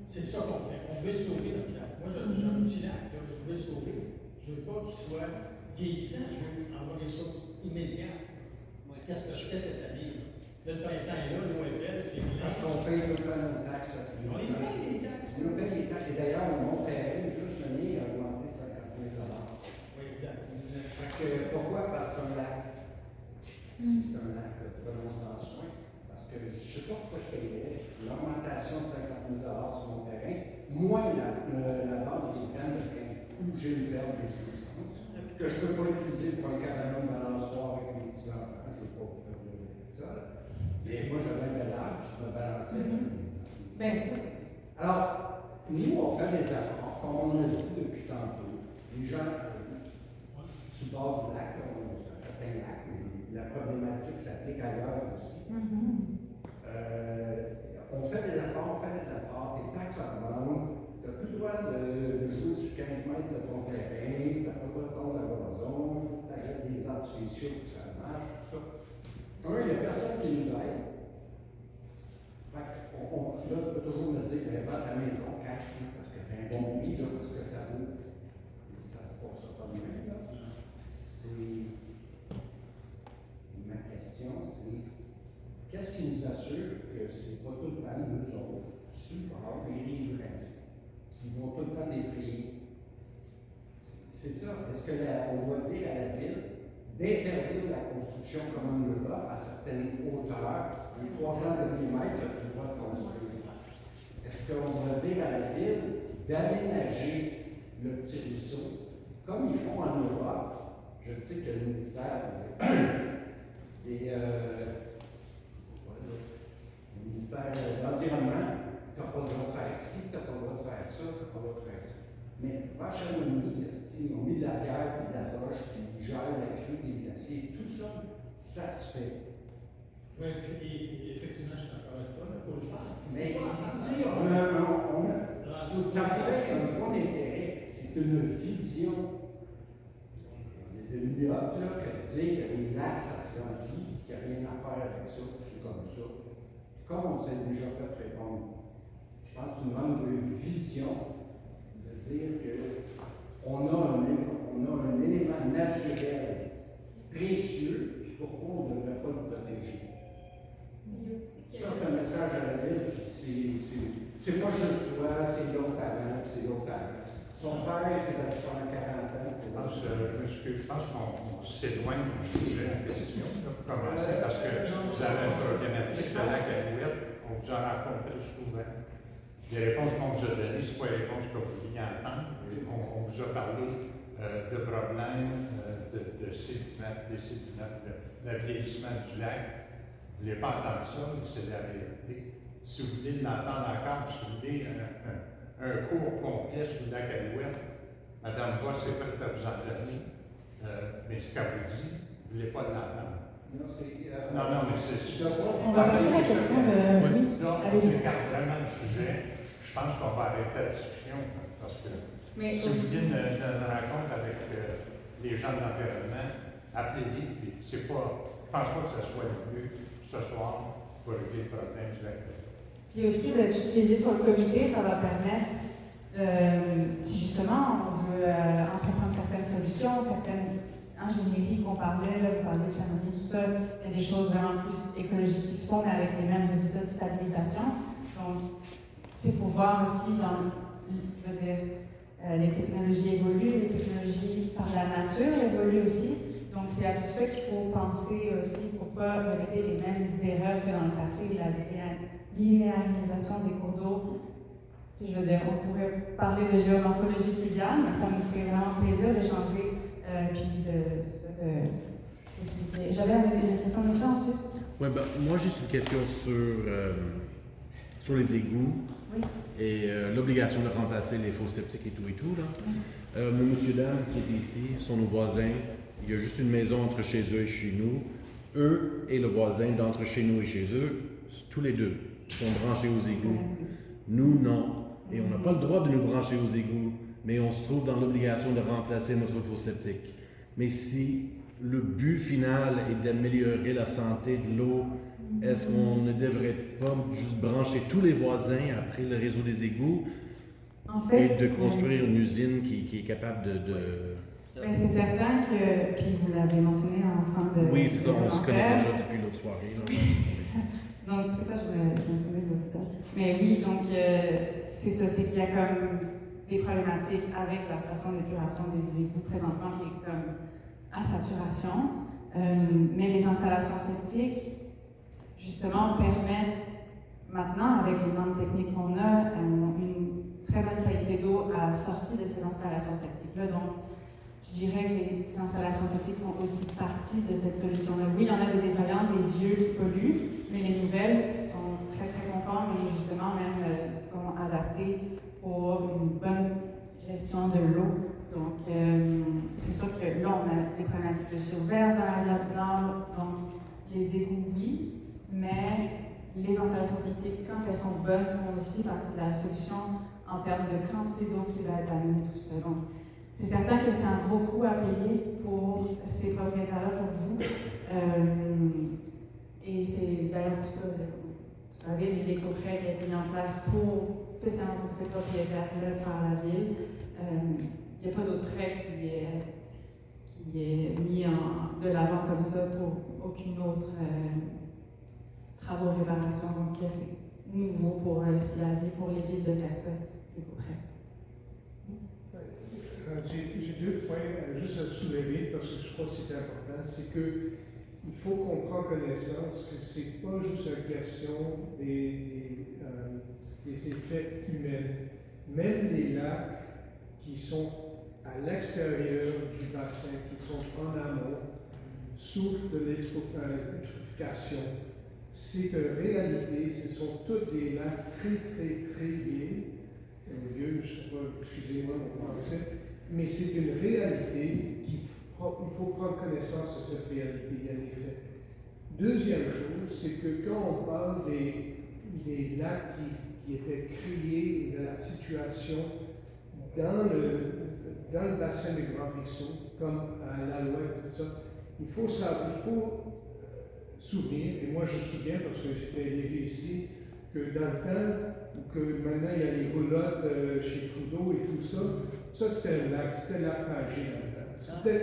[SPEAKER 9] c'est ça qu'on fait. On veut sauver notre lac. Moi, j'ai un petit lac, là, je veux le sauver. Je ne veux pas qu'il soit vieillissant, je veux avoir des choses immédiates. Qu'est-ce que je fais cette année? Là, le printemps est là, l'eau est belle, c'est bien.
[SPEAKER 17] Parce qu'on paye tout le temps nos taxes.
[SPEAKER 9] On les paye les taxes.
[SPEAKER 17] On paye les taxes. Et d'ailleurs, on monte juste l'année, a augmenté 50 000 $.
[SPEAKER 9] Oui, exact.
[SPEAKER 17] Pourquoi? Parce que c'est un lac. C'est un lac de prenons en soin. Parce que je ne sais pas pourquoi je payerais l'augmentation de 50 000 $ sur mon terrain, moins la vente des graines de grain, où j'ai une perte de jouissance, que je ne peux pas utiliser pour un cabanon balançoire avec mes petits-enfants. Je ne veux pas vous faire de ça. Mais moi, j'avais un bel arbre, je me balançais. Alors, nous, on fait des efforts, comme on a dit depuis tantôt. Les gens, sur le bord du lac, on a certains lacs, la problématique s'applique ailleurs aussi. On fait des efforts, tes taxes augmentent, tu n'as plus le droit de jouer sur 15 mètres de ton terrain, tu n'as pas le droit de tomber à la gazon, il faut que tu achètes des arbres spéciaux pour que ça marche, tout ça. Il n'y a personne qui nous aide. Là, tu peux toujours me dire, vends ta maison, cash, parce que tu as un bon prix, parce que ça vaut. Ça se passe pas bien, là. Ma question, c'est qu'est-ce qui nous assure que ce n'est pas tout le temps nous autres, sur le bord, les riverains, qui vont tout le temps défrayer? C'est ça. Est-ce qu'on doit dire à la ville d'interdire la construction comme on le va à certaines hauteurs, les 300 mm, tu as le droit de construire? Est-ce qu'on doit dire à la ville d'aménager le petit ruisseau comme ils font en Europe? Je sais que le ministère le ministère de l'Environnement, tu n'as pas le droit de faire ci, tu n'as pas le droit de faire ça, tu n'as pas le droit de faire ça. Mais Vache-à-Monie, ils ont mis de la bière et de la roche, puis ils gèrent la crue des glaciers, tout ça, ça se fait.
[SPEAKER 9] Oui, effectivement, je suis d'accord avec toi, il faut le faire.
[SPEAKER 17] Mais ici, ça pourrait être un point d'intérêt, c'est une vision de myope, là, que de dire que les lacs, ça se remplit, qu'il n'y a rien à faire avec ça, c'est comme ça. Comme on s'est déjà fait répondre, je pense qu'il manque de vision de dire qu'on a un élément naturel précieux, puis pourquoi on ne devrait pas le protéger. Ça, c'est un message à la ville, c'est pas juste toi, c'est l'autre avant, c'est l'autre avant. Son père, c'est battu pendant 40 ans.
[SPEAKER 15] Je pense qu'on s'éloigne du sujet en question, pour commencer, parce que vous avez une problématique de lac Alouette, on vous en rencontre souvent. Les réponses qu'on vous a données, ce n'est pas les réponses que vous vouliez entendre. On vous a parlé de problèmes de sédiments, de vieillissement du lac. Vous ne voulez pas entendre ça, mais c'est la réalité. Si vous voulez l'entendre encore, si vous voulez un cours complet sur le lac Alouette, Mme Voss est prête à vous en donner, mais ce qu'elle vous dit, vous ne voulez pas l'entendre. Non, mais c'est...
[SPEAKER 1] On va passer à la question de... Oui,
[SPEAKER 15] on s'écarte vraiment du sujet. Je pense qu'on va arrêter la discussion, parce que si vous voulez une rencontre avec les gens de l'environnement, appelez-les, puis c'est pas... Je ne pense pas que ça soit le mieux ce soir pour régler le problème du lac.
[SPEAKER 1] Puis aussi, de siéger sur le comité, ça va permettre, si justement on veut entreprendre certaines solutions, certaines ingénieries qu'on parlait, là, vous parlez de Chamonix, tout ça, il y a des choses vraiment plus écologiques qui se font, mais avec les mêmes résultats de stabilisation. Donc, il faut voir aussi je veux dire, les technologies évoluent, les technologies par la nature évoluent aussi. Donc, c'est à tout ça qu'il faut penser aussi pour ne pas répéter les mêmes erreurs que dans le passé, la linéarisation des cours d'eau. Je veux dire, on pourrait parler de géomorphologie fluviale, mais ça me ferait vraiment plaisir d'échanger puis d'expliquer. J'avais une question, monsieur, ensuite.
[SPEAKER 8] Oui, ben, moi, j'ai une question sur les égouts et l'obligation de remplacer les fosses septiques et tout. Là. Mon monsieur dame qui est ici sont nos voisins. Il y a juste une maison entre chez eux et chez nous. Eux et le voisin d'entre chez nous et chez eux, tous les deux, sont branchés aux égouts. Nous, non. Et on n'a pas le droit de nous brancher aux égouts, mais on se trouve dans l'obligation de remplacer notre fosse septique. Mais si le but final est d'améliorer la santé de l'eau, est-ce qu'on ne devrait pas juste brancher tous les voisins après le réseau des égouts et de construire une usine qui est capable de...
[SPEAKER 1] Ben, c'est certain que, puis vous l'avez mentionné en fin de...
[SPEAKER 8] Oui, c'est ça, on se connaît déjà depuis l'autre soirée. Là.
[SPEAKER 1] Oui, c'est ça. Donc, c'est ça, je me souviens de votre message. Mais oui, donc, c'est ça, c'est qu'il y a comme des problématiques avec la station d'épuration des égouts présentement qui est comme à saturation. Mais les installations septiques, justement, permettent maintenant, avec les normes techniques qu'on a, une très bonne qualité d'eau à sortie de ces installations septiques-là. Donc, je dirais que les installations septiques font aussi partie de cette solution-là. Oui, il y en a des défaillants, des vieux qui polluent, mais les nouvelles sont très, très conformes et justement même sont adaptées pour une bonne gestion de l'eau. Donc, c'est sûr que là, on a des problématiques de surveillance dans la rivière du Nord, donc les égouts, oui, mais les installations septiques, quand elles sont bonnes, font aussi partie de la solution en termes de quantité d'eau qui va être amenée, tout ça. Donc, c'est certain que c'est un gros coût à payer pour ces propriétaires-là, pour vous. Et c'est d'ailleurs pour ça, vous savez, l'éco-prêt qui a été mis en place spécialement pour ces propriétaires-là par la ville. Il n'y a pas d'autre prêt qui est mis de l'avant comme ça pour aucune autre travaux de réparation. Donc, c'est nouveau pour CIAV, pour les villes de faire ça, l'éco-prêt.
[SPEAKER 14] J'ai deux points juste à soulever parce que je crois que c'est important. C'est qu'il faut qu'on prenne connaissance que ce n'est pas juste une question des effets humains. Même les lacs qui sont à l'extérieur du bassin, qui sont en amont, souffrent de l'eutrophication. C'est qu'en réalité, ce sont tous des lacs très, très, très vieux, excusez-moi mon français, mais c'est une réalité il faut prendre connaissance de cette réalité, il y a des faits. Deuxième chose, c'est que quand on parle des lacs qui étaient créés et de la situation dans le bassin des Grands Ruisseaux, comme à l'Alouette, tout ça, il faut souvenir, et moi je me souviens parce que j'étais élevé ici, que dans le temps, que maintenant il y a les roulottes chez Trudeau et tout ça, c'était un lac, c'était le lac Pagé dans le temps.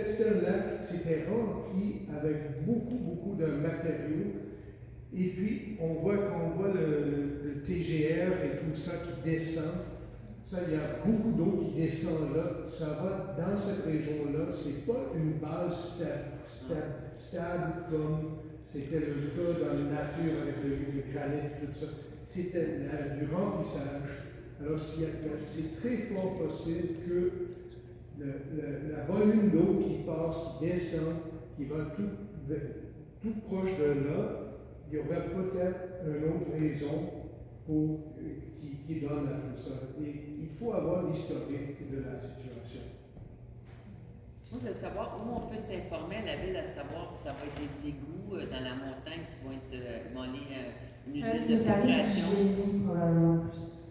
[SPEAKER 14] C'était un lac qui s'était rempli avec beaucoup de matériaux. Et puis, quand on voit le TGR et tout ça qui descend, ça, il y a beaucoup d'eau qui descend là, ça va dans cette région-là, c'est pas une base stable comme c'était le cas dans la nature avec le granit et tout ça. C'était du remplissage. Alors, c'est très fort possible que la volume d'eau qui passe, qui descend, qui va tout proche de là, il y aurait peut-être une autre raison qui donne à tout ça. Et il faut avoir l'historique de la situation.
[SPEAKER 11] Moi, je veux savoir où on peut s'informer à la ville, à savoir si ça va être des égouts dans la montagne qui vont aller une usine de filtration.
[SPEAKER 1] Probablement plus.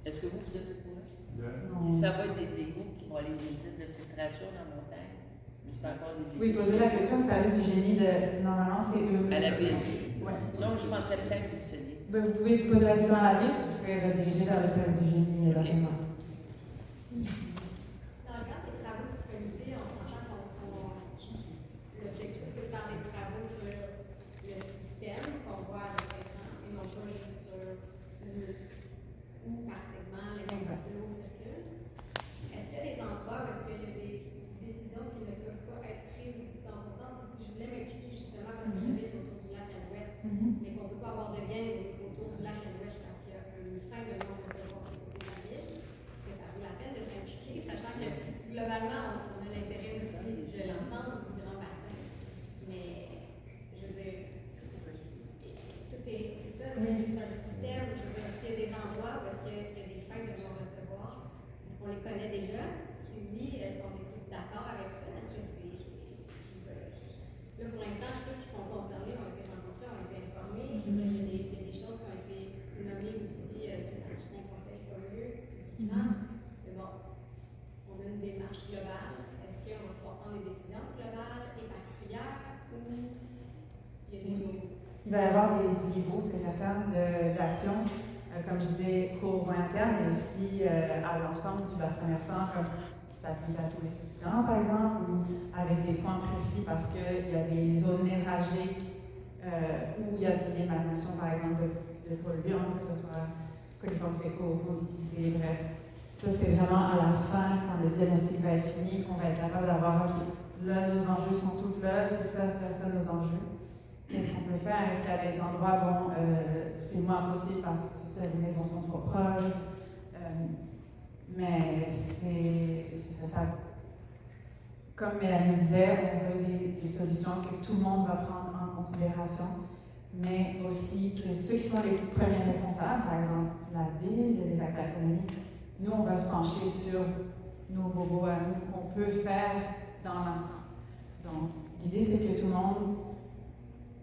[SPEAKER 11] Est-ce que vous êtes au courant? Si ça va être des égouts qui vont aller une usine de filtration dans la montagne, ou c'est encore des égouts?
[SPEAKER 1] Oui, poser la question au service du génie normalement, c'est eux.
[SPEAKER 11] À la ville?
[SPEAKER 1] Oui.
[SPEAKER 11] Donc, je pensais peut-être que c'est lié.
[SPEAKER 1] Vous pouvez poser la question à la ville, vous serez redirigé vers le service du génie localement.
[SPEAKER 3] Dans le cadre des travaux du comité, en sachant l'objectif, c'est de faire des travaux sur le système qu'on voit avec l'écran et non pas juste sur où par segment l'eau circule. Est-ce qu'il y a des endroits où est-ce qu'il y a des décisions qui ne peuvent pas être prises dans mon sens? Si je voulais m'impliquer justement parce que j'habite autour du lac Alouette, mais qu'on ne peut pas avoir de gain autour du lac Alouette parce qu'il y a une faible nombre de devoirs du côté de la ville, est-ce que ça vaut la peine de s'impliquer, sachant que globalement, on a l'intérêt aussi de l'ensemble du grand bassin. Mais, je veux dire, c'est ça, c'est un système, je veux dire, s'il y a des endroits où est-ce qu'il y a des fins de non-recevoir, est-ce qu'on les connaît déjà? Si oui, est-ce qu'on est tous d'accord avec ça? Est-ce que c'est... Là, pour l'instant, ceux qui sont concernés ont été rencontrés, ont été informés. Je veux dire, il y a des choses qui ont été nommées aussi suite à certains conseils qui ont eu lieu. Mais bon, on a une démarche globale. Est-ce qu'on va pouvoir prendre des décisions globales et particulières ou il y a des niveaux?
[SPEAKER 1] Il va y avoir des niveaux, c'est certain, d'action, comme je disais, court, moyen terme, mais aussi à l'ensemble du bassin versant, comme qui s'applique à tous les résidents, par exemple, ou avec des points précis parce qu'il y a des zones névralgiques où il y a des émanations, par exemple, de polluants, que ce soit coliformes fécaux, conductivité, bref. Ça, c'est vraiment à la fin, quand le diagnostic va être fini, qu'on va être capable d'avoir, OK, là, nos enjeux sont tous là, c'est ça, nos enjeux. Qu'est-ce qu'on peut faire? Est-ce qu'il y a des endroits, bon, c'est moins possible parce que c'est ça, les maisons sont trop proches. Mais c'est ça. Comme Mélanie disait, on veut des solutions que tout le monde va prendre en considération, mais aussi que ceux qui sont les premiers responsables, par exemple la ville, les acteurs économiques, nous, on va se pencher sur nos bobos à nous qu'on peut faire dans l'instant. Donc, l'idée, c'est que tout le monde,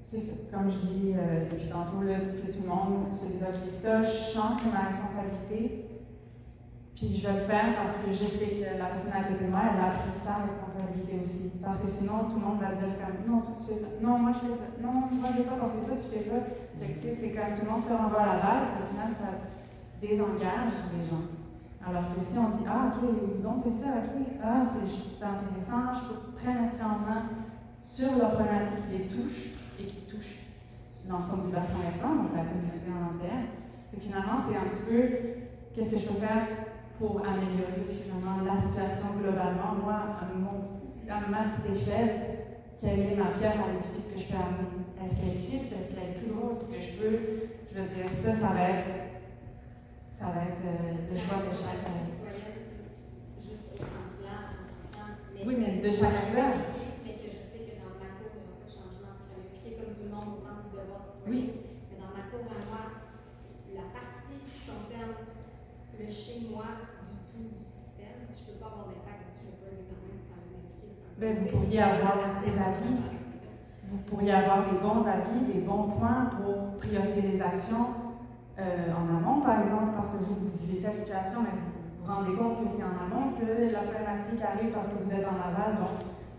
[SPEAKER 1] c'est ça, comme je dis depuis tantôt, là, que tout le monde se dise, OK, ça, je sens que c'est ma responsabilité, puis je vais le faire parce que je sais que la personne à côté de moi, elle a pris sa responsabilité aussi. Parce que sinon, tout le monde va dire comme, non, toi tu fais ça, non, moi je fais ça, non, moi je fais pas parce que toi tu fais pas. Fait que, c'est comme tout le monde se renvoie à la balle, puis au final, ça désengage les gens. Alors que si on dit, ah, OK, ils ont fait ça, OK, ah, je trouve ça intéressant, je trouve qu'ils prennent action en main sur leurs problématiques qui les touchent et qui touchent l'ensemble du bassin versant, donc la communauté en entière. Et finalement, c'est un petit peu, qu'est-ce que je peux faire pour améliorer finalement la situation globalement. Moi, à ma petite échelle, quelle est ma pierre à l'édifice que je peux amener? Est-ce qu'elle est petite? Est-ce qu'elle est plus grosse? Est-ce que je veux? Je veux dire, ça va être le choix de chaque
[SPEAKER 3] citoyenne, juste au sens large, on s'entend.
[SPEAKER 1] Oui, mais de chaque acteur.
[SPEAKER 3] Mais que je sais que dans ma cour, il n'y aura pas de changement. Je vais m'impliquer comme tout le monde au sens du devoir citoyen.
[SPEAKER 1] Oui.
[SPEAKER 3] Mais dans ma cour à moi, la partie qui concerne le chez moi pas avoir d'impact dessus, je peux quand même m'impliquer sur un
[SPEAKER 1] Ben, vous
[SPEAKER 3] côté.
[SPEAKER 1] pourriez avoir des avis. Vous pourriez avoir des bons avis, des bons points pour prioriser les actions en amont, par exemple, parce que vous vivez telle situation, mais vous vous rendez compte que c'est en amont que la problématique arrive parce que vous êtes en aval, donc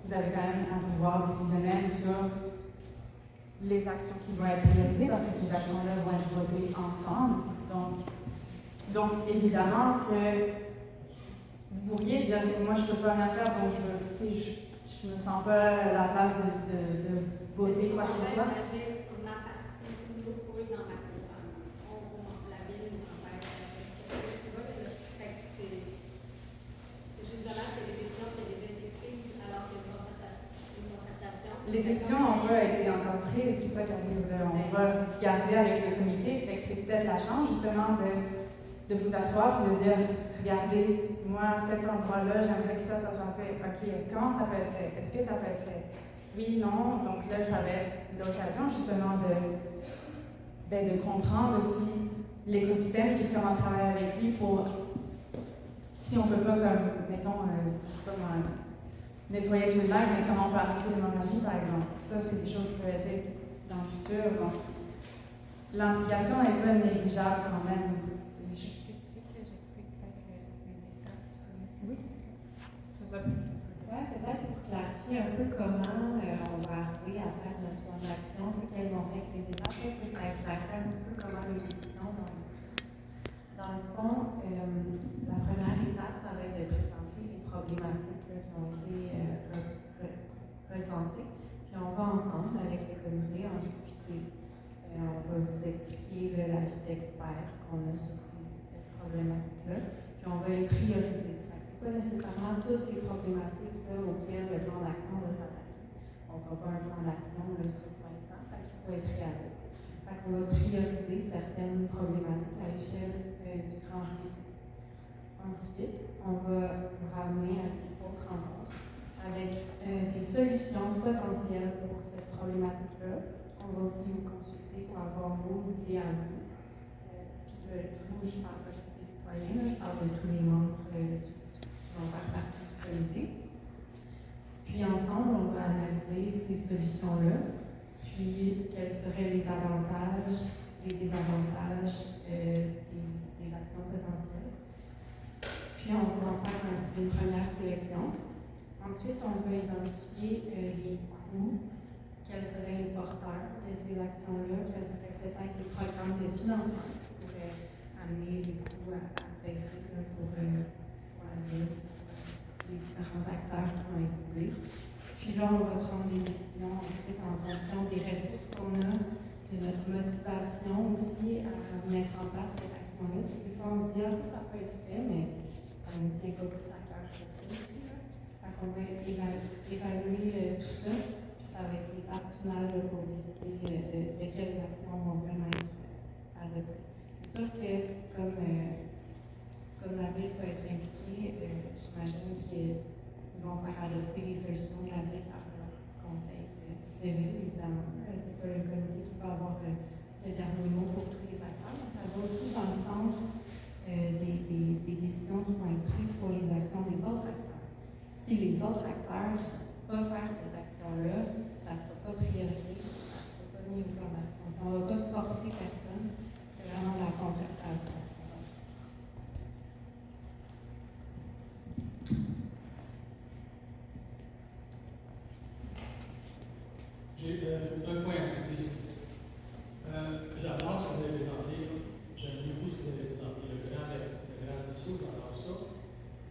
[SPEAKER 1] vous avez quand même un pouvoir décisionnel sur les actions qui vont être priorisées, parce que ces actions-là vont être votées ensemble. Donc évidemment que vous pourriez dire, moi je ne peux pas rien faire, donc je me sens pas à la place de voter quoi que ce soit.
[SPEAKER 3] Agir sur ma partie locaux dans ma cour. La ville nous empêche d'agir sur ce niveau-là. C'est juste dommage que les décisions qui ont déjà été prises alors qu'il y a une concertation.
[SPEAKER 1] Les décisions en vrai ont été encore prises, c'est ça qui arrive. On va regarder avec le comité, fait que c'est peut-être la chance justement de vous asseoir et de dire, regardez, moi, cet endroit-là, j'aimerais que ça soit fait. OK, comment ça peut être fait? Est-ce que ça peut être fait? Oui, non. Donc là, ça va être l'occasion justement de comprendre aussi l'écosystème et comment travailler avec lui pour, si on ne peut pas, comme, mettons, nettoyer tout le lac, mais comment on peut arrêter l'hémorragie, par exemple. Ça, c'est des choses qui peuvent être faites dans le futur. Donc, l'implication n'est pas négligeable quand même.
[SPEAKER 7] Oui, peut-être pour clarifier un peu comment on va arriver à faire notre plan d'action, c'est quelles vont être les étapes, peut-être que ça éclairerait un petit peu comment les décisions vont être prises. Dans le fond, la première étape, ça va être de présenter les problématiques là, qui ont été recensées. Puis on va ensemble, avec le comité, en discuter. On va vous expliquer l'avis d'experts qu'on a sur ces problématiques-là. Puis on va les prioriser. Pas nécessairement toutes les problématiques auxquelles le plan d'action va s'attaquer. On ne fera pas un plan d'action sur 20 ans, il faut être réaliste. On va prioriser certaines problématiques à l'échelle du Grand Ruisseau. Ensuite, on va vous ramener à une autre rencontre avec des solutions potentielles pour cette problématique-là. On va aussi vous consulter pour avoir vos idées à vous. Puis vous, je ne parle pas juste des citoyens, je parle de tous les membres vont faire partie du comité. Puis ensemble, on va analyser ces solutions-là, puis quels seraient les avantages, les désavantages des actions potentielles. Puis on va en faire une première sélection. Ensuite, on va identifier les coûts, quels seraient les porteurs de ces actions-là, quels seraient peut-être les programmes de financement qui pourraient amener les coûts à baisser pour les différents acteurs qui ont été ciblés. Puis là, on va prendre des décisions ensuite en fonction des ressources qu'on a, de notre motivation aussi à mettre en place cette action-là. Des fois, on se dit, ça peut être fait, mais ça ne nous tient pas plus à cœur que ça aussi. Fait qu'on va évaluer tout ça, puis ça va être l'étape finale pour décider de quelles actions vont vraiment être adoptées. C'est sûr que c'est comme la ville peut être impliquée, j'imagine qu'ils vont faire adopter les solutions de la ville par leur conseil de ville, évidemment. C'est pas le comité qui va avoir le dernier mot pour tous les acteurs, mais ça va aussi dans le sens des décisions qui vont être prises pour les actions des autres acteurs. Si les autres acteurs ne peuvent pas faire cette action-là, ça ne sera pas priorisé, ça ne sera pas mis au plan d'action. On ne va pas forcer personne, c'est vraiment de la concertation.
[SPEAKER 9] J'ai un point à soulever. J'adore ce que vous avez présenté. J'aime beaucoup ce que vous avez présenté. Le grand Ruisseau, j'adore ça.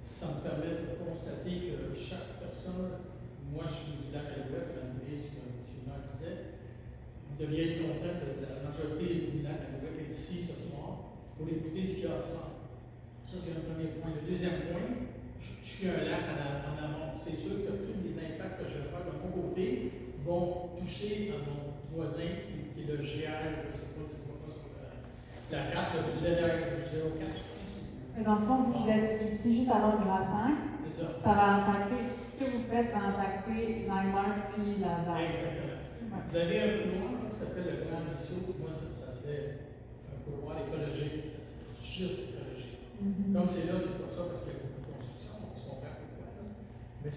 [SPEAKER 9] Ça me permet de constater que chaque personne, moi je suis du lac Alouette, André, ce que M. le maire disait, vous devriez être content que la majorité du lac Alouette est ici ce soir pour écouter ce qu'il y a à se faire. Ça, c'est un premier point. Le deuxième point, je suis un lac en amont. C'est sûr que tous les impacts que je vais faire de mon côté vont toucher à mon voisin qui est le GR, je ne sais pas, la carte du 04, je pense.
[SPEAKER 1] Dans le fond, vous êtes ici juste avant le Grassin.
[SPEAKER 9] C'est ça.
[SPEAKER 1] Ça va impacter, ce que vous faites va impacter Neymar puis la vague.
[SPEAKER 9] Exactement. Ouais. Vous avez un couloir qui s'appelle le Grand Ruisseau. Moi, ça serait un couloir écologique. Ça serait juste écologique. Comme c'est là, c'est pas ça parce qu'il y a beaucoup de construction, on se comprend. Mais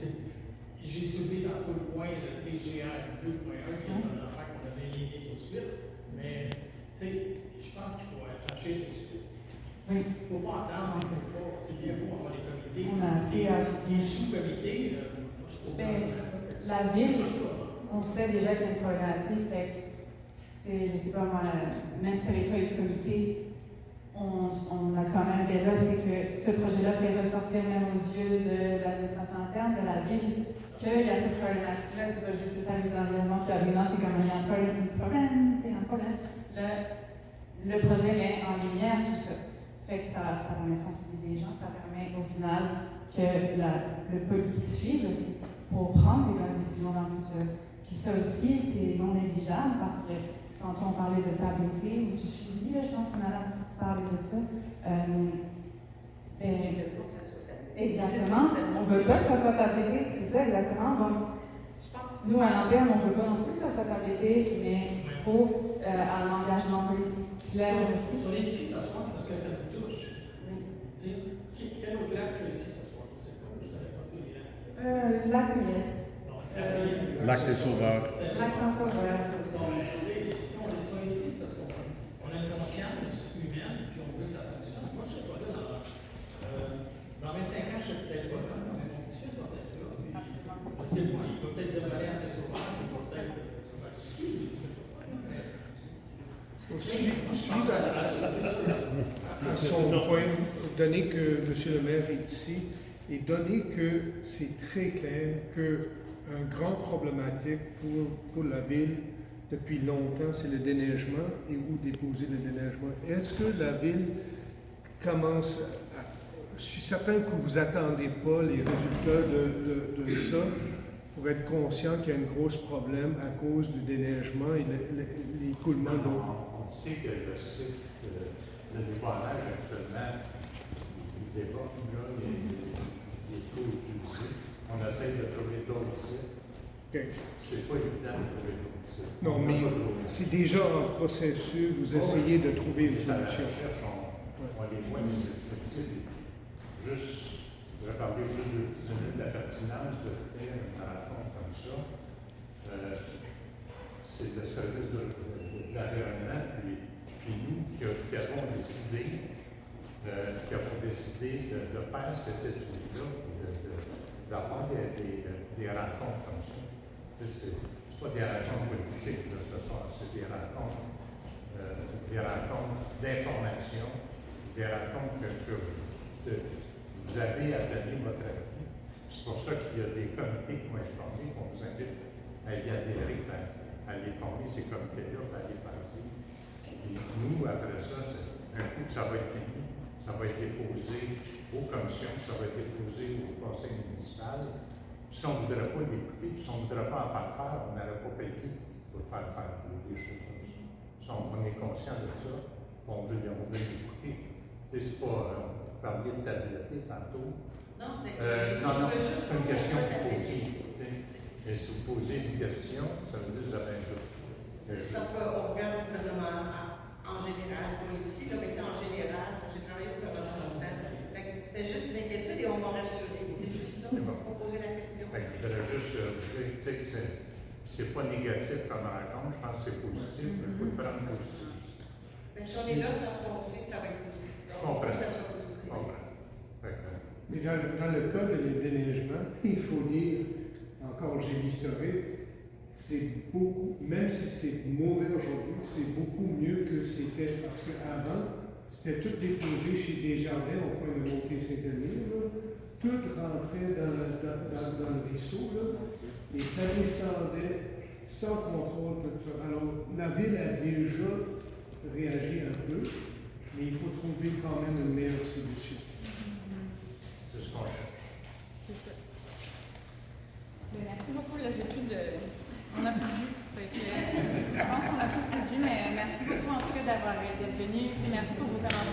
[SPEAKER 9] j'ai soulevé tantôt le point, le TGR 2.1, qui est un affaire qu'on avait éliminé tout de suite, mais tu sais, je pense qu'il faut attacher tout de suite. Il ne faut pas attendre, c'est bien beau avoir les comités.
[SPEAKER 1] On a assez
[SPEAKER 9] les sous-comités, je trouve.
[SPEAKER 1] La ville, on sait déjà qu'il y a une problématique, fait que, je ne sais pas moi, même si ça n'avait pas eu de comité, on a quand même, ben là, c'est que ce projet-là fait ressortir même aux yeux de l'administration interne de la ville qu'il y a cette problématique-là. C'est pas juste le service d'environnement qui a brûlant, puis comme il y a un problème. Le projet met en lumière tout ça. Fait que ça permet de sensibiliser les gens, ça permet au final que le politique suive aussi pour prendre les bonnes décisions dans le futur. Puis ça aussi, c'est non négligeable parce que quand on parlait de tabletté ou du suivi, là, je pense que madame parlait de ça. Exactement. On ne veut pas que ça soit tabletté, c'est ça exactement. Donc, nous, à l'interne, on ne veut pas non plus que ça soit tabletté, mais il faut un engagement politique clair aussi.
[SPEAKER 9] Sur les 6 à soir, c'est parce que ça nous touche. Oui. Quel autre lac que les 6 à soir? Je ne sais pas, je ne connais pas tous les lacs.
[SPEAKER 1] Lac Millette.
[SPEAKER 8] Lac Saint-Sauveur.
[SPEAKER 1] Lac Saint-Sauveur.
[SPEAKER 9] Si on est sur les 6, parce qu'on a une conscience humaine, puis on veut que ça fonctionne. Moi, je ne sais pas, là, dans 25 ans, je ne sais peut-être pas, quand mon petit-fils va être là. C'est bon, il va peut-être demeurer à Saint-Sauveur, il va peut-être faire du ski, je ne sais pas.
[SPEAKER 14] Suite à son point, donné que M. le maire est ici, et donné que c'est très clair qu'un grand problématique pour la ville depuis longtemps, c'est le déneigement et où déposer le déneigement. Est-ce que la ville commence à... Je suis certain que vous n'attendez pas les résultats de ça pour être conscient qu'il y a un gros problème à cause du déneigement et l'écoulement d'eau.
[SPEAKER 15] On sait que le site de dépannage actuellement, il déborde, là, les causes usées. On essaie de trouver d'autres sites.
[SPEAKER 14] Okay.
[SPEAKER 15] C'est pas évident de trouver d'autres sites.
[SPEAKER 14] Non, mais c'est déjà en processus, vous essayez de trouver une solution.
[SPEAKER 15] On a des points de estimatifs. Juste, je vais parler juste 2 petites minutes de la pertinence de faire une rencontre comme ça. C'est le service de l'environnement, puis nous qui avons décidé de faire cette étude-là, d'avoir des rencontres comme ça. Ce n'est pas des rencontres politiques là, ce soir, c'est des rencontres d'information, des rencontres que vous avez à donner votre avis. C'est pour ça qu'il y a des comités qui vont être formés, qu'on vous invite à y adhérer, à les former, ces comités-là, à les faire vivre. Et nous, après ça, un coup que ça va être fini, ça va être déposé aux commissions, ça va être déposé au conseil municipal. Si on ne voudrait pas l'écouter, si on ne voudrait pas en faire, on n'aurait pas payé pour faire des choses comme ça. Si on est conscient de ça, on veut l'écouter. C'est pas parler de tableté tantôt.
[SPEAKER 16] Non, c'est
[SPEAKER 15] une question que vous posez. Et si vous posez une question, ça veut dire que vous avez un doute.
[SPEAKER 16] C'est parce qu'on regarde le gouvernement en général, pas ici, là, mais en général, j'ai travaillé au gouvernement longtemps. C'était juste une inquiétude et on m'a rassuré. C'est juste ça. Il faut poser la question.
[SPEAKER 15] Je voudrais juste dire que c'est pas négatif comme rencontre, je pense que c'est positif, mais il faut le prendre positif.
[SPEAKER 16] Mais si on est là, c'est parce qu'on sait que ça va être positif.
[SPEAKER 15] Je comprends.
[SPEAKER 16] Que ça soit positif.
[SPEAKER 14] Mais dans le cas de déneigement, il faut dire, encore j'ai l'historique, c'est beaucoup, même si c'est mauvais aujourd'hui, c'est beaucoup mieux que c'était, parce qu'avant, c'était tout déposé chez Desjardins au coin de Monté-Saint-Denis, tout rentrait dans le ruisseau, là, et ça descendait sans contrôle. Alors, la ville a déjà réagi un peu, mais il faut trouver quand même une meilleure solution.
[SPEAKER 15] C'est ce qu'on cherche.
[SPEAKER 18] C'est ça. Merci beaucoup. Là, j'ai plus de... On a plus vu. Je pense qu'on a tous vu, mais merci beaucoup en tout cas d'être venu. Merci pour vos commentaires.